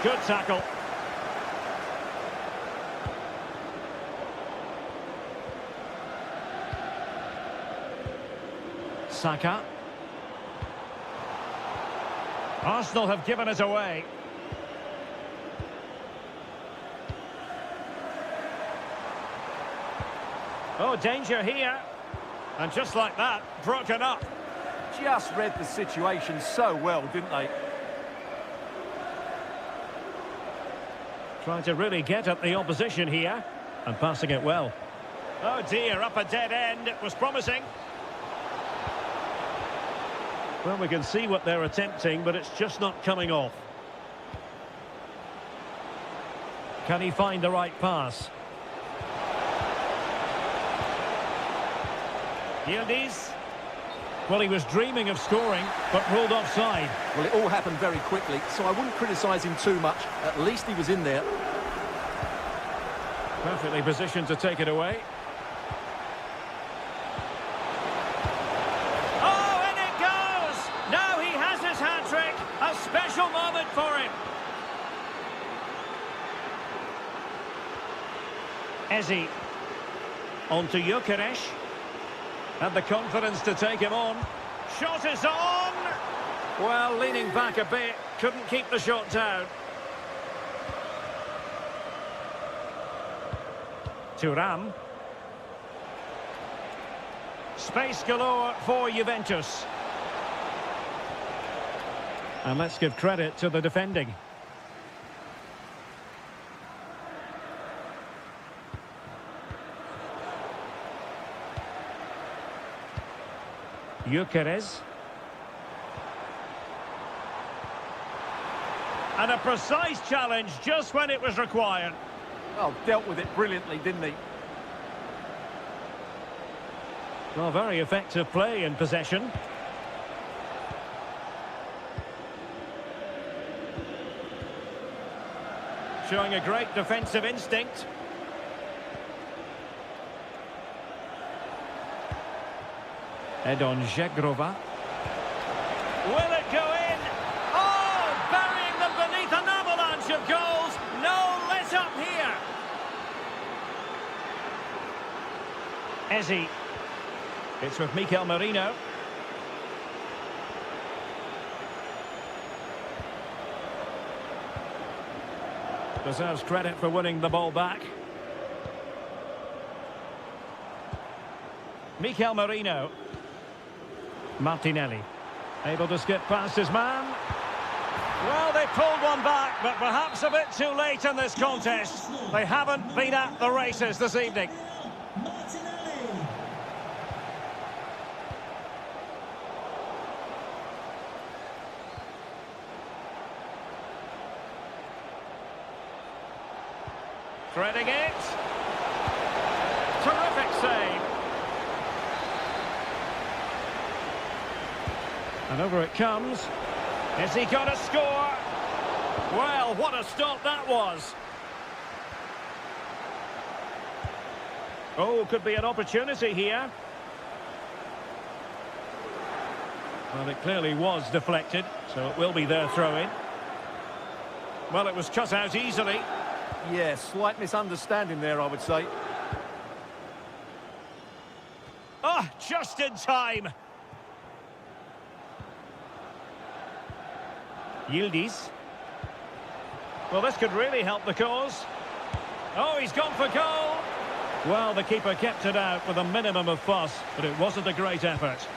Good tackle. Saka. Arsenal have given it away. Oh, danger here. And just like that, broken up. Just read the situation so well, didn't they? Trying to really get at the opposition here. And passing it well. Oh dear, up a dead end. It was promising. Well, we can see what they're attempting, but it's just not coming off. Can he find the right pass? Yildiz. Well, he was dreaming of scoring, but ruled offside. Well, it all happened very quickly, so I wouldn't criticise him too much. At least he was in there. Perfectly positioned to take it away. Oh, and it goes! Now he has his hat-trick. A special moment for him. Ezi. On to Gyökeres. Had the confidence to take him on. Shot is on! Well, leaning back a bit. Couldn't keep the shot down. Thuram. Space galore for Juventus. And let's give credit to the defending. Gyökeres. And a precise challenge just when it was required. Oh, dealt with it brilliantly, didn't he? Well, very effective play in possession. Showing a great defensive instinct. Edon Žegrova. Will it go in? Oh, burying them beneath an avalanche of goals. No let up here. Ezi. It's with Mikel Merino. Deserves credit for winning the ball back. Mikel Merino. Martinelli. Able to skip past his man. Well, they pulled one back, but perhaps a bit too late in this contest. They haven't been at the races this evening. Threading it. Terrific save. And over it comes. Has he got a score? Well, what a stop that was. Oh, could be an opportunity here. Well, it clearly was deflected, so it will be their throw-in. Well, it was cut out easily. Yeah, slight misunderstanding there, I would say. Oh, just in time. Yildiz. Well, this could really help the cause. Oh, he's gone for goal. Well, the keeper kept it out with a minimum of fuss, but it wasn't a great effort.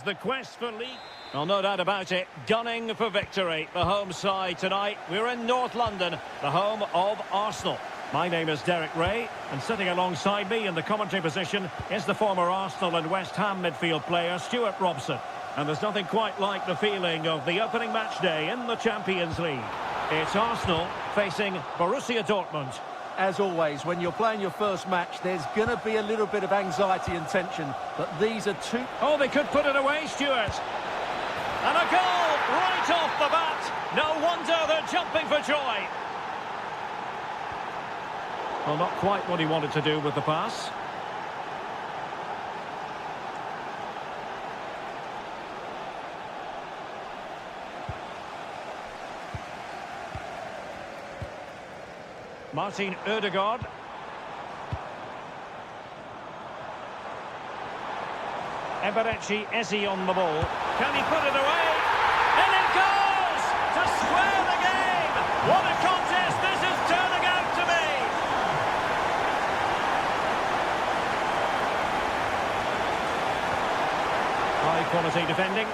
The quest for league. Well, no doubt about it. Gunning for victory. The home side tonight. We're in North London, the home of Arsenal. My name is Derek Ray, and sitting alongside me in the commentary position is the former Arsenal and West Ham midfield player, Stuart Robson. And there's nothing quite like the feeling of the opening match day in the Champions League. It's Arsenal facing Borussia Dortmund. As always, when you're playing your first match, there's going to be a little bit of anxiety and tension. But these are two... Oh, they could put it away, Stuart. And a goal right off the bat. No wonder they're jumping for joy. Well, not quite what he wanted to do with the pass. Martin Ødegaard. Eberechi Eze on the ball. Can he put it away? And it goes to square the game. What a contest this is turning out to be. High quality defending.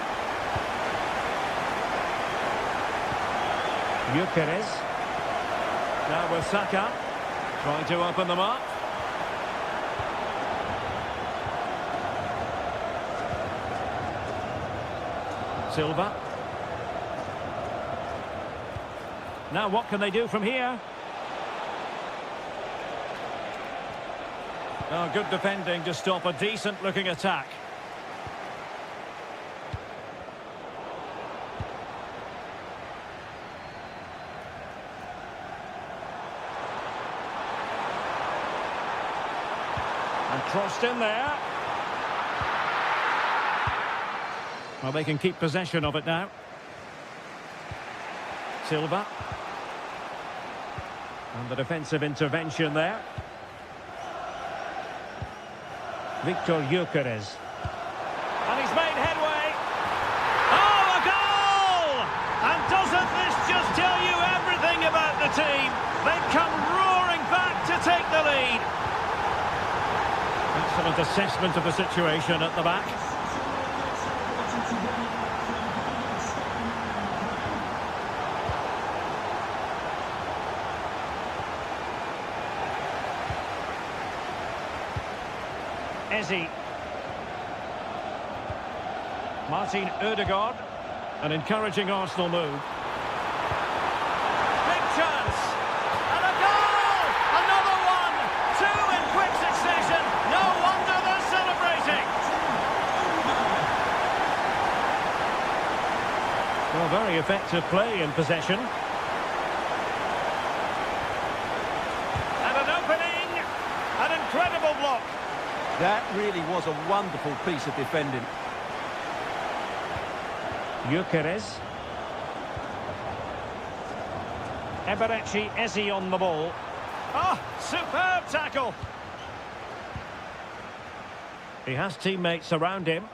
Gyökeres. Now with Saka, trying to open them up. Silva. Now what can they do from here? Oh, good defending to stop a decent-looking attack. And crossed in there. Well, they can keep possession of it now. Silva. And the defensive intervention there. Victor Gyökeres. And he's made headway. Oh, a goal! And doesn't this just tell you everything about the team? They've come roaring back to take the lead. Excellent assessment of the situation at the back. Eze. Martin Ødegaard. An encouraging Arsenal move. Big chance. And a goal! Another one! Two in quick succession. No wonder they're celebrating. Well, very effective play in possession. And an opening. An incredible block. That really was a wonderful piece of defending. Gyökeres. Eberechi Eze on the ball. Ah, superb tackle. He has teammates around him.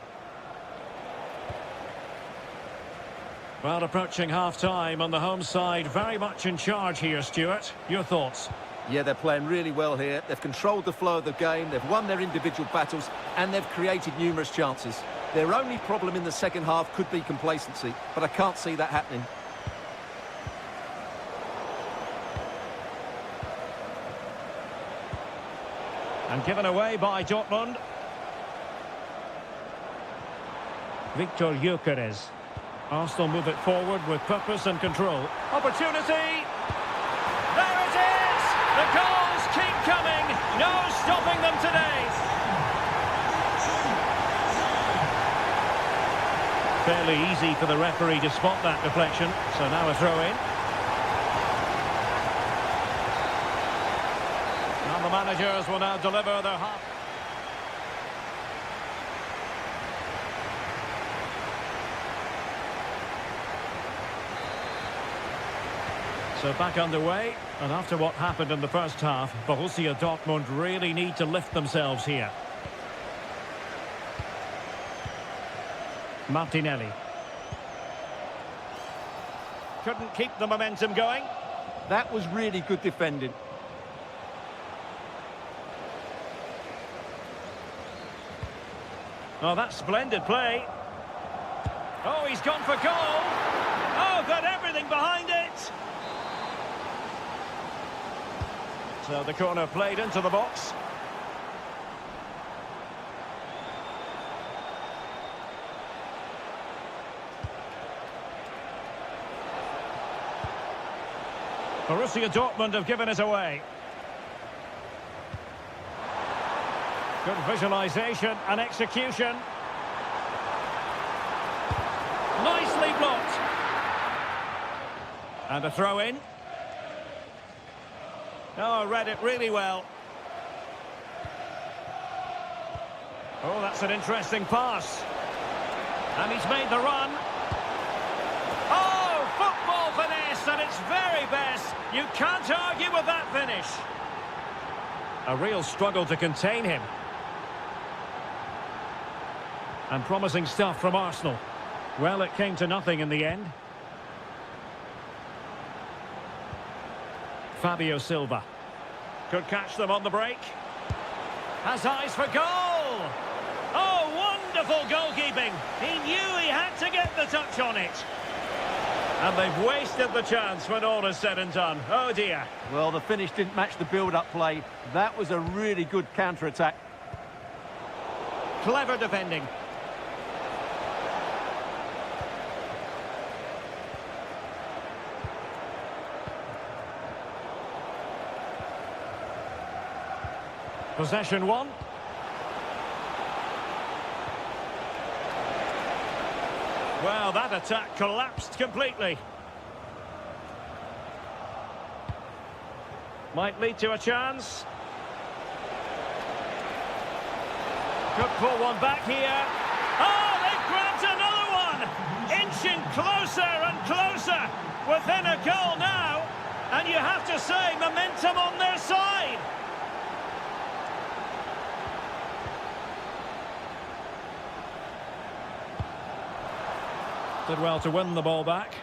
Well, approaching half-time on the home side, very much in charge here, Stuart. Your thoughts? Yeah, they're playing really well here. They've controlled the flow of the game, they've won their individual battles, and they've created numerous chances. Their only problem in the second half could be complacency, but I can't see that happening. And given away by Dortmund. Victor Gyökeres. Arsenal move it forward with purpose and control. Opportunity! There it is! The goals keep coming! No stopping them today! Fairly easy for the referee to spot that deflection, so now a throw-in. And the managers will now deliver their half. So back underway, and after what happened in the first half, Borussia Dortmund really need to lift themselves here. Martinelli. Couldn't keep the momentum going. That was really good defending. Oh, that's splendid play. Oh, he's gone for goal. Oh, got everything behind it. So the corner played into the box. Borussia Dortmund have given it away. Good visualisation and execution. Nicely blocked. And a throw in. Oh, read it really well. Oh, that's an interesting pass. And he's made the run. Oh, football finesse at its very best. You can't argue with that finish. A real struggle to contain him. And promising stuff from Arsenal. Well, it came to nothing in the end. Fabio Silva. Could catch them on the break. Has eyes for goal! Oh, wonderful goalkeeping! He knew he had to get the touch on it. And they've wasted the chance when all is said and done. Oh dear. Well, the finish didn't match the build-up play. That was a really good counter-attack. Clever defending. Possession one. Well, that attack collapsed completely. Might lead to a chance. Could pull one back here. Oh, they've grabbed another one! Inching closer and closer. Within a goal now. And you have to say, momentum on their side. Did well to win the ball back.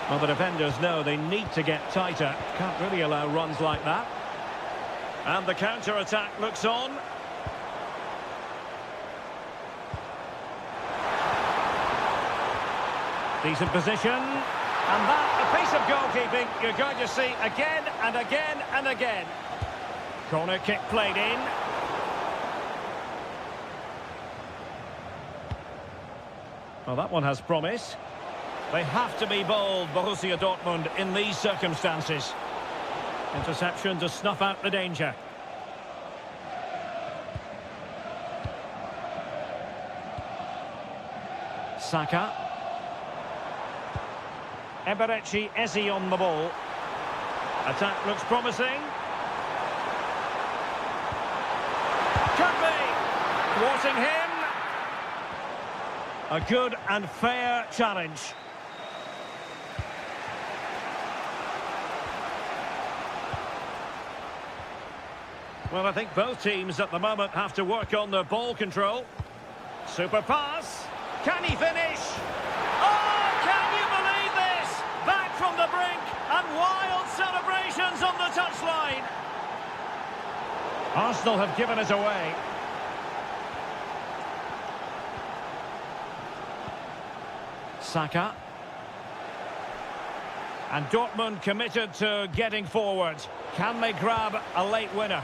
Well, the defenders know they need to get tighter. Can't really allow runs like that. And the counter-attack looks on. Decent position. And that, a piece of goalkeeping you're going to see again and again and again. Corner kick played in. Well, that one has promise. They have to be bold, Borussia Dortmund, in these circumstances. Interception to snuff out the danger. Saka. Eberechi Eze on the ball. Attack looks promising. Could be. Thwarting him. A good and fair challenge. Well, I think both teams at the moment have to work on their ball control. Super pass. Can he finish? Oh, can you believe this? Back from the brink and wild celebrations on the touchline. Arsenal have given it away. Saka. And Dortmund committed to getting forward. Can they grab a late winner?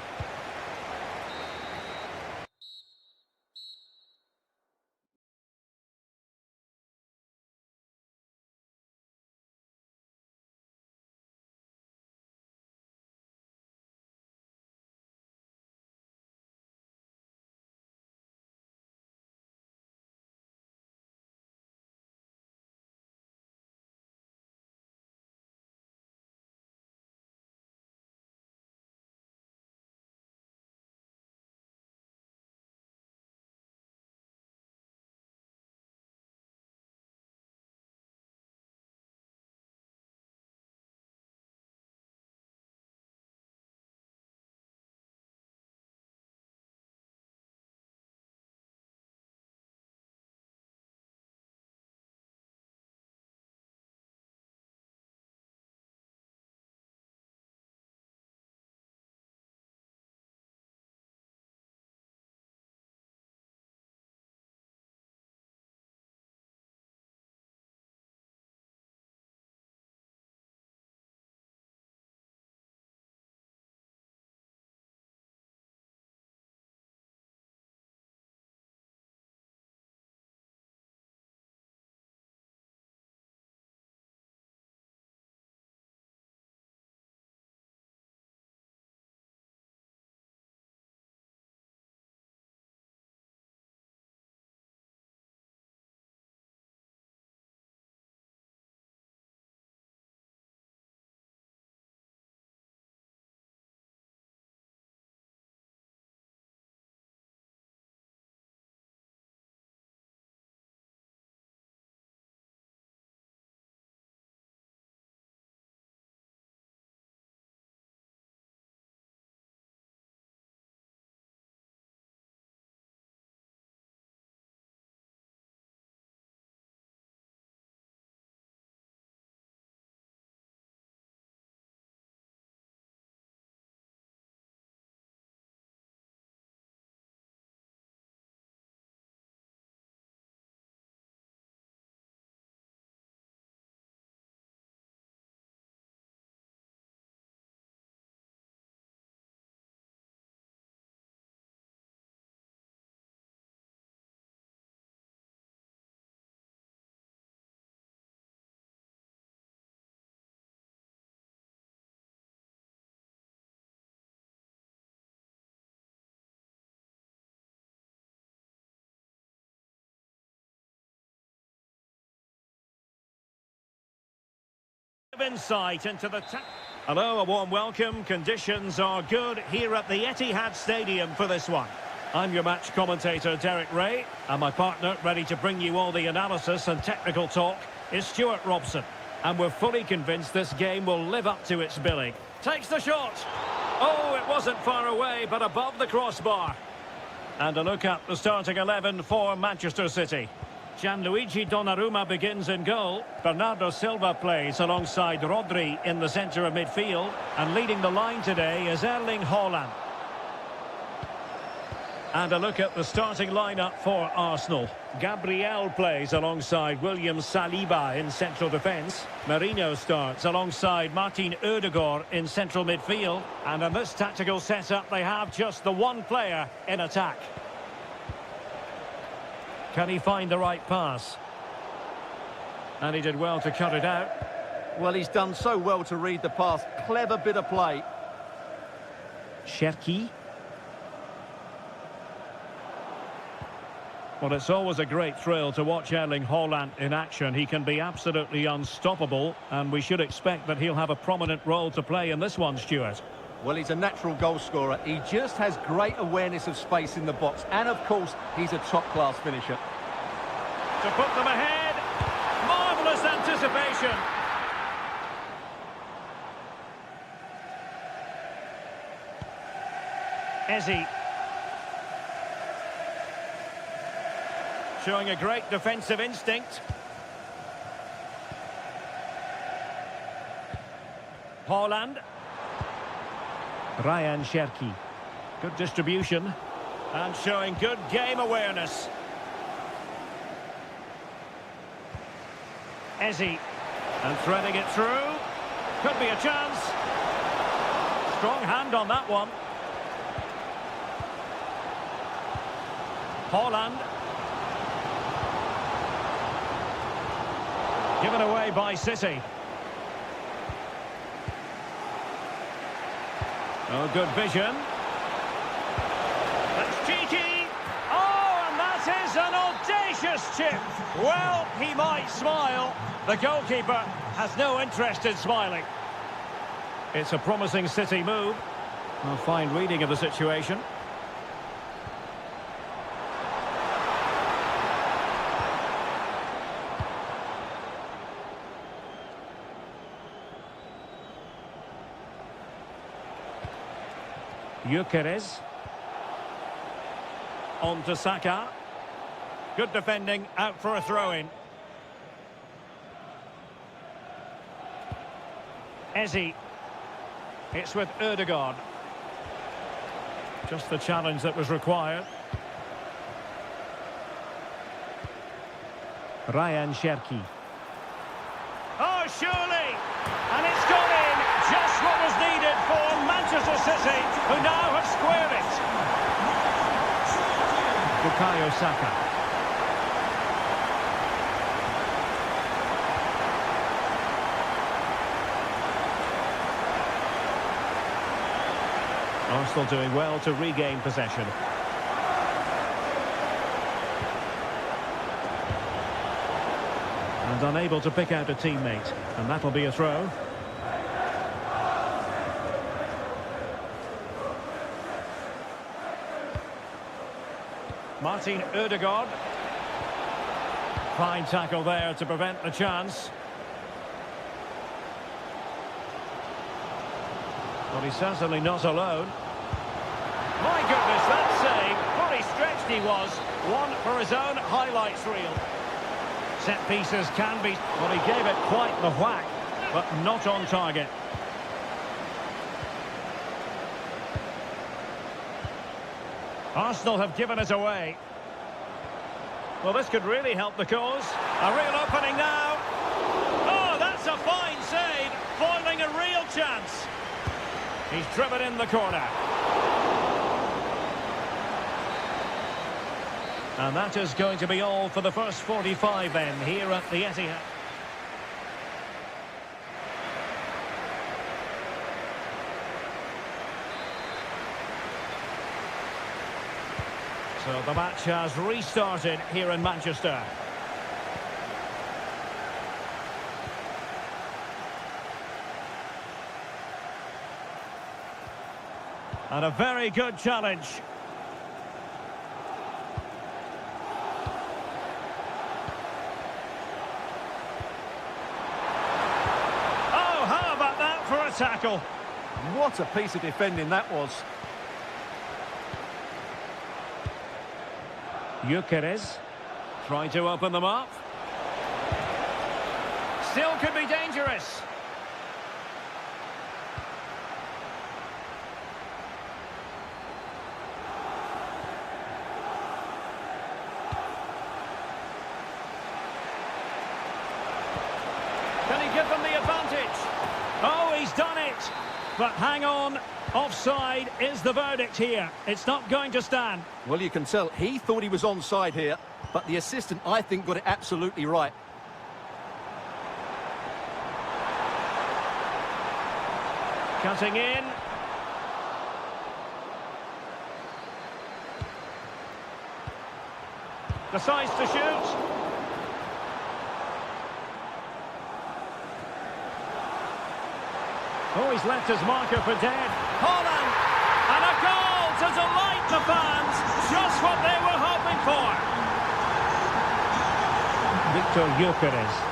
Insight into the... Hello, a warm welcome. Conditions are good here at the Etihad Stadium for this one. I'm your match commentator, Derek Ray, and my partner, ready to bring you all the analysis and technical talk, is Stuart Robson. And we're fully convinced this game will live up to its billing. Takes the shot. Oh, it wasn't far away, but above the crossbar. And a look at the starting 11 for Manchester City. Gianluigi Donnarumma begins in goal. Bernardo Silva plays alongside Rodri in the centre of midfield. And leading the line today is Erling Haaland. And a look at the starting lineup for Arsenal. Gabriel plays alongside William Saliba in central defence. Merino starts alongside Martin Ødegaard in central midfield. And in this tactical setup, they have just the one player in attack. Can he find the right pass? And he did well to cut it out. Well, he's done so well to read the pass. Clever bit of play. Cherki. Well, it's always a great thrill to watch Erling Haaland in action. He can be absolutely unstoppable, and we should expect that he'll have a prominent role to play in this one, Stuart. Well, he's a natural goal scorer. He just has great awareness of space in the box. And, of course, he's a top-class finisher. To put them ahead. Marvellous anticipation. Eze. Showing a great defensive instinct. Haaland. Ryan Cherki. Good distribution. And showing good game awareness. Eze. And threading it through. Could be a chance. Strong hand on that one. Haaland. Given away by City. Oh, good vision. That's cheeky. Oh, and that is an audacious chip. Well, he might smile. The goalkeeper has no interest in smiling. It's a promising City move. A fine reading of the situation. Gyökeres. On to Saka. Good defending, out for a throw-in. Eze. It's with Ødegaard. Just the challenge that was required. Ryan Cherki. Oh, surely! And it's gone in! Just what was needed for Manchester City, who now have squared it. Bukayo Saka. Arsenal doing well to regain possession. And unable to pick out a teammate. And that'll be a throw. Martin Ødegaard. Fine tackle there to prevent the chance. But he's certainly not alone. My goodness, that save. Fully stretched he was. One for his own highlights reel. Set pieces can be... Well, he gave it quite the whack, but not on target. Arsenal have given it away. Well, this could really help the cause. A real opening now. Oh, that's a fine save. Foiling a real chance. He's driven in the corner. And that is going to be all for the first 45 then, here at the Etihad. So the match has restarted here in Manchester. And a very good challenge. Oh, how about that for a tackle? What a piece of defending that was. Gyökeres trying to open them up. Still could be dangerous. Can he give them the advantage? Oh, he's done it. But hang on, offside is the verdict here. It's not going to stand. Well, you can tell he thought he was onside here, but the assistant, I think, got it absolutely right. Cutting in. Decides to shoot. Oh, he's left his marker for dead. Holland! And a goal to delight the fans. Just what they were hoping for. Victor Gyökeres.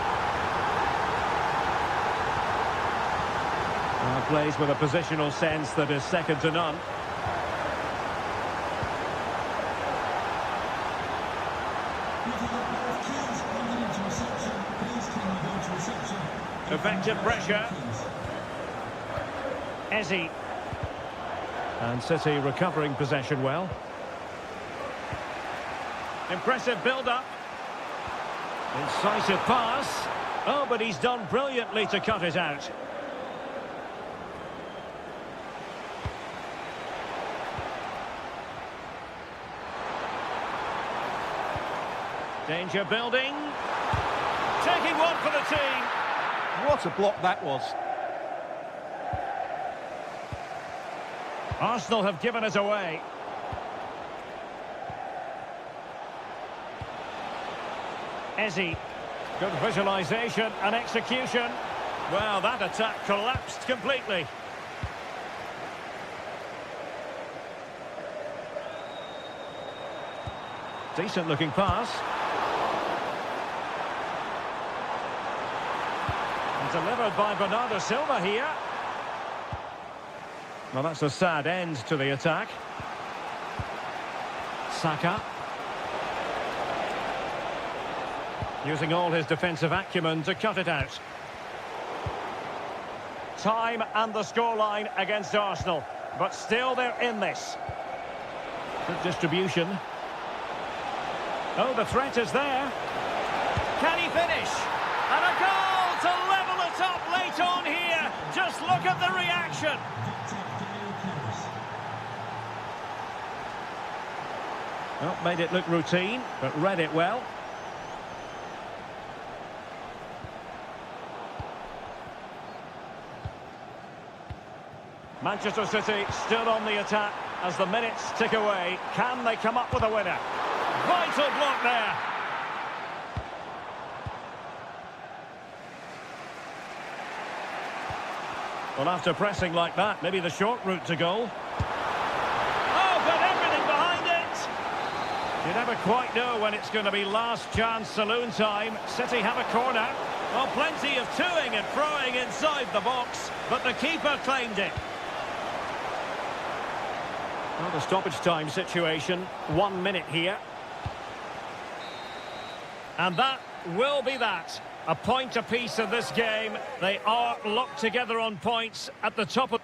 Plays with a positional sense that is second to none. Effective pressure. Eze. And City recovering possession well. Impressive build-up. Incisive pass. Oh, but he's done brilliantly to cut it out. Danger building. Taking one for the team. What a block that was. Arsenal have given it away. Eze. Good visualisation and execution. Well, that attack collapsed completely. Decent looking pass. Delivered by Bernardo Silva here. Well, that's a sad end to the attack. Saka. Using all his defensive acumen to cut it out. Time and the scoreline against Arsenal. But still they're in this. Good distribution. Oh, the threat is there. Can he finish? And a goal to level it up late on here. Just look at the reaction. Well, made it look routine, but read it well. Manchester City still on the attack as the minutes tick away. Can they come up with a winner? Vital block there. Well, after pressing like that, maybe the short route to goal. Oh, got everything behind it! You never quite know when it's going to be last chance saloon time. City have a corner. Well, plenty of toing and throwing inside the box, but the keeper claimed it. Well, the stoppage time situation, 1 minute here. And that will be that. A point apiece in this game. They are locked together on points at the top of...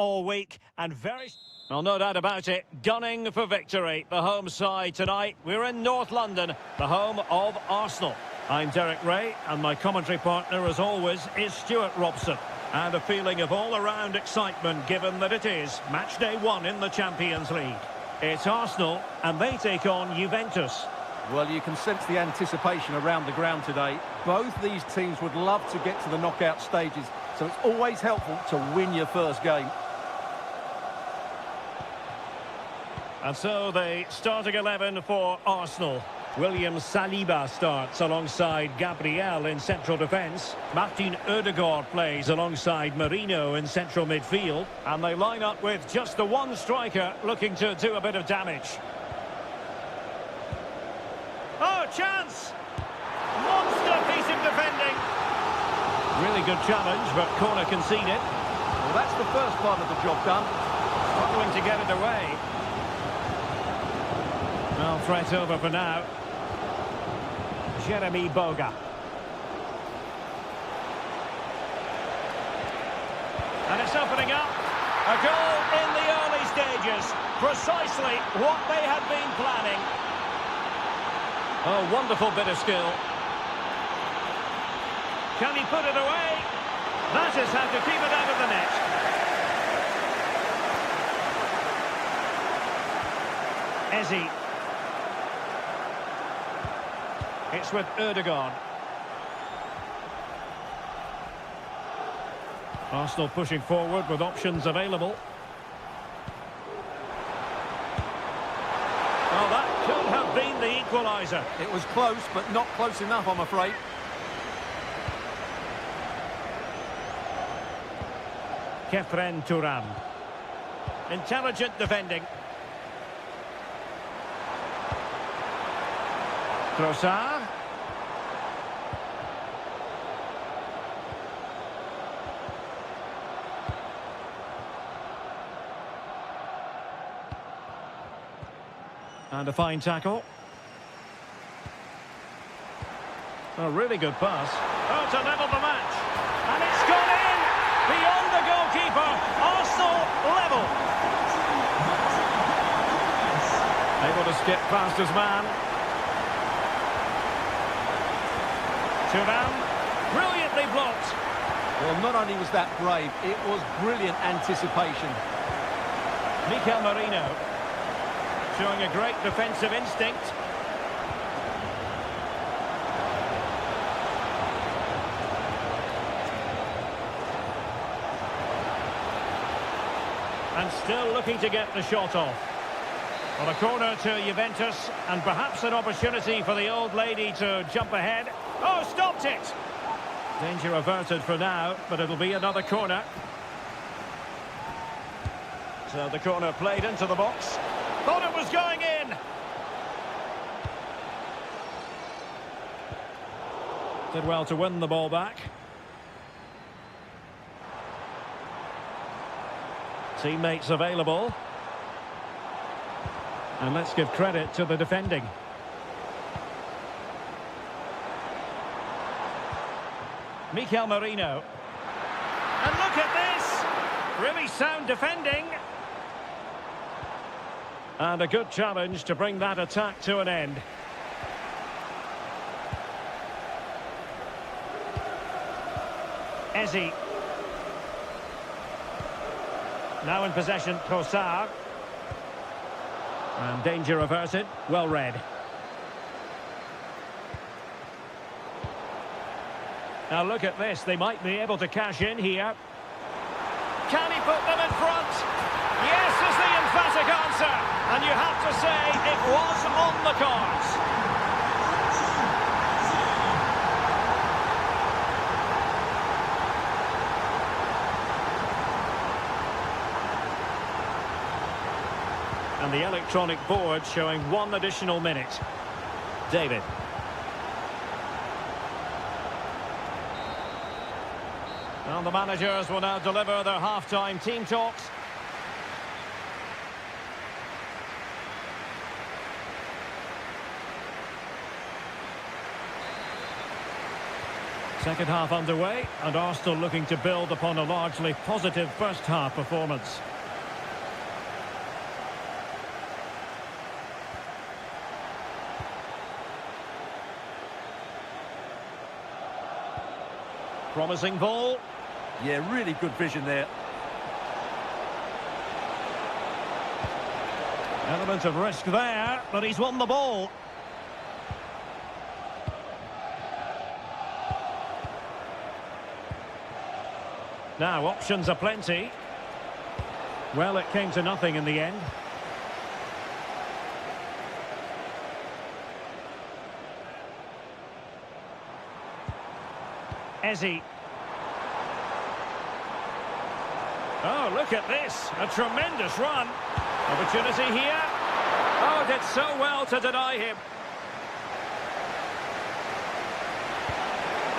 all week and very... Well, no doubt about it, gunning for victory. The home side tonight. We're in North London, the home of Arsenal. I'm Derek Ray, and my commentary partner, as always, is Stuart Robson. And a feeling of all-around excitement, given that it is match day 1 in the Champions League. It's Arsenal, and they take on Juventus. Well, you can sense the anticipation around the ground today. Both these teams would love to get to the knockout stages, so it's always helpful to win your first game. And so the starting 11 for Arsenal. William Saliba starts alongside Gabriel in central defence. Martin Ødegaard plays alongside Merino in central midfield. And they line up with just the one striker looking to do a bit of damage. Oh, chance! Monster piece of defending. Really good challenge, but corner conceded. Well, that's the first part of the job done. Struggling to get it away. Well, threat over for now. Jeremy Boga. And it's opening up. A goal in the early stages. Precisely what they had been planning. Oh, wonderful bit of skill. Can he put it away? That is how to keep it out of the net. Eze. It's with Ødegaard. Arsenal pushing forward with options available. Well, that could have been the equaliser. It was close, but not close enough, I'm afraid. Kefren Turan. Intelligent defending. Trossard. And a fine tackle. A really good pass. Oh, to level the match. And it's gone in! Beyond the goalkeeper. Arsenal level. Able to skip past his man. Turan, brilliantly blocked. Well, not only was that brave, it was brilliant anticipation. Mikel Merino, showing a great defensive instinct. And still looking to get the shot off. On a corner to Juventus, and perhaps an opportunity for the old lady to jump ahead. Oh, stopped it! Danger averted for now, but it'll be another corner. So the corner played into the box. Thought it was going in! Did well to win the ball back. Teammates available. And let's give credit to the defending. Mikel Merino. And look at this! Really sound defending. And a good challenge to bring that attack to an end. Eze. Now in possession, Trossard. And danger averted. Well read. Now look at this. They might be able to cash in here. Can he put them in front? Yes is the emphatic answer. And you have to say it was on the cards. And the electronic board showing 1 additional minute. David. Well, the managers will now deliver their half-time team talks. Second half underway, and Arsenal looking to build upon a largely positive first half performance. Promising ball. Yeah, really good vision there. Element of risk there, but he's won the ball. Now, options are plenty. Well, it came to nothing in the end. Ezzy. Oh, look at this. A tremendous run. Opportunity here. Oh, did so well to deny him.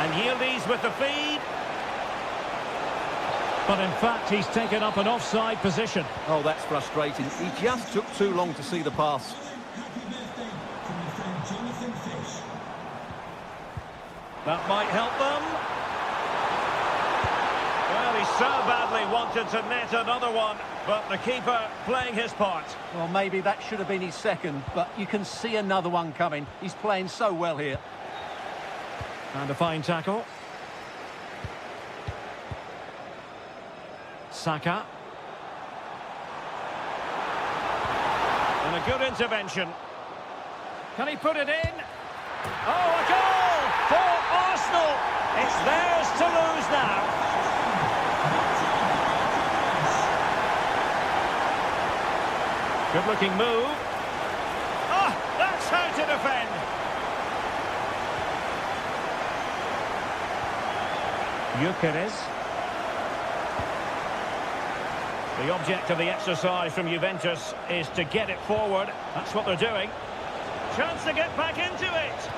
And Yildiz with the feed. But in fact, he's taken up an offside position. Oh, that's frustrating. He just took too long to see the pass. That might help them. Well, he so badly wanted to net another one, but the keeper playing his part. Well, maybe that should have been his second, but you can see another one coming. He's playing so well here. And a fine tackle. Saka. And a good intervention. Can he put it in? Oh, a goal for Arsenal! It's theirs to lose now. Good-looking move. Ah, that's how to defend. Gyökeres. The object of the exercise from Juventus is to get it forward. That's what they're doing. Chance to get back into it.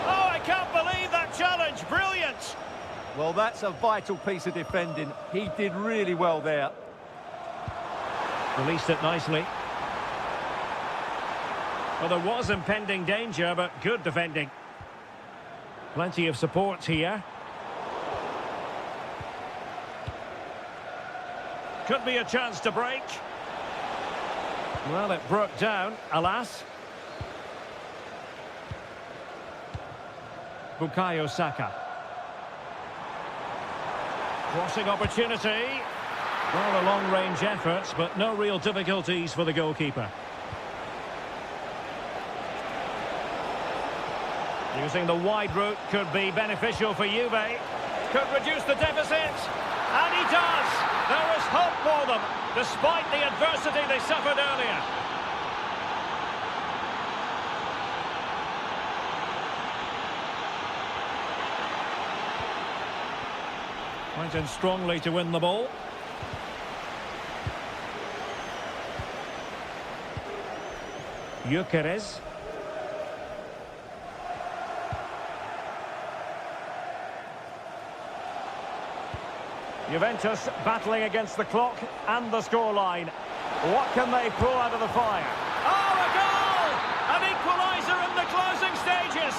Oh, I can't believe that challenge. Brilliant. Well, that's a vital piece of defending. He did really well there. Released it nicely. Well, there was impending danger, but good defending. Plenty of support here. Could be a chance to break. Well, it broke down, alas. Bukayo Saka. Crossing opportunity. Well, a long-range effort, but no real difficulties for the goalkeeper. Using the wide route could be beneficial for Juve. Could reduce the deficit. And he does! There is hope for them, despite the adversity they suffered earlier. Went in strongly to win the ball. Gyökeres. Juventus battling against the clock and the scoreline. What can they pull out of the fire? Oh, a goal! An equaliser in the closing stages.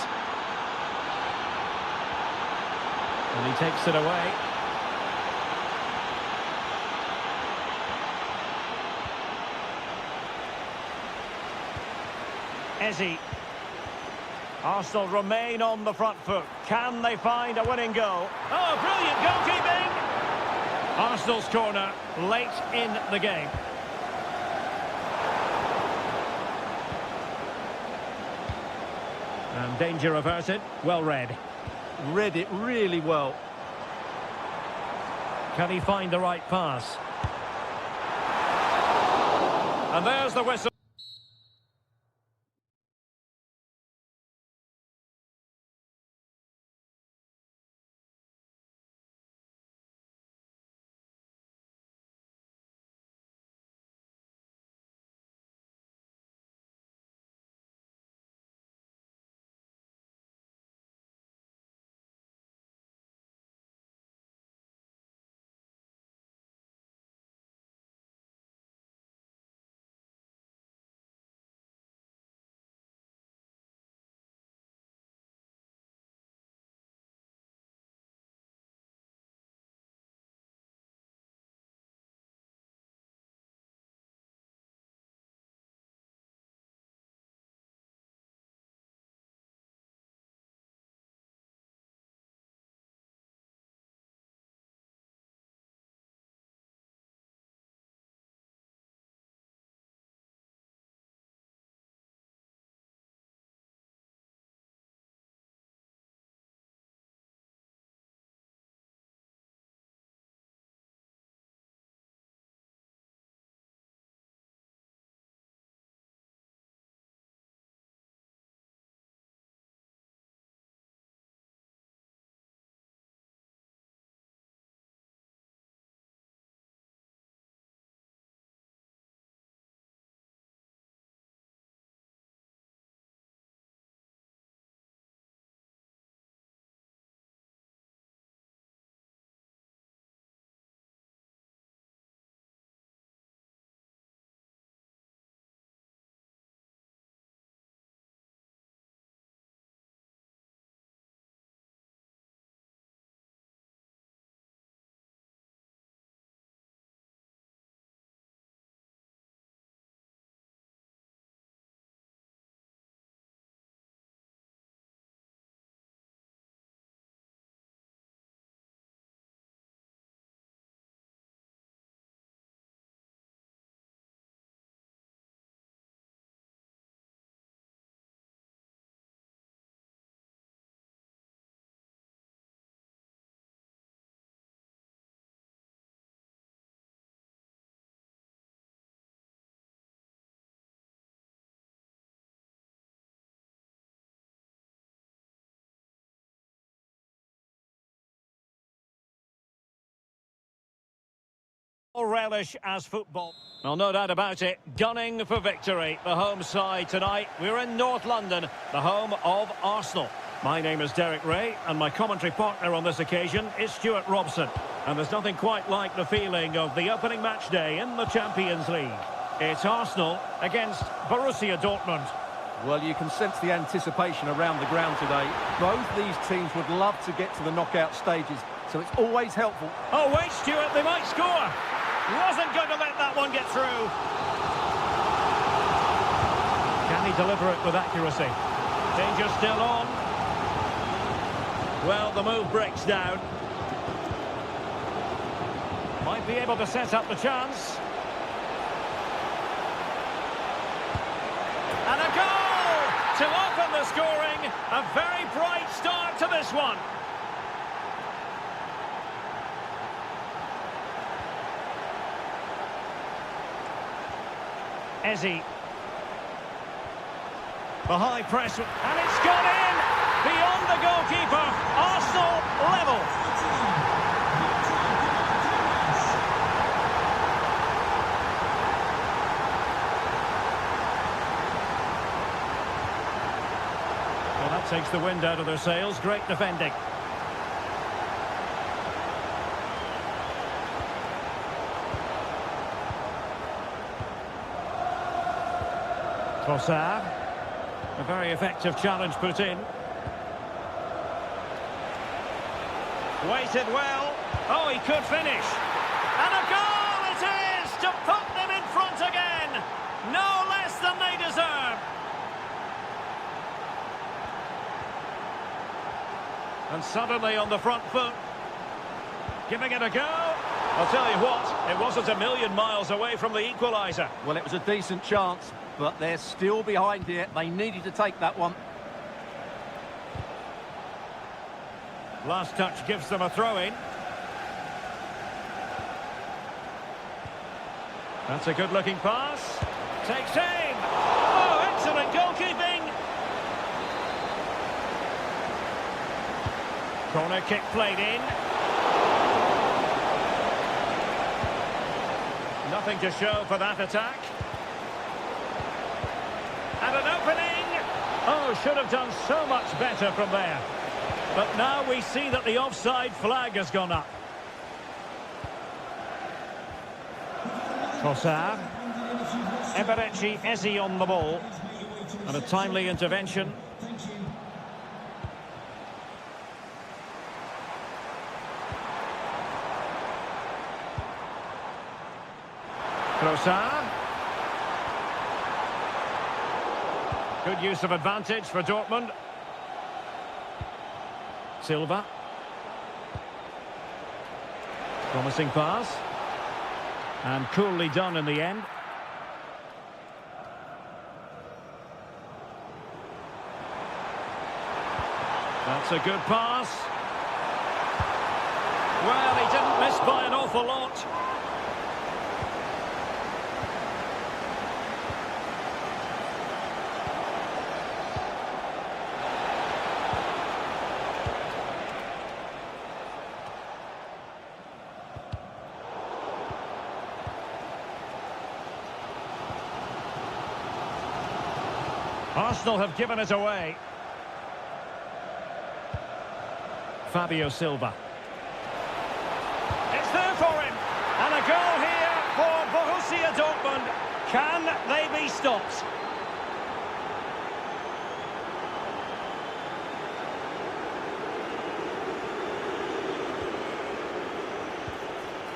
And he takes it away. Ezzy. Arsenal remain on the front foot. Can they find a winning goal? Oh, brilliant goalkeeping! Arsenal's corner late in the game. And danger averted. Well read. Read it really well. Can he find the right pass? And there's the whistle. Relish as football. Well, no doubt about it. Gunning for victory. The home side tonight. We're in North London, the home of Arsenal. My name is Derek Ray, and my commentary partner on this occasion is Stuart Robson. And there's nothing quite like the feeling of the opening match day in the Champions League. It's Arsenal against Borussia Dortmund. Well, you can sense the anticipation around the ground today. Both these teams would love to get to the knockout stages, so it's always helpful. Oh, wait, Stuart, they might score. Wasn't going to let that one get through. Can he deliver it with accuracy? Danger still on. Well, the move breaks down. Might be able to set up the chance. And a goal to open the scoring. A very bright start to this one. Eze. The high press, and it's gone in! Beyond the goalkeeper, Arsenal level. Well, that takes the wind out of their sails. Great defending. Trossard. A very effective challenge put in. Waited well. Oh, he could finish. And a goal it is to put them in front again. No less than they deserve. And suddenly on the front foot. Giving it a go. I'll tell you what, it wasn't a million miles away from the equaliser. Well, it was a decent chance, but they're still behind here. They needed to take that one. Last touch gives them a throw-in. That's a good-looking pass. Takes aim. Oh, excellent goalkeeping. Corner kick played in. Nothing to show for that attack. And an opening. Oh, should have done so much better from there. But now we see that the offside flag has gone up. Trossard. Eberechi Eze on the ball. And a timely intervention. Trossard. Good use of advantage for Dortmund. Silva. Promising pass. And coolly done in the end. That's a good pass. Well, he didn't miss by an awful lot. Arsenal have given it away. Fabio Silva. It's there for him. And a goal here for Borussia Dortmund. Can they be stopped?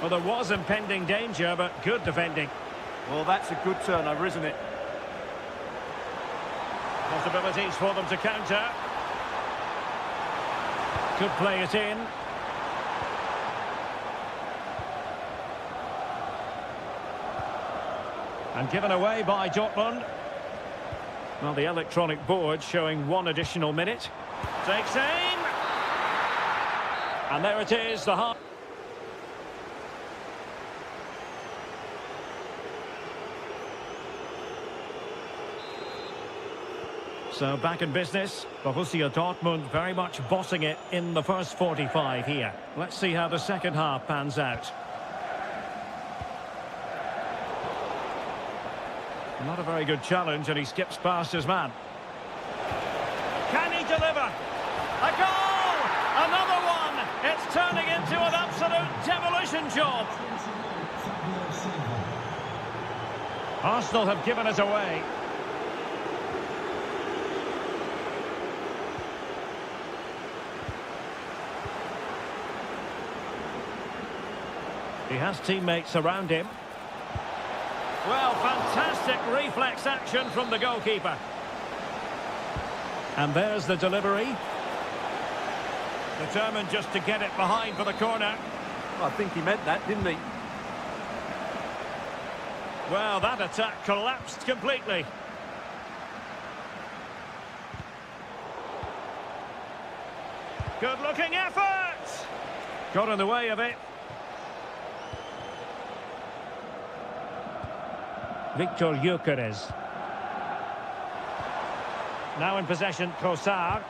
Well, there was impending danger, but good defending. Well, that's a good turnover, isn't it? Possibilities for them to counter. Could play it in. And given away by Dortmund. Well, the electronic board showing one additional minute. Takes aim. And there it is, the half. So back in business, Borussia Dortmund very much bossing it in the first 45 here. Let's see how the second half pans out. Not a very good challenge, and he skips past his man. Can he deliver? A goal! Another one! It's turning into an absolute demolition job. Arsenal have given it away. He has teammates around him. Well, fantastic reflex action from the goalkeeper. And there's the delivery. Determined just to get it behind for the corner. I think he meant that, didn't he? Well, that attack collapsed completely. Good-looking effort! Got in the way of it. Victor Gyökeres. Now in possession, Kossar.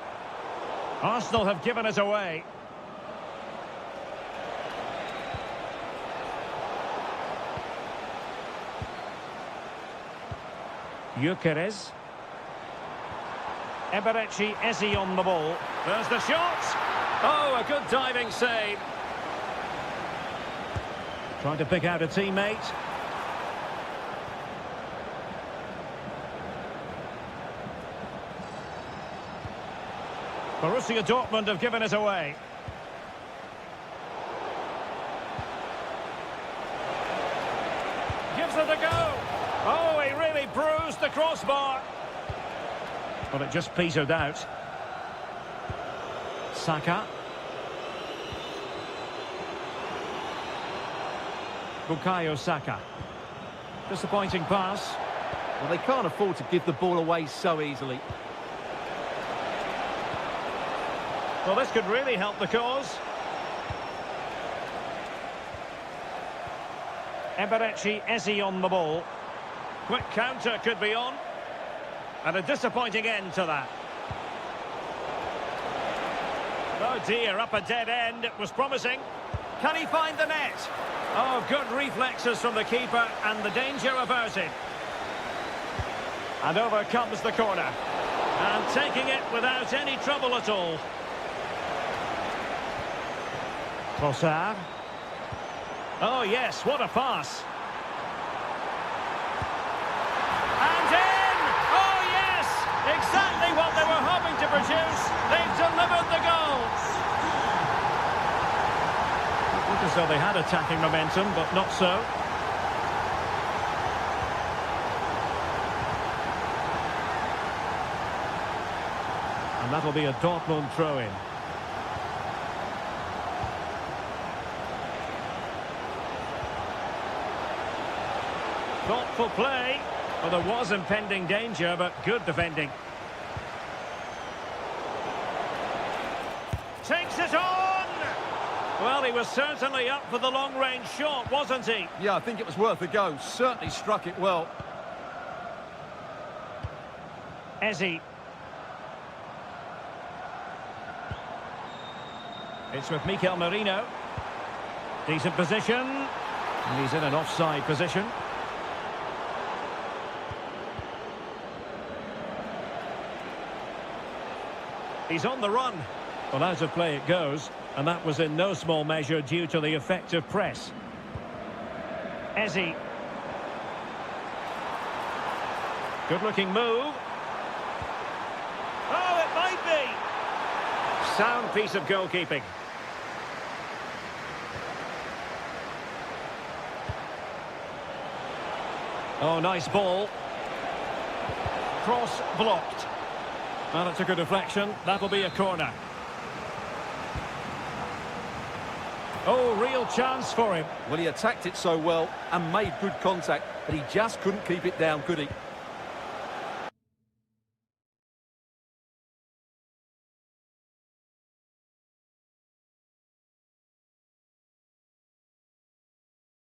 Arsenal have given it away. Gyökeres. Eberechi Eze on the ball. There's the shot. Oh, a good diving save. Trying to pick out a teammate. Borussia Dortmund have given it away. Gives it a go. Oh, he really bruised the crossbar. But it just petered out. Saka. Bukayo Saka. Disappointing pass. Well, they can't afford to give the ball away so easily. Well, this could really help the cause. Eberechi Eze on the ball. Quick counter could be on. And a disappointing end to that. Oh dear, up a dead end. It was promising. Can he find the net? Oh, good reflexes from the keeper and the danger averted. And over comes the corner. And taking it without any trouble at all. Kossar. Oh yes, what a pass. And in! Oh yes! Exactly what they were hoping to produce. They've delivered the goal. It looked as though they had attacking momentum, but not so. And that'll be a Dortmund throw-in. Thoughtful play. Well, there was impending danger, but good defending. Takes it on! Well, he was certainly up for the long-range shot, wasn't he? Yeah, I think it was worth a go. Certainly struck it well. Eze. It's with Mikel Merino. Decent position. And he's in an offside position. He's on the run. Well, out of play it goes, and that was in no small measure due to the effective press. Eze. Good-looking move. Oh, it might be. Sound piece of goalkeeping. Oh, nice ball. Cross blocked. Well, it took a deflection. That'll be a corner. Oh, real chance for him. Well, he attacked it so well and made good contact, but he just couldn't keep it down, could he?